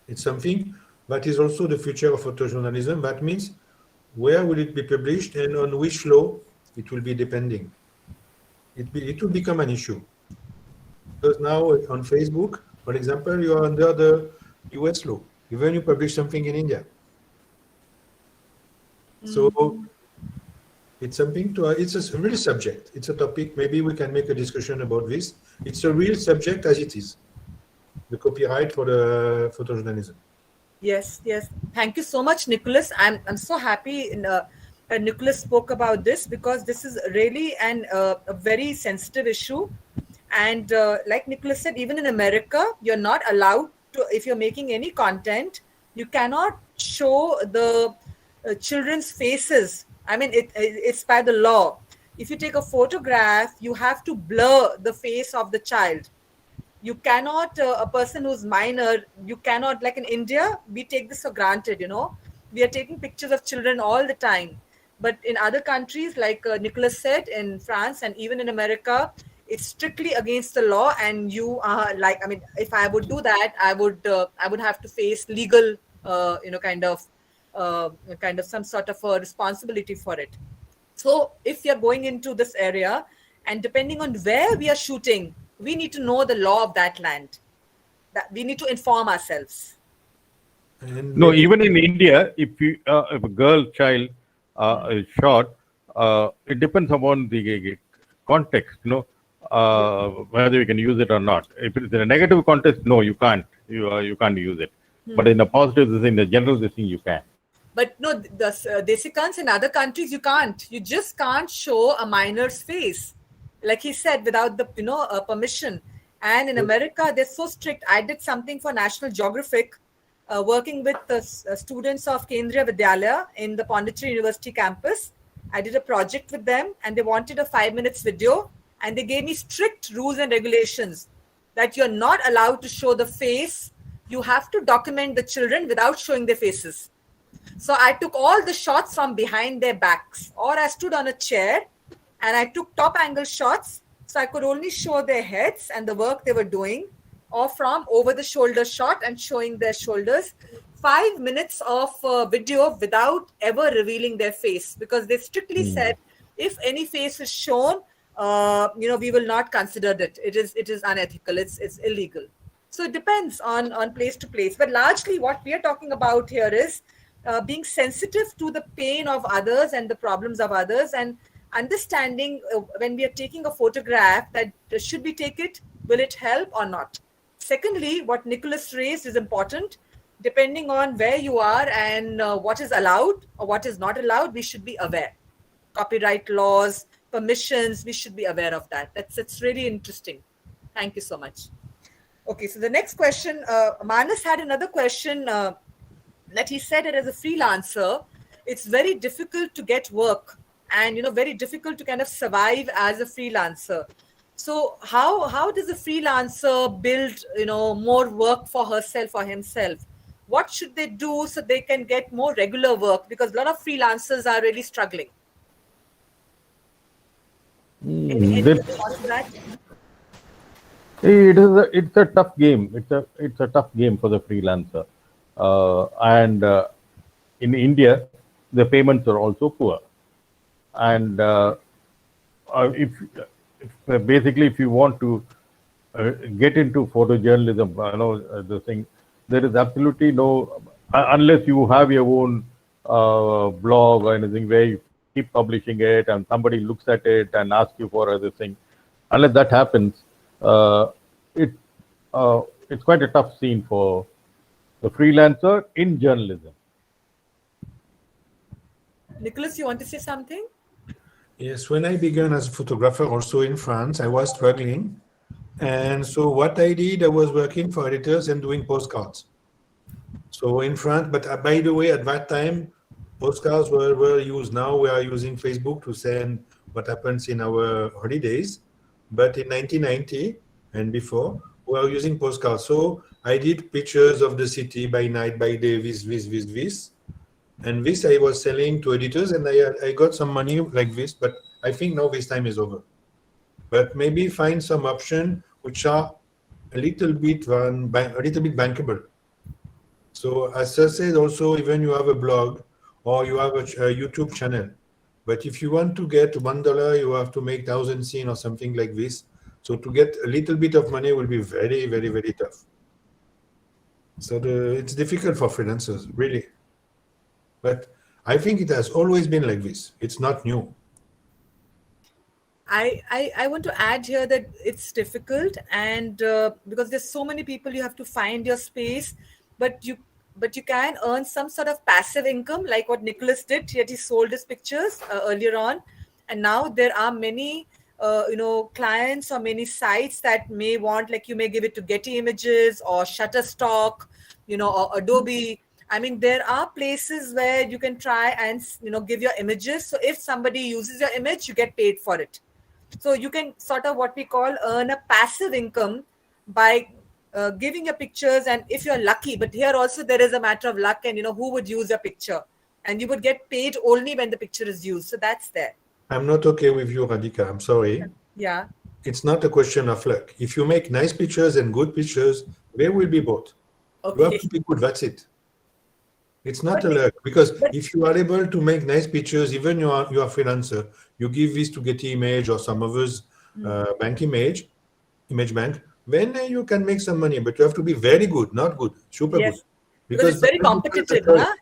It's something that is also the future of photojournalism. That means where will it be published and on which law it will be depending. It will become an issue. Because now on Facebook, for example, you are under the US law, even you publish something in India. So it's something it's a real subject. It's a topic. Maybe we can make a discussion about this. It's a real subject as it is, the copyright for the photojournalism. Yes. Thank you so much, Nicholas. I'm so happy Nicholas spoke about this, because this is really a very sensitive issue. And like Nicholas said, even in America, you're not allowed to, if you're making any content, you cannot show the children's faces. I mean, it's by the law. If you take a photograph, you have to blur the face of the child. You cannot, a person who's minor, you cannot, like in India, we take this for granted, we are taking pictures of children all the time. But in other countries, like Nicholas said, in France and even in America, it's strictly against the law. And you are like, I mean, if I would do that, I would have to face legal, kind of some sort of a responsibility for it. So if you're going into this area, and depending on where we are shooting, we need to know the law of that land. That we need to inform ourselves. And No, even in India, if a girl child is shot, it depends upon the context, whether you can use it or not. If it's in a negative context, no, you can't. You can't use it. But in a positive, in the general, this thing you can. But no, the Desikans in other countries, you can't. You just can't show a minor's face, like he said, without the permission. And in America, they're so strict. I did something for National Geographic, working with the students of Kendriya Vidyalaya in the Pondicherry University campus. I did a project with them, and they wanted a 5 minutes video, and they gave me strict rules and regulations that you're not allowed to show the face. You have to document the children without showing their faces. So I took all the shots from behind their backs, or I stood on a chair and I took top angle shots, so I could only show their heads and the work they were doing, or from over the shoulder shot and showing their shoulders. 5 minutes of video without ever revealing their face, because they strictly said if any face is shown, we will not consider it. It is unethical. It's illegal. So it depends on place to place. But largely what we are talking about here is being sensitive to the pain of others and the problems of others, and understanding when we are taking a photograph, that should we take it? Will it help or not? Secondly, what Nicholas raised is important. Depending on where you are and what is allowed or what is not allowed, we should be aware. Copyright laws, permissions, we should be aware of that. That's really interesting. Thank you so much. Okay, so the next question, Manas had another question that he said that as a freelancer, it's very difficult to get work and, very difficult to kind of survive as a freelancer. So how does a freelancer build, more work for herself or himself? What should they do so they can get more regular work? Because a lot of freelancers are really struggling. Any thoughts on that? It's a tough game. It's a tough game for the freelancer, and in India, the payments are also poor. And if basically if you want to get into photojournalism, the thing, there is absolutely no, unless you have your own blog or anything where you keep publishing it and somebody looks at it and asks you for other thing. Unless that happens, it's quite a tough scene for the freelancer in journalism. Nicholas, you want to say something? Yes, when I began as a photographer also in France, I was struggling. And so what I did, I was working for editors and doing postcards. So in France, but by the way, at that time, postcards were used. Now we are using Facebook to send what happens in our holidays. But in 1990 and before, we were using postcards. So I did pictures of the city by night, by day, this. And this I was selling to editors, and I got some money like this, but I think now this time is over. But maybe find some option which are a little bit bankable. So as I said, also, even you have a blog or you have a YouTube channel, but if you want to get $1, you have to make 1,000 scenes or something like this. So to get a little bit of money will be very, very, very tough. So it's difficult for freelancers, really. But I think it has always been like this. It's not new. I want to add here that it's difficult, and because there's so many people, you have to find your space, but you can earn some sort of passive income, like what Nicholas did. Yet he sold his pictures earlier on, and now there are many clients or many sites that may want, like, you may give it to Getty Images or Shutterstock, or Adobe, I mean, there are places where you can try and, give your images. So if somebody uses your image, you get paid for it. So you can sort of what we call earn a passive income by giving your pictures. And if you're lucky, but here also there is a matter of luck and, who would use your picture. And you would get paid only when the picture is used. So that's there. I'm not okay with you, Radhika. I'm sorry. Yeah. It's not a question of luck. If you make nice pictures and good pictures, they will be bought. Okay. You have to be good. That's it. It's not a luck, because if you are able to make nice pictures, even you are freelancer, you give this to Getty Image or some others, bank image bank, then you can make some money. But you have to be very good, not good, super Yes. good. Because it's very competitive, huh?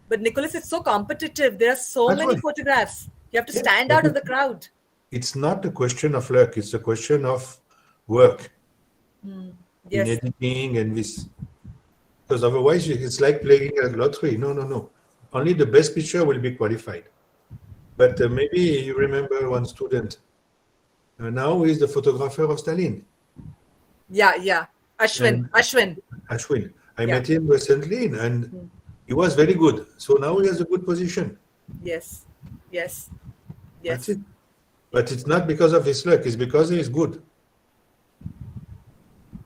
But Nicholas, it's so competitive. There are so many photographs. You have to stand out of the crowd. It's not a question of luck. It's a question of work in editing and this. Because otherwise, it's like playing a lottery. No. Only the best picture will be qualified. But maybe you remember one student. Now he's the photographer of Stalin. Yeah. Ashwin. I met him recently, and he was very good. So now he has a good position. Yes. That's it. But it's not because of his luck. It's because he is good.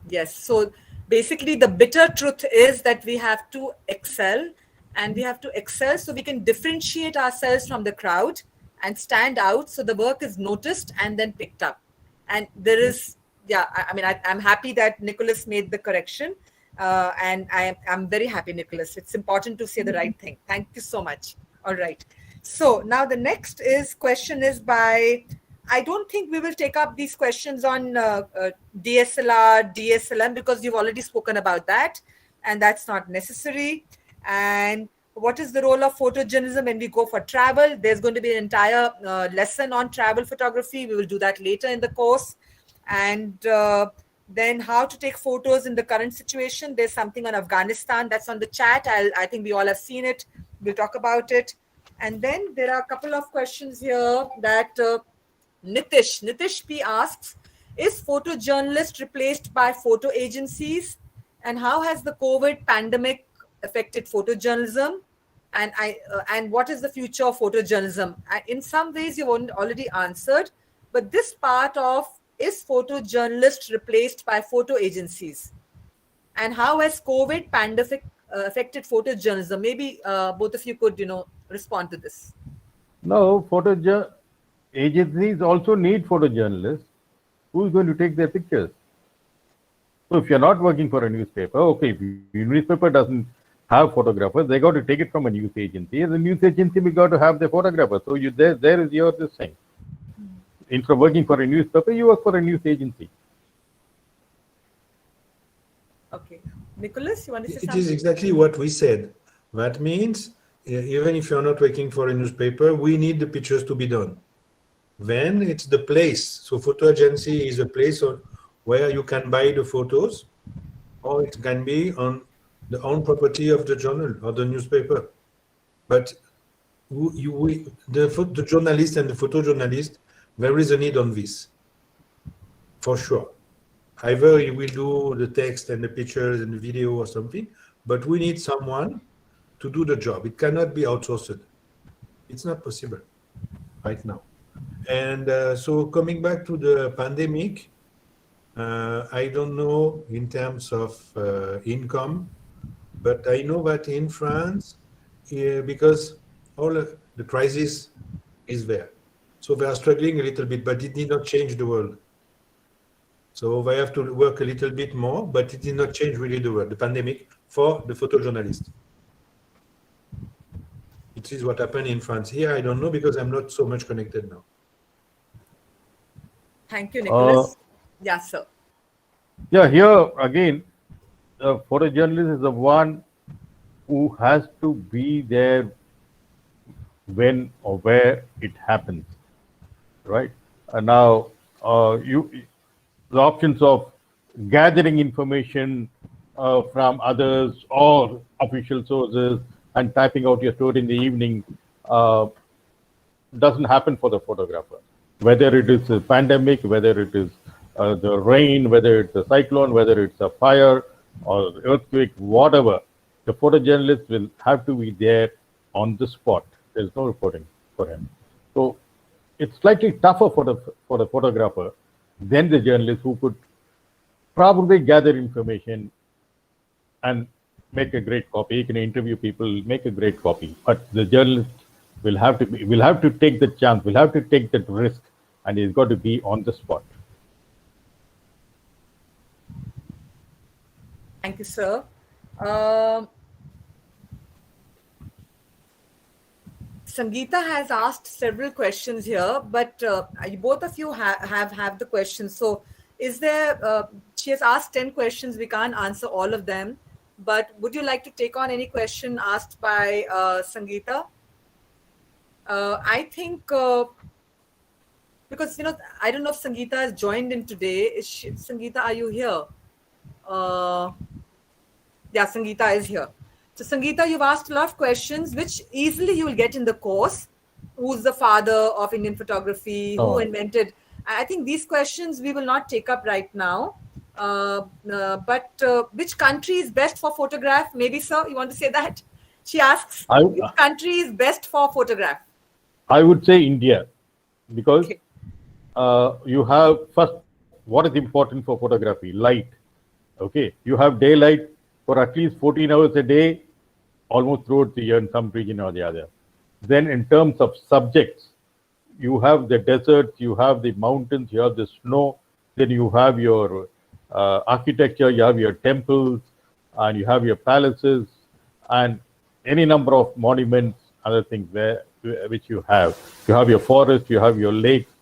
Yes. So basically, the bitter truth is that we have to excel, and we have to excel so we can differentiate ourselves from the crowd and stand out, so the work is noticed and then picked up. And there is, I'm happy that Nicholas made the correction, and I'm very happy, Nicholas. It's important to say the right thing. Thank you so much. All right. So now the next question is by, I don't think we will take up these questions on DSLR, DSLM, because you've already spoken about that, and that's not necessary. And what is the role of photojournalism when we go for travel? There's going to be an entire lesson on travel photography. We will do that later in the course. And then how to take photos in the current situation. There's something on Afghanistan that's on the chat. I think we all have seen it. We'll talk about it. And then there are a couple of questions here that Nitish P asks, is photojournalist replaced by photo agencies? And how has the COVID pandemic affected photojournalism? And what is the future of photojournalism? In some ways, you've already answered, but this part of, is photojournalist replaced by photo agencies? And how has COVID pandemic affected photojournalism? Maybe both of you could, respond to this. No, agencies also need photojournalists. Who's going to take their pictures? So if you're not working for a newspaper, okay, if your newspaper doesn't have photographers, they got to take it from a news agency. As a news agency, we got to have the photographers. So there is your this thing. Instead of working for a newspaper, you work for a news agency. Okay. Nicholas, you want to say something? It is exactly what we said. That means, even if you're not working for a newspaper, we need the pictures to be done. Then it's the place. So photo agency is a place where you can buy the photos, or it can be on the own property of the journal or the newspaper. But the journalist and the photojournalist, there is a need on this, for sure. Either you will do the text and the pictures and the video or something, but we need someone to do the job. It cannot be outsourced. It's not possible right now. And so coming back to the pandemic, I don't know in terms of income, but I know that in France, because all the crisis is there. So they are struggling a little bit, but it did not change the world. So they have to work a little bit more, but it did not change really the world, the pandemic, for the photojournalist. It is what happened in France. Here, I don't know, because I'm not so much connected now. Thank you, Nicholas. Yes, sir. Yeah, here again, the photojournalist is the one who has to be there when or where it happens, right? And now the options of gathering information from others or official sources and typing out your story in the evening doesn't happen for the photographer. Whether it is a pandemic, whether it is the rain, whether it's a cyclone, whether it's a fire or earthquake, whatever, the photojournalist will have to be there on the spot. There's no reporting for him. So it's slightly tougher for the photographer than the journalist, who could probably gather information and make a great copy. He can interview people, make a great copy. But the journalist will have to take the chance, will have to take that risk, and he's got to be on the spot. Thank you, sir. Sangeeta has asked several questions here, but both of you have the questions. So, is there? She has asked 10 questions. We can't answer all of them, but would you like to take on any question asked by Sangeeta? I think because I don't know if Sangeeta has joined in today. Sangeeta, are you here? Yeah, Sangeeta is here. So, Sangeeta, you've asked a lot of questions, which easily you will get in the course. Who's the father of Indian photography? Who invented? I think these questions we will not take up right now. But which country is best for photograph? Maybe, sir, you want to say that? She asks, which country is best for photograph? I would say India, because you have first, what is important for photography? Light. Okay, you have daylight for at least 14 hours a day, almost throughout the year in some region or the other. Then in terms of subjects, you have the deserts, you have the mountains, you have the snow, then you have your architecture, you have your temples, and you have your palaces, and any number of monuments, other things there, which you have. You have your forest, you have your lakes.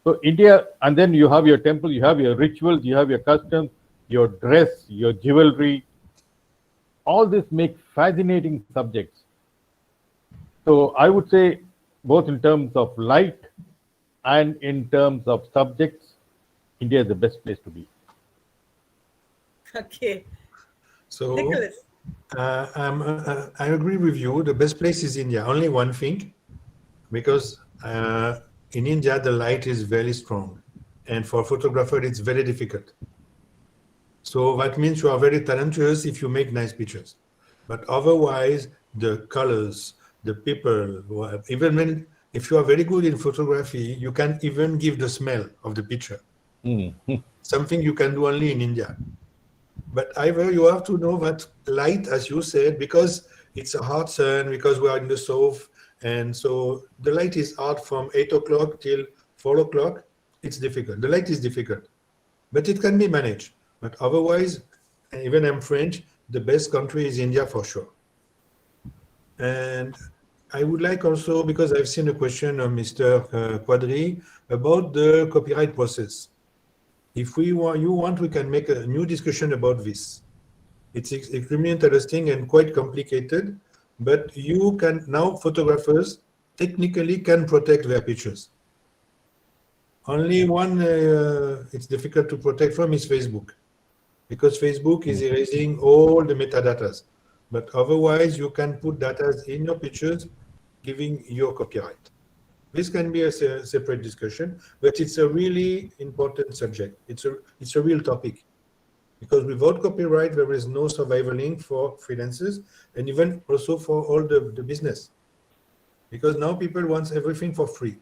So India, and then you have your temple, you have your rituals, you have your customs, your dress, your jewelry. All this make fascinating subjects. So I would say, both in terms of light and in terms of subjects, India is the best place to be. Okay. So, Nicholas. I agree with you. The best place is India. Only one thing, because in India, the light is very strong. And for a photographer, it's very difficult. So that means you are very talented if you make nice pictures. But otherwise, the colors, the people, even if you are very good in photography, you can even give the smell of the picture. Something you can do only in India. But either you have to know that light, as you said, because it's a hot sun, because we are in the south, and so the light is hard from 8 o'clock till 4 o'clock. It's difficult. The light is difficult, but it can be managed. But otherwise, even I'm French, the best country is India for sure. And I would like also, because I've seen a question of Mr. Quadri about the copyright process. If you want, we can make a new discussion about this. It's extremely interesting and quite complicated, but you can now, photographers technically can protect their pictures. Only one it's difficult to protect from is Facebook, because Facebook is erasing all the metadatas. But otherwise, you can put data in your pictures, giving your copyright. This can be a separate discussion, but it's a really important subject. It's a real topic, because without copyright, there is no surviving for freelancers and even also for all the business. Because now people want everything for free.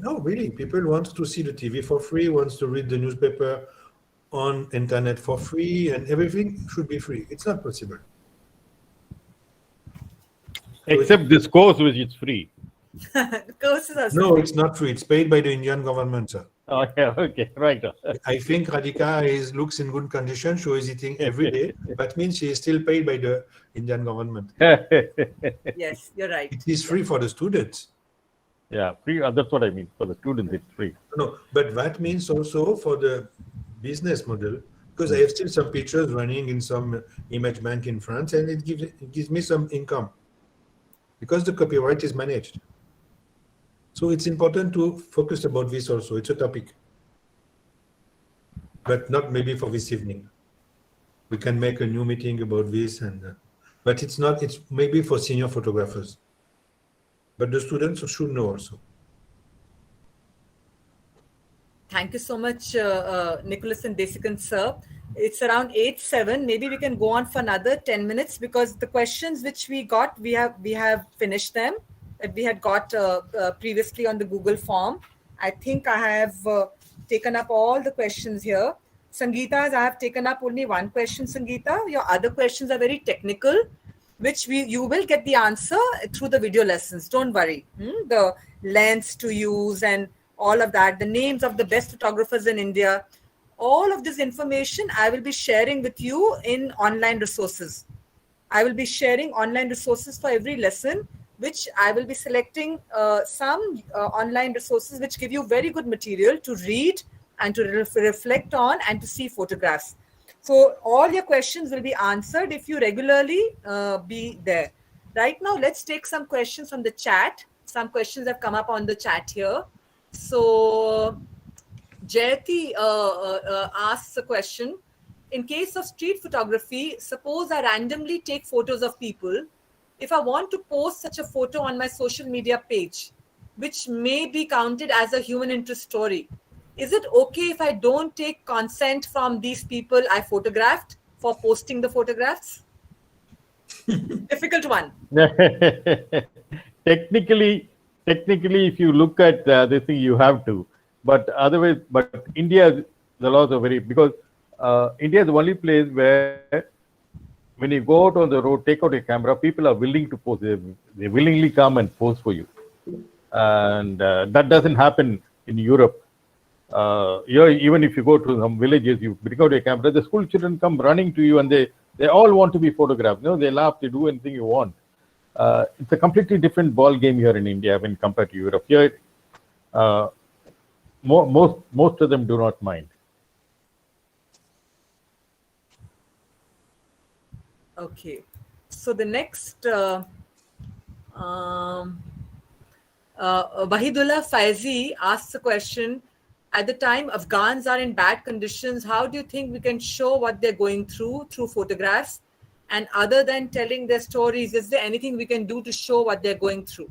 No, really, people want to see the TV for free, wants to read the newspaper on internet for free, and everything should be free. It's not possible. Except this course, which is free. No, it's not free. It's paid by the Indian government, sir. Oh, yeah, okay, right. I think Radhika looks in good condition. She is eating every day. That means she is still paid by the Indian government. Yes, you're right. It is free for the students. Yeah, free. That's what I mean. For the students, it's free. No, but that means also for the business model, because I have still some pictures running in some image bank in France, and it gives me some income, because the copyright is managed. So it's important to focus about this also. It's a topic, but not maybe for this evening. We can make a new meeting about this, but it's not. It's maybe for senior photographers, but the students should know also. Thank you so much, Nicholas and Desikan sir. It's around 8:07. Maybe we can go on for another 10 minutes because the questions which we got, we have finished them. We had got previously on the Google form. I think I have taken up all the questions here. Sangeeta, I have taken up only one question, Sangeeta. Your other questions are very technical, which you will get the answer through the video lessons. Don't worry. The lens to use and all of that, the names of the best photographers in India, all of this information I will be sharing with you in online resources. I will be sharing online resources for every lesson, which I will be selecting some online resources which give you very good material to read and to reflect on and to see photographs. So all your questions will be answered if you regularly be there. Right now, let's take some questions from the chat. Some questions have come up on the chat here. So Jayati asks a question. In case of street photography, suppose I randomly take photos of people. If I want to post such a photo on my social media page, which may be counted as a human interest story, is it okay if I don't take consent from these people I photographed for posting the photographs? Difficult one. technically, if you look at this thing, you have to. But otherwise, but India, the laws are very, because India is the only place where when you go out on the road, take out a camera, people are willing to pose. They willingly come and pose for you. And that doesn't happen in Europe. Even if you go to some villages, you bring out a camera, the school children come running to you and they all want to be photographed. They laugh, they do anything you want. It's a completely different ball game here in India when compared to Europe. Here, most of them do not mind. Okay, so the next Wahidullah Faizi asks a question. At the time Afghans are in bad conditions, how do you think we can show what they're going through photographs? And other than telling their stories, is there anything we can do to show what they're going through?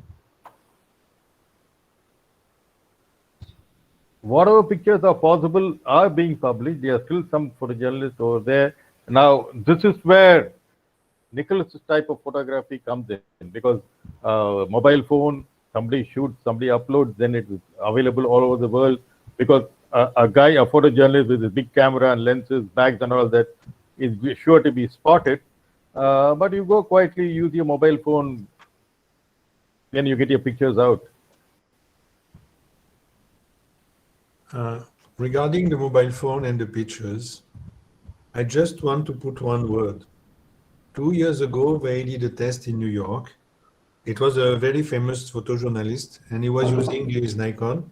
Whatever pictures are possible are being published. There are still some photojournalists over there. Now, this is where Nicholas' type of photography comes in, because mobile phone, somebody shoots, somebody uploads, then it is available all over the world. Because a photojournalist with a big camera and lenses, bags and all that is sure to be spotted. But you go quietly, use your mobile phone, then you get your pictures out. Regarding the mobile phone and the pictures, I just want to put one word. 2 years ago, they did a test in New York. It was a very famous photojournalist, and he was using his Nikon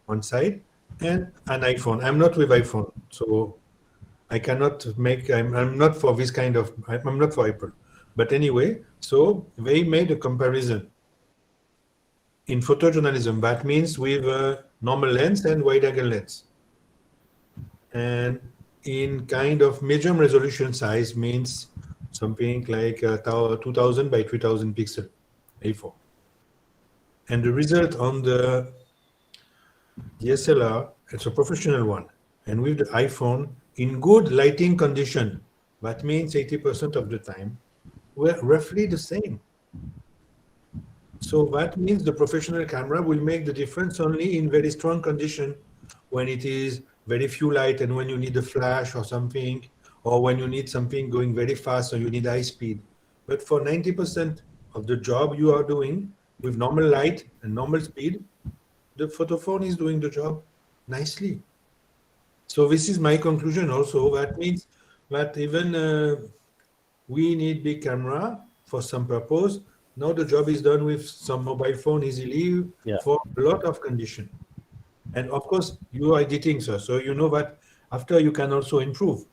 on side and an iPhone. I'm not with iPhone, so I cannot make, I'm not for this kind of, I'm not for Apple. But anyway, so they made a comparison. In photojournalism, that means with a normal lens and wide angle lens. And in kind of medium resolution size means something like 2000 by 3000 pixel A4. And the result on the DSLR, it's a professional one. And with the iPhone, in good lighting condition, that means 80% of the time, we're roughly the same. So that means the professional camera will make the difference only in very strong condition, when it is very few light and when you need a flash or something, or when you need something going very fast or you need high speed. But for 90% of the job you are doing with normal light and normal speed, the photophone is doing the job nicely. So this is my conclusion also. That means that even we need big camera for some purpose. Now the job is done with some mobile phone easily for a lot of condition. And of course, you are editing, sir. So you know that after you can also improve.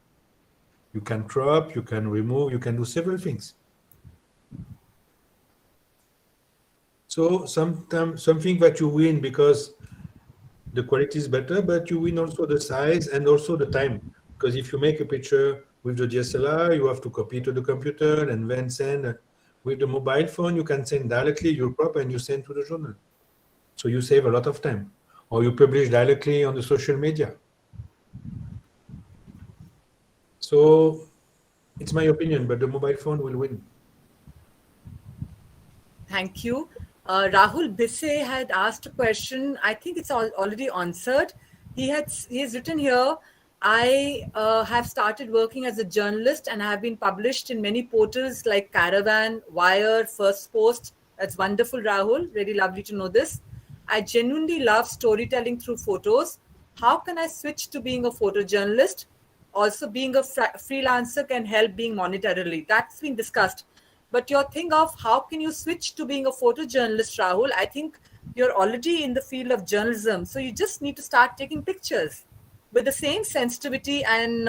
You can crop, you can remove, you can do several things. So sometimes something that you win because the quality is better, but you win also the size and also the time. Because if you make a picture with the DSLR, you have to copy to the computer and then send. With the mobile phone, you can send directly your crop and you send to the journal. So you save a lot of time. or you publish directly on the social media. So it's my opinion, but the mobile phone will win. Thank you. Rahul Bisse had asked a question. I think it's already answered. He has written here. I have started working as a journalist and have been published in many portals like Caravan, Wire, First Post. That's wonderful, Rahul. Really lovely to know this. I genuinely love storytelling through photos. How can I switch to being a photojournalist? Also, being a freelancer can help being monetarily. That's been discussed. But your thing of how can you switch to being a photojournalist, Rahul, I think you're already in the field of journalism. So you just need to start taking pictures with the same sensitivity and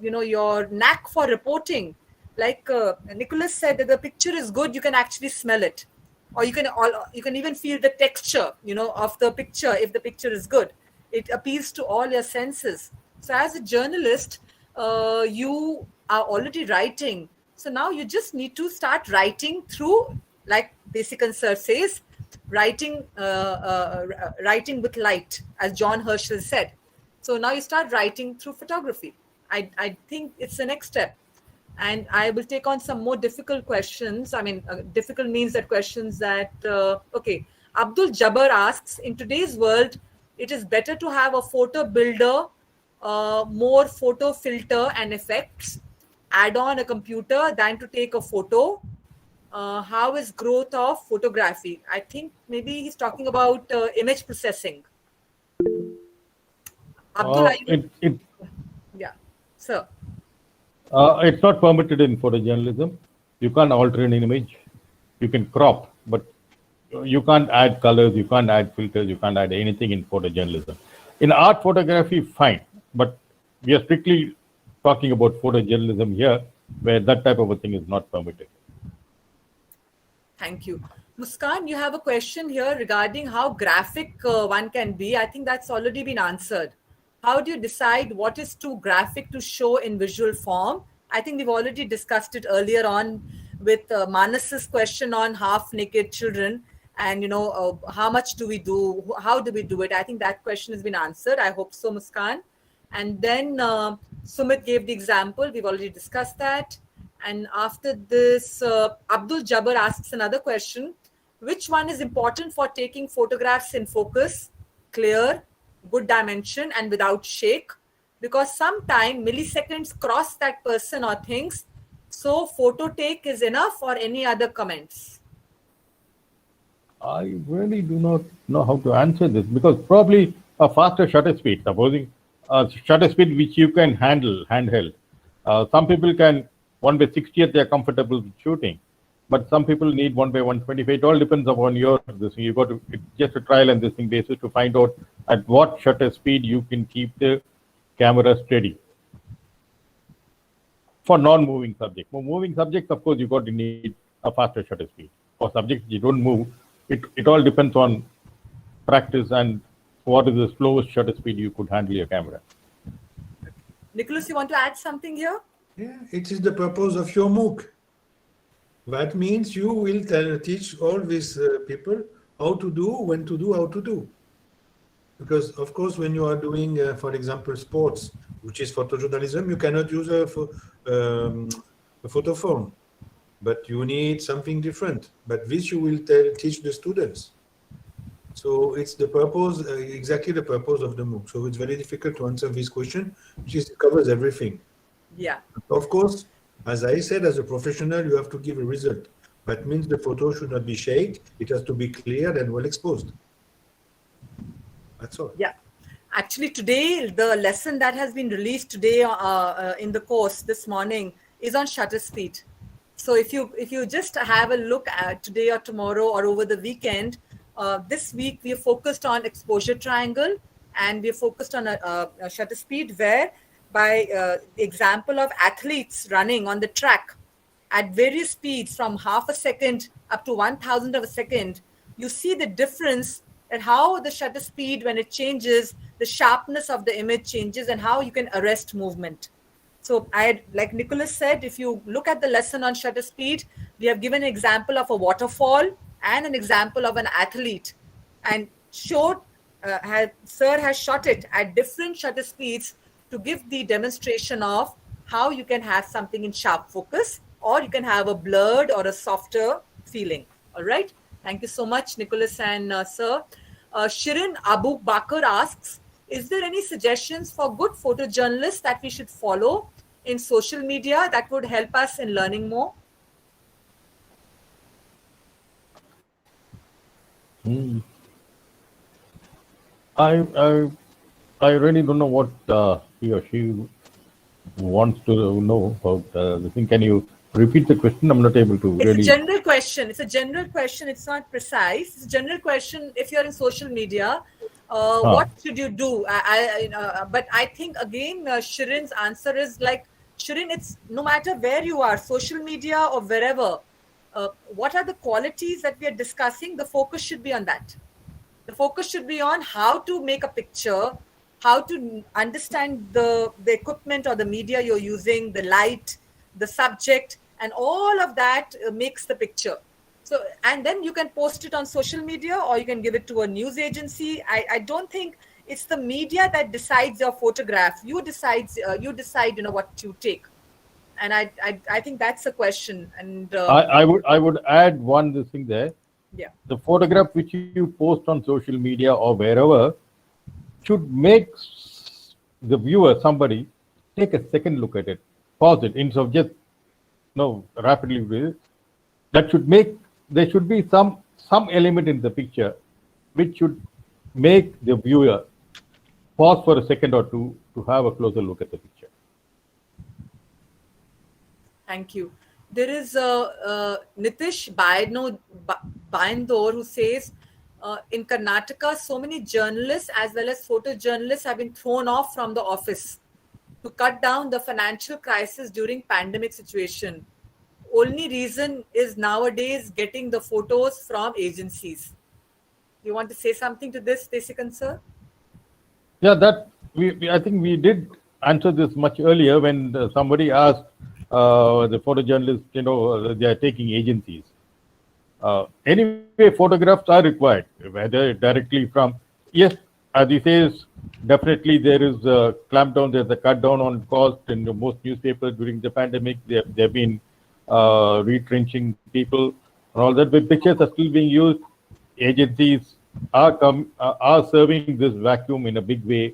your knack for reporting. Like Nicholas said, that the picture is good, you can actually smell it, or you can even feel the texture, of the picture. If the picture is good, it appeals to all your senses. So as a journalist, you are already writing. So now you just need to start writing through, like Basic Insert says, writing with light, as John Herschel said. So now you start writing through photography. I think it's the next step. And I will take on some more difficult questions. I mean, difficult means that questions that, okay. Abdul Jabbar asks, in today's world, it is better to have a photo builder, more photo filter and effects, add on a computer than to take a photo. How is growth of photography? I think maybe he's talking about image processing. Abdul, yeah, sir. It's not permitted in photojournalism. You can't alter an image. You can crop, but you can't add colors, you can't add filters, you can't add anything in photojournalism. In art photography, fine, but we are strictly talking about photojournalism here, where that type of a thing is not permitted. Thank you. Muskan, you have a question here regarding how graphic one can be. I think that's already been answered. How do you decide what is too graphic to show in visual form? I think we've already discussed it earlier on with Manas's question on half-naked children. And, how much do we do? How do we do it? I think that question has been answered. I hope so, Muskan. And then Sumit gave the example. We've already discussed that. And after this, Abdul Jabbar asks another question. Which one is important for taking photographs in focus, clear, good dimension, and without shake? Because sometimes milliseconds cross that person or things. So photo take is enough, or any other comments? I really do not know how to answer this, because probably a faster shutter speed, supposing a shutter speed which you can handle handheld. Some people can 1/60th, they are comfortable with shooting, but some people need 1/125. It all depends upon your this thing. You got to, it's just a trial and this thing basis to find out at what shutter speed you can keep the camera steady. For non-moving subjects. For moving subjects, of course, you got to need a faster shutter speed. For subjects you don't move, it all depends on practice and what is the slowest shutter speed you could handle your camera. Nicholas, you want to add something here? Yeah, it is the purpose of your MOOC. That means you will teach all these people how to do, when to do, how to do. Because, of course, when you are doing, for example, sports, which is photojournalism, you cannot use a photo phone. But you need something different. But this you will teach the students. So it's the purpose, exactly the purpose of the MOOC. So it's very difficult to answer this question, which covers everything. Yeah. Of course, as I said, as a professional, you have to give a result. That means the photo should not be shake. It has to be clear and well exposed. That's all. Yeah. Actually, today, the lesson that has been released today in the course this morning is on shutter speed. So if you just have a look at today or tomorrow or over the weekend, this week we are focused on exposure triangle, and we are focused on a shutter speed where by the example of athletes running on the track at various speeds from half a second up to 1,000th of a second, you see the difference at how the shutter speed, when it changes, the sharpness of the image changes and how you can arrest movement. So like Nicholas said, if you look at the lesson on shutter speed, we have given an example of a waterfall and an example of an athlete. And Sir has shot it at different shutter speeds to give the demonstration of how you can have something in sharp focus, or you can have a blurred or a softer feeling. All right. Thank you so much, Nicholas and Sir. Shirin Abu Bakr asks, is there any suggestions for good photojournalists that we should follow in social media that would help us in learning more? I I really don't know what he or she wants to know about the thing. Can you repeat the question? I'm not able to It's really. a general question. It's a general question. It's not precise. It's a general question. If you're in social media, what should you do? But I think again, Shirin's answer is like, Shirin, it's no matter where you are, social media or wherever. What are the qualities that we are discussing? The focus should be on that. The focus should be on how to make a picture, how to understand the equipment or the media you're using, the light, the subject, and all of that makes the picture. So, and then you can post it on social media, or you can give it to a news agency. I don't think it's the media that decides your photograph. You decide, what you take. And I think that's a question. And I would add one this thing there. yeah. The photograph which you post on social media or wherever should make the viewer, somebody, take a second look at it, pause it instead of just rapidly read it. That should make, there should be some element in the picture which should make the viewer pause for a second or two to have a closer look at the picture. Thank you. There is Nitish Bayandor who says, in Karnataka, so many journalists as well as photojournalists have been thrown off from the office to cut down the financial crisis during pandemic situation. Only reason is nowadays getting the photos from agencies. You want to say something to this, Desikan sir? Yeah, that I think we did answer this much earlier when somebody asked the photojournalists, they are taking agencies. Anyway, photographs are required, whether directly from, yes, as he says, definitely there is a clampdown, there's a cut down on cost in most newspapers during the pandemic. They've been retrenching people and all that, but pictures are still being used. Agencies are serving this vacuum in a big way.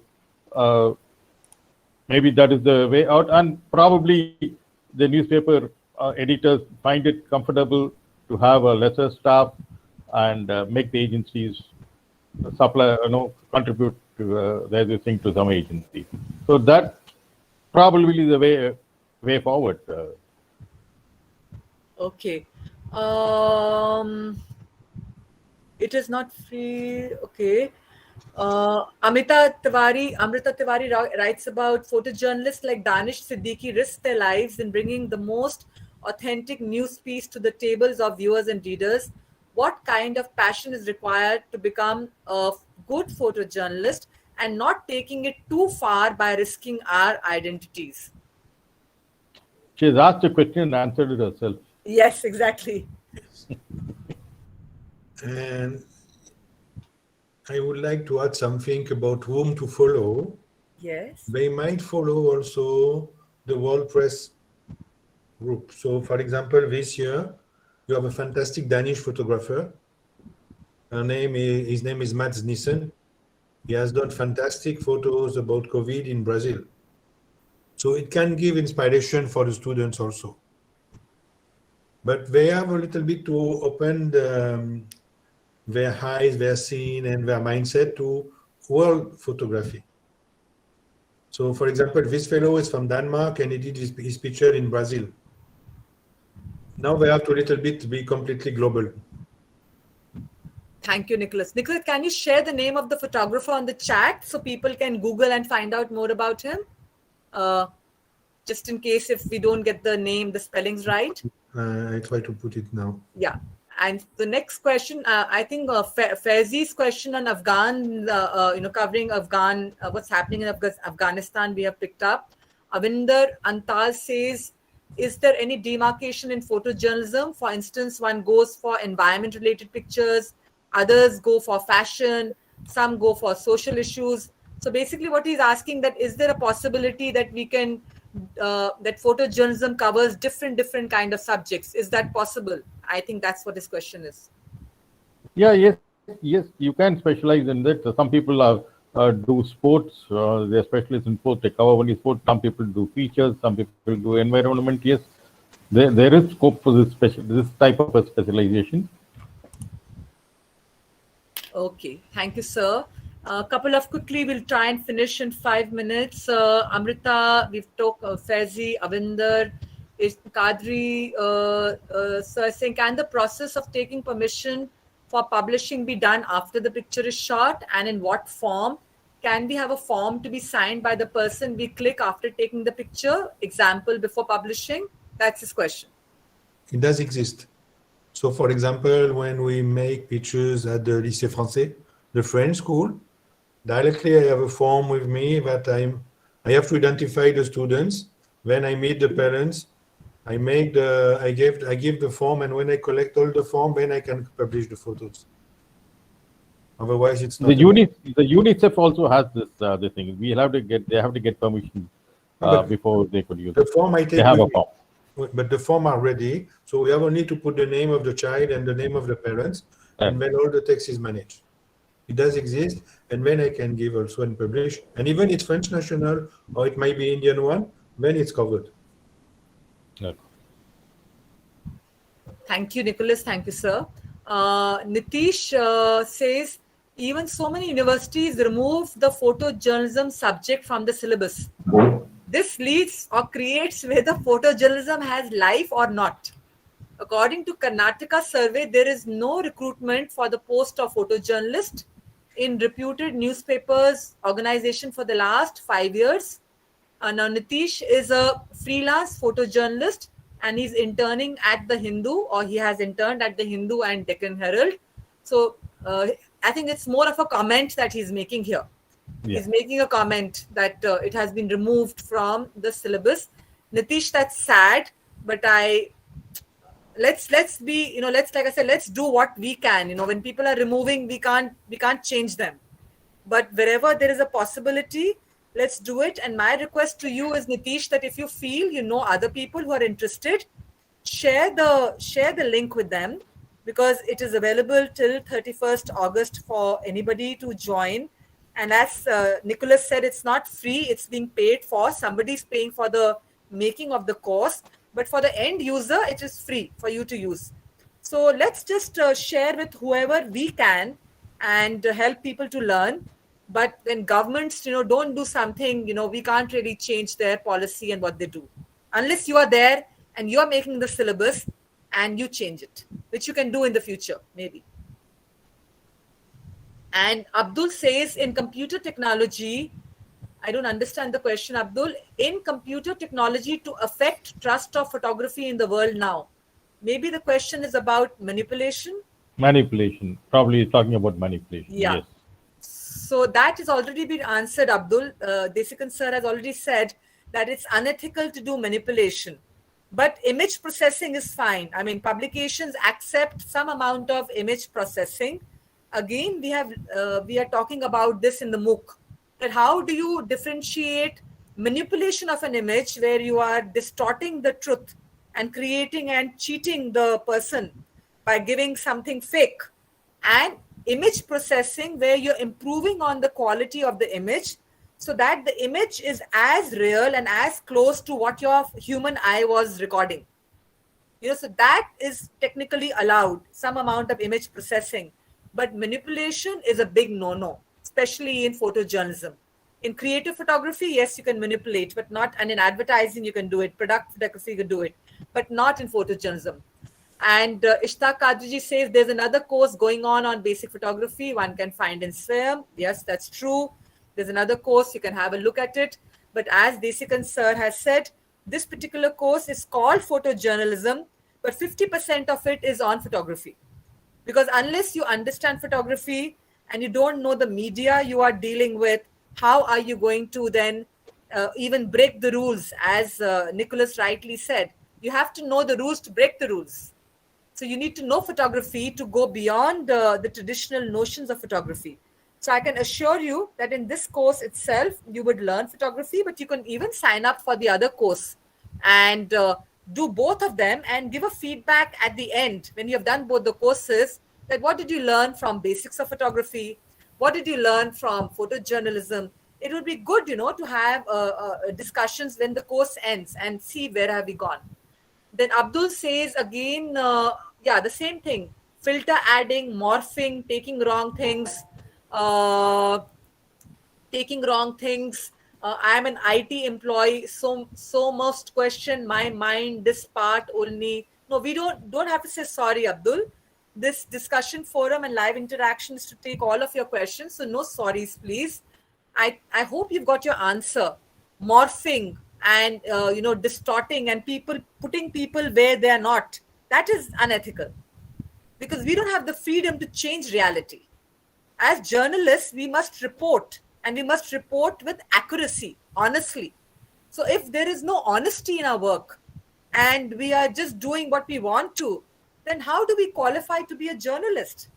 Maybe that is the way out, and probably the newspaper editors find it comfortable to have a lesser staff and make the agencies supply, contribute to their thing to some agency. So that probably is the way forward. Okay. It is not free. Okay. Amrita Tiwari writes about photojournalists like Danish Siddiqui risk their lives in bringing the most authentic news piece to the tables of viewers and readers. What kind of passion is required to become a good photojournalist and not taking it too far by risking our identities? She has asked a question and answered it herself. Yes, exactly. And I would like to add something about whom to follow. Yes. They might follow also the World Press group. So, for example, this year, you have a fantastic Danish photographer. His name is Mads Nissen. He has done fantastic photos about COVID in Brazil. So it can give inspiration for the students also. But they have a little bit to open their eyes, their scene, and their mindset to world photography. So, for example, this fellow is from Denmark and he did his picture in Brazil. Now they have to a little bit be completely global. Thank you, Nicholas. Nicholas, can you share the name of the photographer on the chat so people can Google and find out more about him? Just in case if we don't get the name, the spellings right. I try to put it now. Yeah. And the next question, I think Faizi's question on Afghan, covering Afghan, what's happening in Afghanistan, we have picked up. Avinder Antal says, is there any demarcation in photojournalism? For instance, one goes for environment-related pictures, others go for fashion. some go for social issues. So basically what he's asking, that is there a possibility that we can that photojournalism covers different kind of subjects? Is that possible? I think that's what his question is. Yeah, yes, you can specialize in that. Some people do sports, they're specialists in sports, they cover only sports. Some people do features, some people do environment. Yes, there is scope for this type of a specialization. Okay, thank you, sir. A couple of quickly, we'll try and finish in 5 minutes. Amrita, we've talked, Faizi, Avinder, Kadri, sir, saying, can the process of taking permission for publishing be done after the picture is shot, and in what form? Can we have a form to be signed by the person we click after taking the picture? Example, before publishing? That's his question. It does exist. So, for example, when we make pictures at the Lycée Français, the French school, directly I have a form with me that I have to identify the students. When I meet the parents, I give the form, and when I collect all the form, then I can publish the photos. Otherwise, it's not. The UNICEF also has this thing. They have to get permission before they could use the it. form. I take. They have a form. But the form are ready, so we have only to put the name of the child and the name of the parents, and then all the text is managed. It does exist, and then I can give also and publish. And even it's French national or it might be Indian one, then it's covered. Yeah. Thank you, Nicholas. Thank you, sir. Nitish says, even so many universities remove the photojournalism subject from the syllabus. This leads or creates whether photojournalism has life or not. According to Karnataka survey, there is no recruitment for the post of photojournalist in reputed newspapers organization for the last 5 years. Now, Nitish is a freelance photojournalist and he's interning at the Hindu, or he has interned at the Hindu and Deccan Herald. So I think it's more of a comment that he's making here. Yeah. He's making a comment that it has been removed from the syllabus. Nitish, that's sad, but let's be, like I said, let's do what we can. When people are removing, we can't change them. But wherever there is a possibility, let's do it. And my request to you is, Nitish, that if you feel other people who are interested, share the link with them, because it is available till 31st August for anybody to join. And as Nicholas said, it's not free, it's being paid for. Somebody's paying for the making of the course, but for the end user, it is free for you to use. So let's just share with whoever we can and help people to learn. But when governments, don't do something, we can't really change their policy and what they do. Unless you are there and you are making the syllabus and you change it, which you can do in the future, maybe. And Abdul says, in computer technology, I don't understand the question, Abdul. In computer technology to affect trust of photography in the world now. Maybe the question is about manipulation? Manipulation. Probably talking about manipulation. Yeah. Yes. So that has already been answered, Abdul. Desikan sir has already said that it's unethical to do manipulation. But image processing is fine. I mean, publications accept some amount of image processing. Again, we are talking about this in the MOOC, that how do you differentiate manipulation of an image where you are distorting the truth and creating and cheating the person by giving something fake, and image processing where you're improving on the quality of the image so that the image is as real and as close to what your human eye was recording. So that is technically allowed, some amount of image processing. But manipulation is a big no-no, especially in photojournalism. In creative photography, yes, you can manipulate, but not, and in advertising, you can do it. Product photography, you can do it, but not in photojournalism. And Ishtaq Kadriji says there's another course going on basic photography. One can find in SWAYAM. Yes, that's true. There's another course. You can have a look at it. But as Desikan sir has said, this particular course is called photojournalism, but 50% of it is on photography. Because unless you understand photography and you don't know the media you are dealing with, how are you going to then even break the rules? As Nicholas rightly said, you have to know the rules to break the rules. So you need to know photography to go beyond the traditional notions of photography. So I can assure you that in this course itself, you would learn photography, but you can even sign up for the other course and do both of them and give a feedback at the end when you have done both the courses, that what did you learn from basics of photography? What did you learn from photojournalism? It would be good, to have discussions when the course ends and see where have we gone. Then Abdul says again, the same thing: filter adding, morphing, uh, taking wrong things. I'm an IT employee, so must question my mind this part only. No, we don't have to say sorry, Abdul. This discussion forum and live interaction is to take all of your questions, so no sorries, please. I hope you've got your answer. Morphing and distorting and people putting people where they are not, that is unethical, because we don't have the freedom to change reality. As journalists, we must report, and we must report with accuracy, honestly. So if there is no honesty in our work and we are just doing what we want to, then how do we qualify to be a journalist?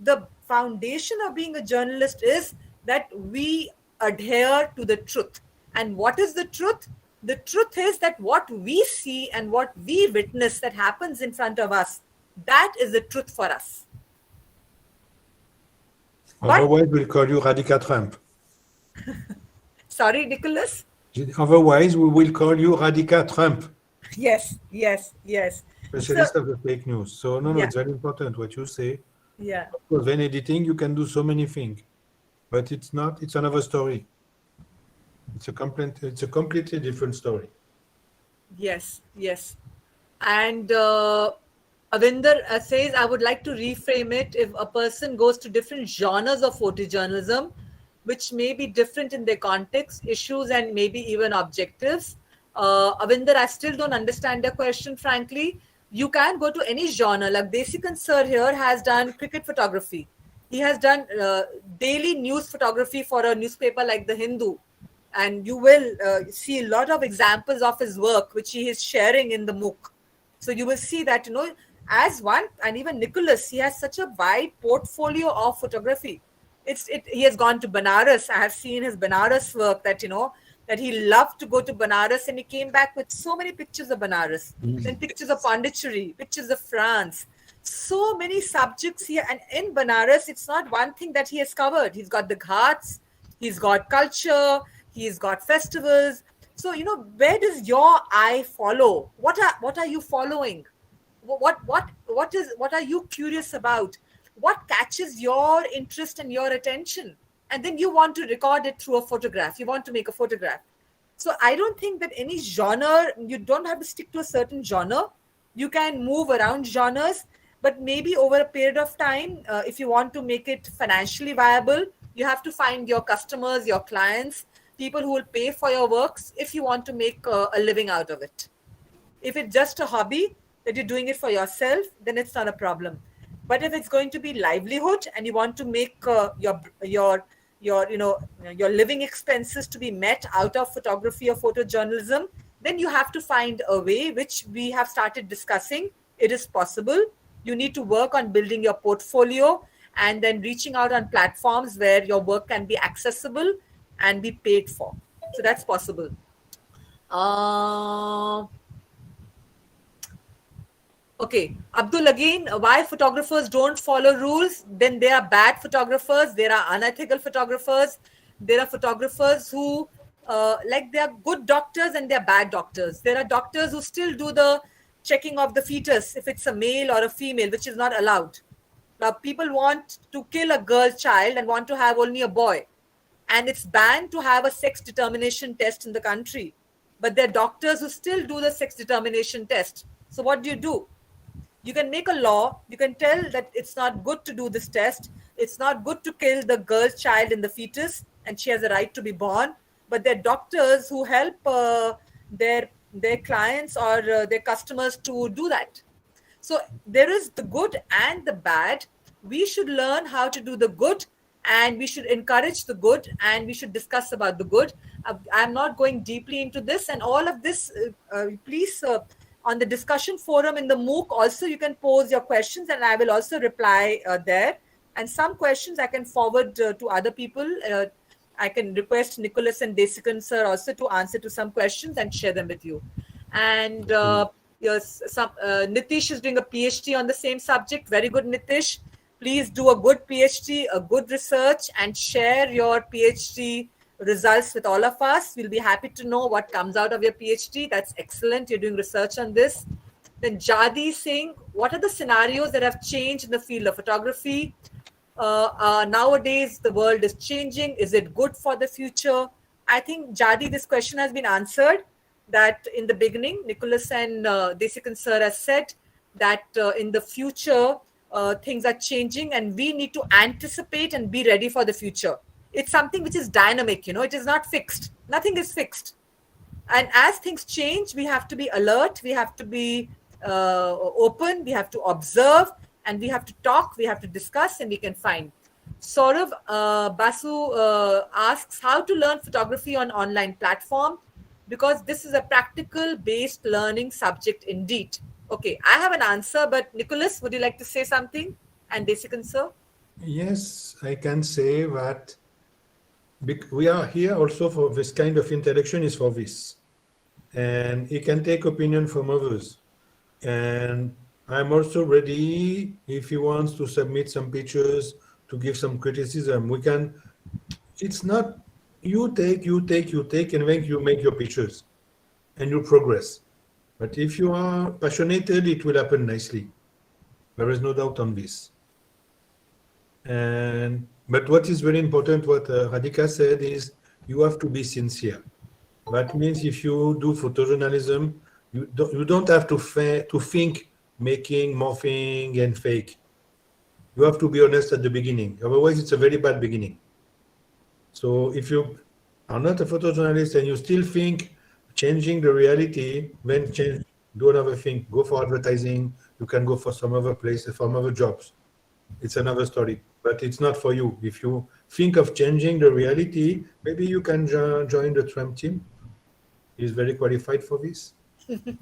The foundation of being a journalist is that we adhere to the truth. And what is the truth? The truth is that what we see and what we witness that happens in front of us, that is the truth for us. Otherwise, we'll call you Radical Trump. Sorry, Nicholas? Otherwise, we will call you Radical Trump. Yes. Specialist of the fake news. So, no, Yeah. it's very important what you say. Yeah. Of course, when editing, you can do so many things, but it's another story. It's a completely different story. Yes. And Avinder says, I would like to reframe it. If a person goes to different genres of photojournalism, which may be different in their context, issues, and maybe even objectives. Avinder, I still don't understand the question, frankly. You can go to any genre. Like Desikan sir here has done cricket photography. He has done daily news photography for a newspaper like The Hindu. And you will see a lot of examples of his work, which he is sharing in the MOOC. So you will see that, as one, and even Nicholas, he has such a wide portfolio of photography. He has gone to Banaras. I have seen his Banaras work that he loved to go to Banaras, and he came back with so many pictures of Banaras, then pictures of Pondicherry, pictures of France. So many subjects here. And in Banaras, it's not one thing that he has covered. He's got the ghats, he's got culture, he's got festivals. So, where does your eye follow? What are you following? What are you curious about? What catches your interest and your attention? And then you want to record it through a photograph. You want to make a photograph. So I don't think that any genre, you don't have to stick to a certain genre. You can move around genres, but maybe over a period of time, if you want to make it financially viable, you have to find your customers, your clients, people who will pay for your works if you want to make a living out of it. If it's just a hobby that you're doing it for yourself, then it's not a problem. But if it's going to be livelihood and you want to make your living expenses to be met out of photography or photojournalism, then you have to find a way, which we have started discussing. It is possible. You need to work on building your portfolio and then reaching out on platforms where your work can be accessible and be paid for. So that's possible. Okay, Abdul, again, why photographers don't follow rules? Then they are bad photographers. There are unethical photographers. There are photographers who, they are good doctors and they are bad doctors. There are doctors who still do the checking of the fetus, if it's a male or a female, which is not allowed. Now, people want to kill a girl child and want to have only a boy. And it's banned to have a sex determination test in the country. But there are doctors who still do the sex determination test. So what do? You can make a law. You can tell that it's not good to do this test. It's not good to kill the girl child in the fetus, and she has a right to be born. But there are doctors who help their clients or their customers to do that. So there is the good and the bad. We should learn how to do the good, and we should encourage the good, and we should discuss about the good. I'm not going deeply into this, and all of this, please, on the discussion forum in the MOOC, also you can pose your questions, and I will also reply there. And some questions I can forward to other people. I can request Nicholas and Desikan sir also to answer to some questions and share them with you. And yes, Nitish is doing a PhD on the same subject. Very good, Nitish. Please do a good PhD, a good research, and share your PhD results with all of us. We'll be happy to know what comes out of your PhD. That's excellent. You're doing research on this. Then Jadi Singh, what are the scenarios that have changed in the field of photography? Nowadays, the world is changing. Is it good for the future? I think, Jadi, this question has been answered. That in the beginning, Nicholas and Desikan sir has said that in the future, things are changing and we need to anticipate and be ready for the future. It's something which is dynamic, it is not fixed. Nothing is fixed. And as things change, we have to be alert, we have to be open, we have to observe, and we have to talk, we have to discuss, and we can find. Saurav Basu asks how to learn photography on online platform, because this is a practical based learning subject indeed. Okay, I have an answer, but Nicholas, would you like to say something? And Desikan sir? Yes, I can say that we are here also for this kind of interaction is for this. And he can take opinion from others. And I'm also ready, if he wants to submit some pictures, to give some criticism. We can, it's not, you take, and then you make your pictures and you progress. But if you are passionate, it will happen nicely. There is no doubt on this. But what is very important, what Radhika said, is you have to be sincere. That means if you do photojournalism, you don't have to think making, morphing, and fake. You have to be honest at the beginning. Otherwise, it's a very bad beginning. So if you are not a photojournalist and you still think changing the reality, then change, do another thing, go for advertising, you can go for some other place, some other jobs. It's another story, but it's not for you. If you think of changing the reality, maybe you can join the Trump team. He's very qualified for this. Okay.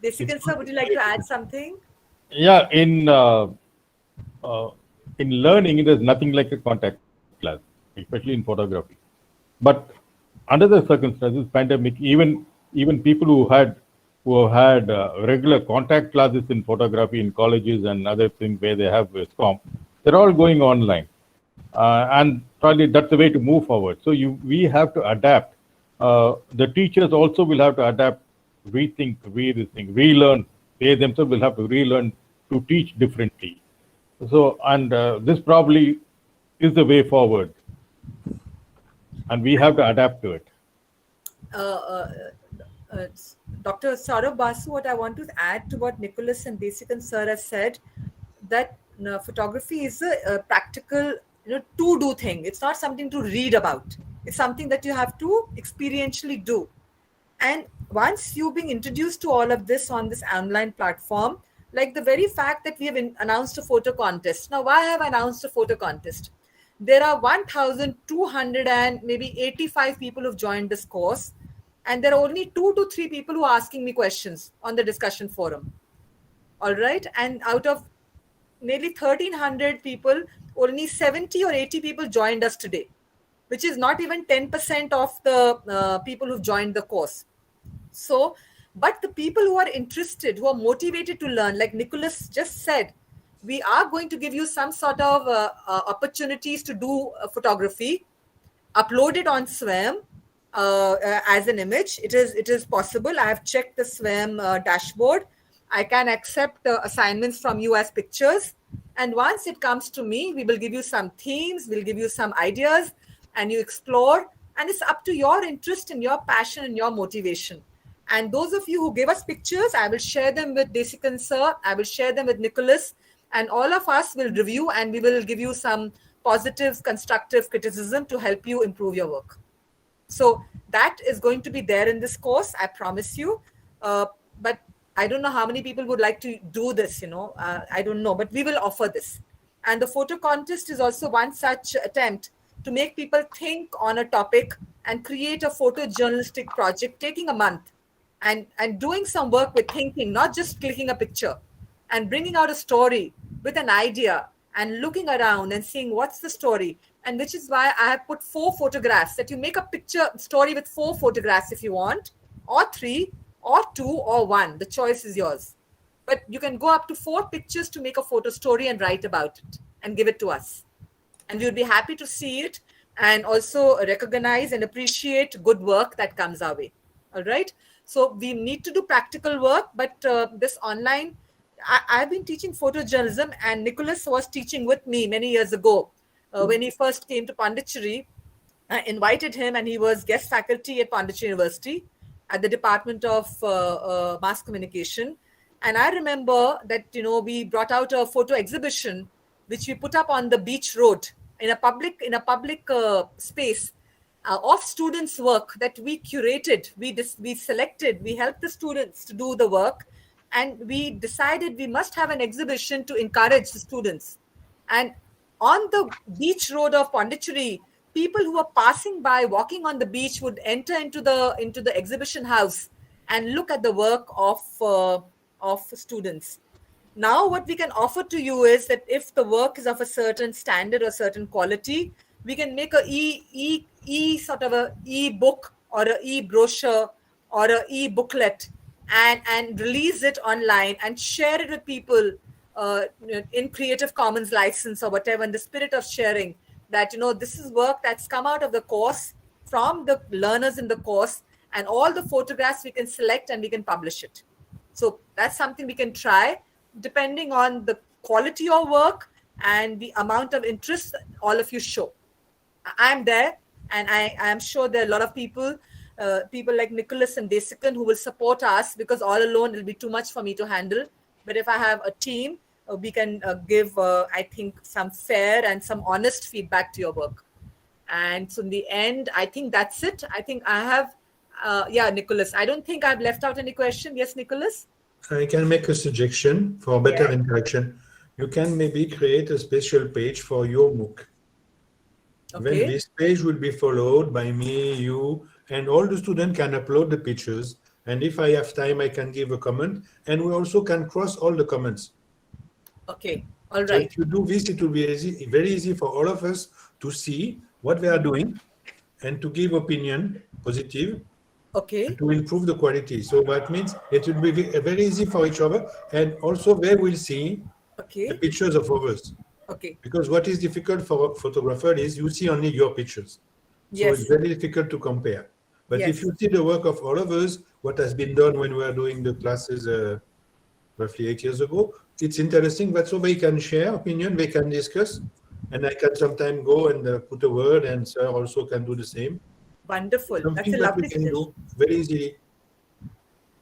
Desikan sir, would you like to add something? Yeah, in learning, there's nothing like a contact class, especially in photography. But under the circumstances, pandemic, even people who had regular contact classes in photography in colleges and other things where they have SCOM, they're all going online, and probably that's the way to move forward. So we have to adapt. The teachers also will have to adapt, rethink, relearn. They themselves will have to relearn to teach differently. So, and this probably is the way forward, and we have to adapt to it. Dr. Saurav Basu, what I want to add to what Nicholas and Desikan sir has said, that photography is a practical, to-do thing. It's not something to read about. It's something that you have to experientially do. And once you've been introduced to all of this on this online platform, like the very fact that we have announced a photo contest. Now, why have I announced a photo contest? There are 1,200 and maybe 85 people who've joined this course. And there are only 2 to 3 people who are asking me questions on the discussion forum. All right. And out of nearly 1,300 people, only 70 or 80 people joined us today, which is not even 10% of the people who've joined the course. So, but the people who are interested, who are motivated to learn, like Nicholas just said, we are going to give you some sort of opportunities to do photography, upload it on SWAYAM as an image. It is possible. I have checked the SWAYAM dashboard. I can accept assignments from you as pictures. And once it comes to me, we will give you some themes, we'll give you some ideas, and you explore. And it's up to your interest and your passion and your motivation. And those of you who give us pictures, I will share them with Desikan sir, I will share them with Nicholas, and all of us will review and we will give you some positive, constructive criticism to help you improve your work. So that is going to be there in this course, I promise you. But I don't know how many people would like to do this, I don't know, but we will offer this. And the photo contest is also one such attempt to make people think on a topic and create a photojournalistic project taking a month and doing some work with thinking, not just clicking a picture, and bringing out a story with an idea and looking around and seeing what's the story. And which is why I have put 4 photographs, that you make a picture story with 4 photographs if you want, or 3, or 2, or 1. The choice is yours. But you can go up to 4 pictures to make a photo story and write about it and give it to us. And we would be happy to see it and also recognize and appreciate good work that comes our way. All right. So we need to do practical work, but this online, I've been teaching photojournalism, and Nicholas was teaching with me many years ago. When he first came to Pondicherry, I invited him, and he was guest faculty at Pondicherry University at the Department of Mass Communication. And I remember that, we brought out a photo exhibition, which we put up on the beach road in a public space of students' work that we curated, we selected, we helped the students to do the work. And we decided we must have an exhibition to encourage the students. And on the beach road of Pondicherry, people who were passing by, walking on the beach, would enter into the exhibition house and look at the work of students. Now, what we can offer to you is that if the work is of a certain standard or certain quality, we can make a sort of a e-book or a e-brochure or a e-booklet and release it online and share it with people in Creative Commons license or whatever, in the spirit of sharing, that, this is work that's come out of the course from the learners in the course, and all the photographs we can select and we can publish it. So that's something we can try, depending on the quality of work and the amount of interest all of you show. I'm there, and I am sure there are a lot of people like Nicholas and Desikan, who will support us, because all alone it'll be too much for me to handle. But if I have a team, we can give, I think, some fair and some honest feedback to your work. And so in the end, I think that's it. I think I have, Nicholas, I don't think I've left out any question. Yes, Nicholas? I can make a suggestion for better interaction. You can maybe create a special page for your MOOC. Okay. Then this page will be followed by me, you, and all the students can upload the pictures. And if I have time, I can give a comment. And we also can cross all the comments. Okay, all right. So if you do this, it will be easy, very easy for all of us to see what they are doing and to give opinion, positive, to improve the quality. So that means it will be very easy for each other. And also they will see the pictures of others. Okay. Because what is difficult for a photographer is you see only your pictures. So it's very difficult to compare. But if you see the work of all of us, what has been done when we were doing the classes roughly 8 years ago, it's interesting. That's so they can share opinion, they can discuss, and I can sometimes go and put a word, and Sir also can do the same. Wonderful. Something that's a that lovely we can do very easily.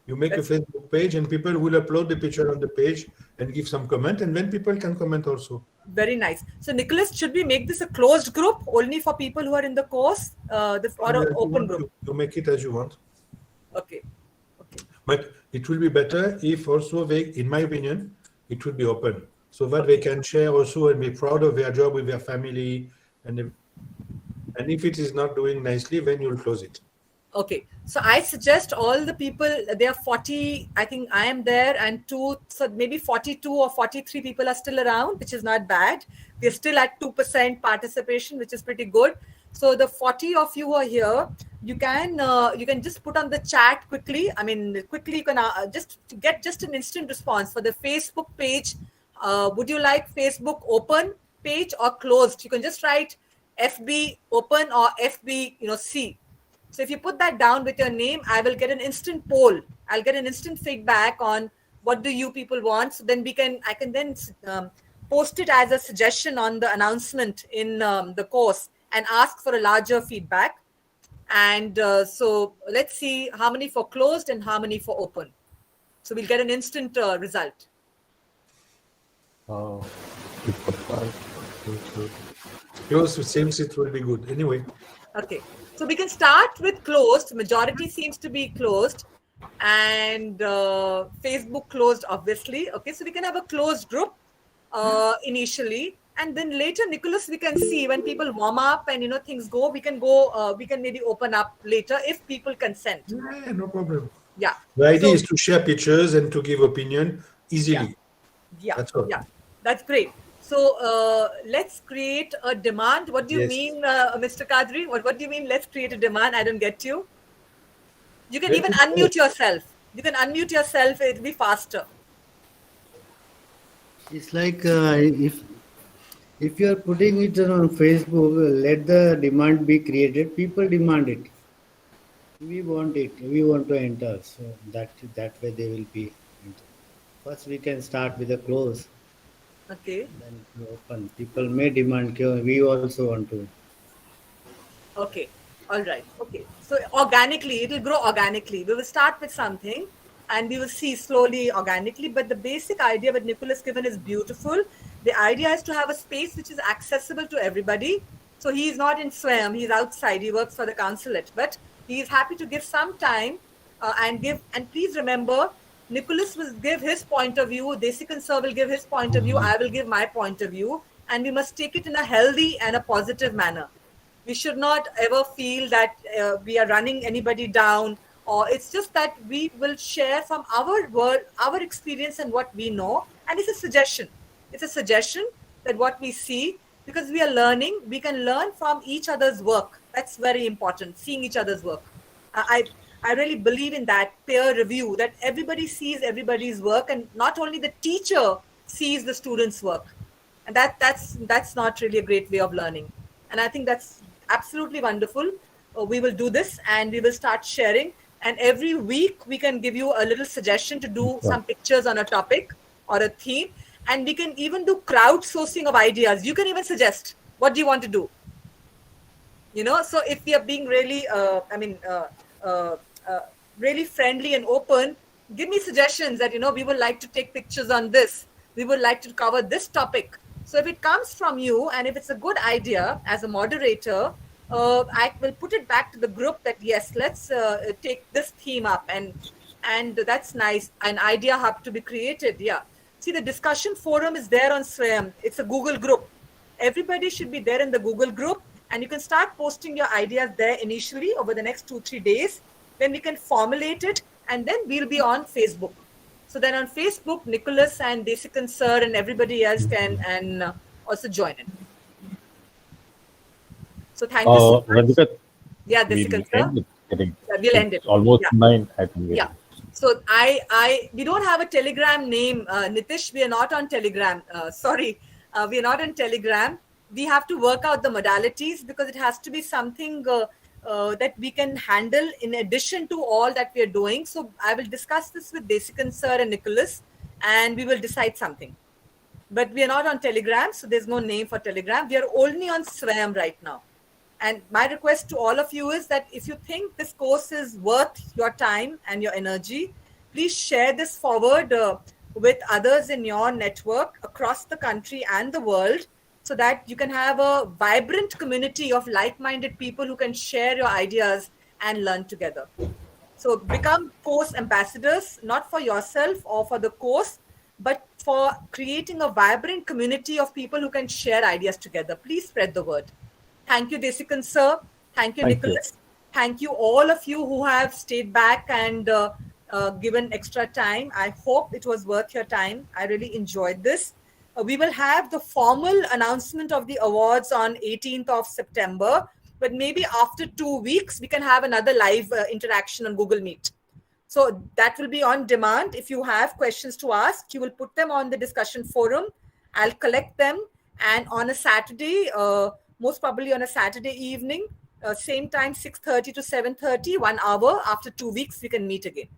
You make a Facebook page, and people will upload the picture on the page and give some comment, and then people can comment also. Very nice. So, Nicholas, should we make this a closed group only for people who are in the course, or an open group? You make it as you want. Okay. But it will be better if also they, in my opinion, it will be open, so that they can share also and be proud of their job with their family. And if it is not doing nicely, then you'll close it. Okay. So I suggest all the people, there are 40, I think I am there, and so maybe 42 or 43 people are still around, which is not bad. We're still at 2% participation, which is pretty good. So the 40 of you who are here, you can just put on the chat quickly. I mean, quickly you can just get just an instant response for the Facebook page. Would you like Facebook open page or closed? You can just write FB open or FB C. So if you put that down with your name, I will get an instant poll. I'll get an instant feedback on what do you people want. So then I can then post it as a suggestion on the announcement in the course and ask for a larger feedback. And so let's see how many for closed and how many for open. So we'll get an instant result. Closed seems it will be good. Anyway. Okay. So we can start with closed. Majority seems to be closed, and Facebook closed, obviously. Okay, so we can have a closed group initially, and then later, Nicholas, we can see when people warm up and things go. We can maybe open up later if people consent. Yeah, no problem. Yeah. The idea is to share pictures and to give opinion easily. Yeah. That's all. Yeah. That's great. So let's create a demand. What do you Yes. mean, Mr. Kadri? What do you mean? Let's create a demand. I don't get you. You can Let even it unmute go. yourself. You can unmute yourself. It'll be faster. It's like if you are putting it on Facebook, let the demand be created. People demand it. We want it. We want to enter. So that way they will be enter. First, we can start with a close, Okay. then we open. People may demand. "Okay, we also want to." Okay. All right. Okay. So organically, it will grow organically. We will start with something and we will see slowly organically. But the basic idea what Nicholas given is beautiful. The idea is to have a space which is accessible to everybody. So he is not in SWAYAM, he's outside, he works for the consulate, but he is happy to give some time and please remember, Nicholas will give his point of view, Desikan sir will give his point of view, I will give my point of view, and we must take it in a healthy and a positive manner. We should not ever feel that we are running anybody down, or it's just that we will share from our world, our experience and what we know. And it's a suggestion. It's a suggestion that what we see, because we are learning, we can learn from each other's work. That's very important, seeing each other's work. I really believe in that peer review, that everybody sees everybody's work and not only the teacher sees the student's work. And that's not really a great way of learning. And I think that's absolutely wonderful. We will do this and we will start sharing, and every week we can give you a little suggestion to do some pictures on a topic or a theme, and we can even do crowdsourcing of ideas. You can even suggest what do you want to do, so if we are being really uh, uh, really friendly and open, give me suggestions that we would like to take pictures on this, we would like to cover this topic. So if it comes from you and if it's a good idea, as a moderator, I will put it back to the group that yes, let's take this theme up, and that's nice. An idea hub to be created. Yeah, see, the discussion forum is there on SWAYAM. It's a Google group. Everybody should be there in the Google group, and you can start posting your ideas there initially over the next 2-3 days. Then we can formulate it, and then we'll be on Facebook. So then on Facebook, Nicholas and Desikan sir and everybody else can also join in. So thank you so much. Radhika, Yeah, we'll Desikan sir. end it. I think We'll end it. it's almost Yeah. 9. I think. Yeah. So we don't have a Telegram name, Nitish. We are not on Telegram. Sorry, we are not on Telegram. We have to work out the modalities because it has to be something that we can handle in addition to all that we are doing. So I will discuss this with Desikan sir and Nicholas, and we will decide something. But we are not on Telegram, so there's no name for Telegram. We are only on SWAYAM right now. And my request to all of you is that if you think this course is worth your time and your energy, please share this forward with others in your network across the country and the world, so that you can have a vibrant community of like-minded people who can share your ideas and learn together. So become course ambassadors, not for yourself or for the course, but for creating a vibrant community of people who can share ideas together. Please spread the word. Thank you, Desikan sir. Thank you, Thank you. Nicholas. Thank you, all of you who have stayed back and given extra time. I hope it was worth your time. I really enjoyed this. We will have the formal announcement of the awards on 18th of September, but maybe after 2 weeks, we can have another live interaction on Google Meet. So that will be on demand. If you have questions to ask, you will put them on the discussion forum. I'll collect them. And on a Saturday, most probably on a Saturday evening, same time, 6:30 to 7:30, 1 hour. After 2 weeks, we can meet again.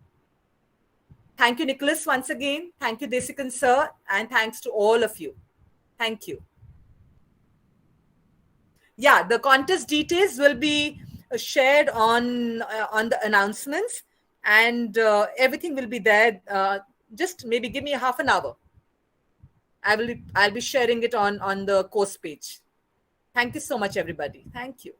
Thank you, Nicholas, once again. Thank you, Desikan sir. And thanks to all of you. Thank you. Yeah, the contest details will be shared on the announcements, and everything will be there. Just maybe give me half an hour. I'll be sharing it on the course page. Thank you so much, everybody. Thank you.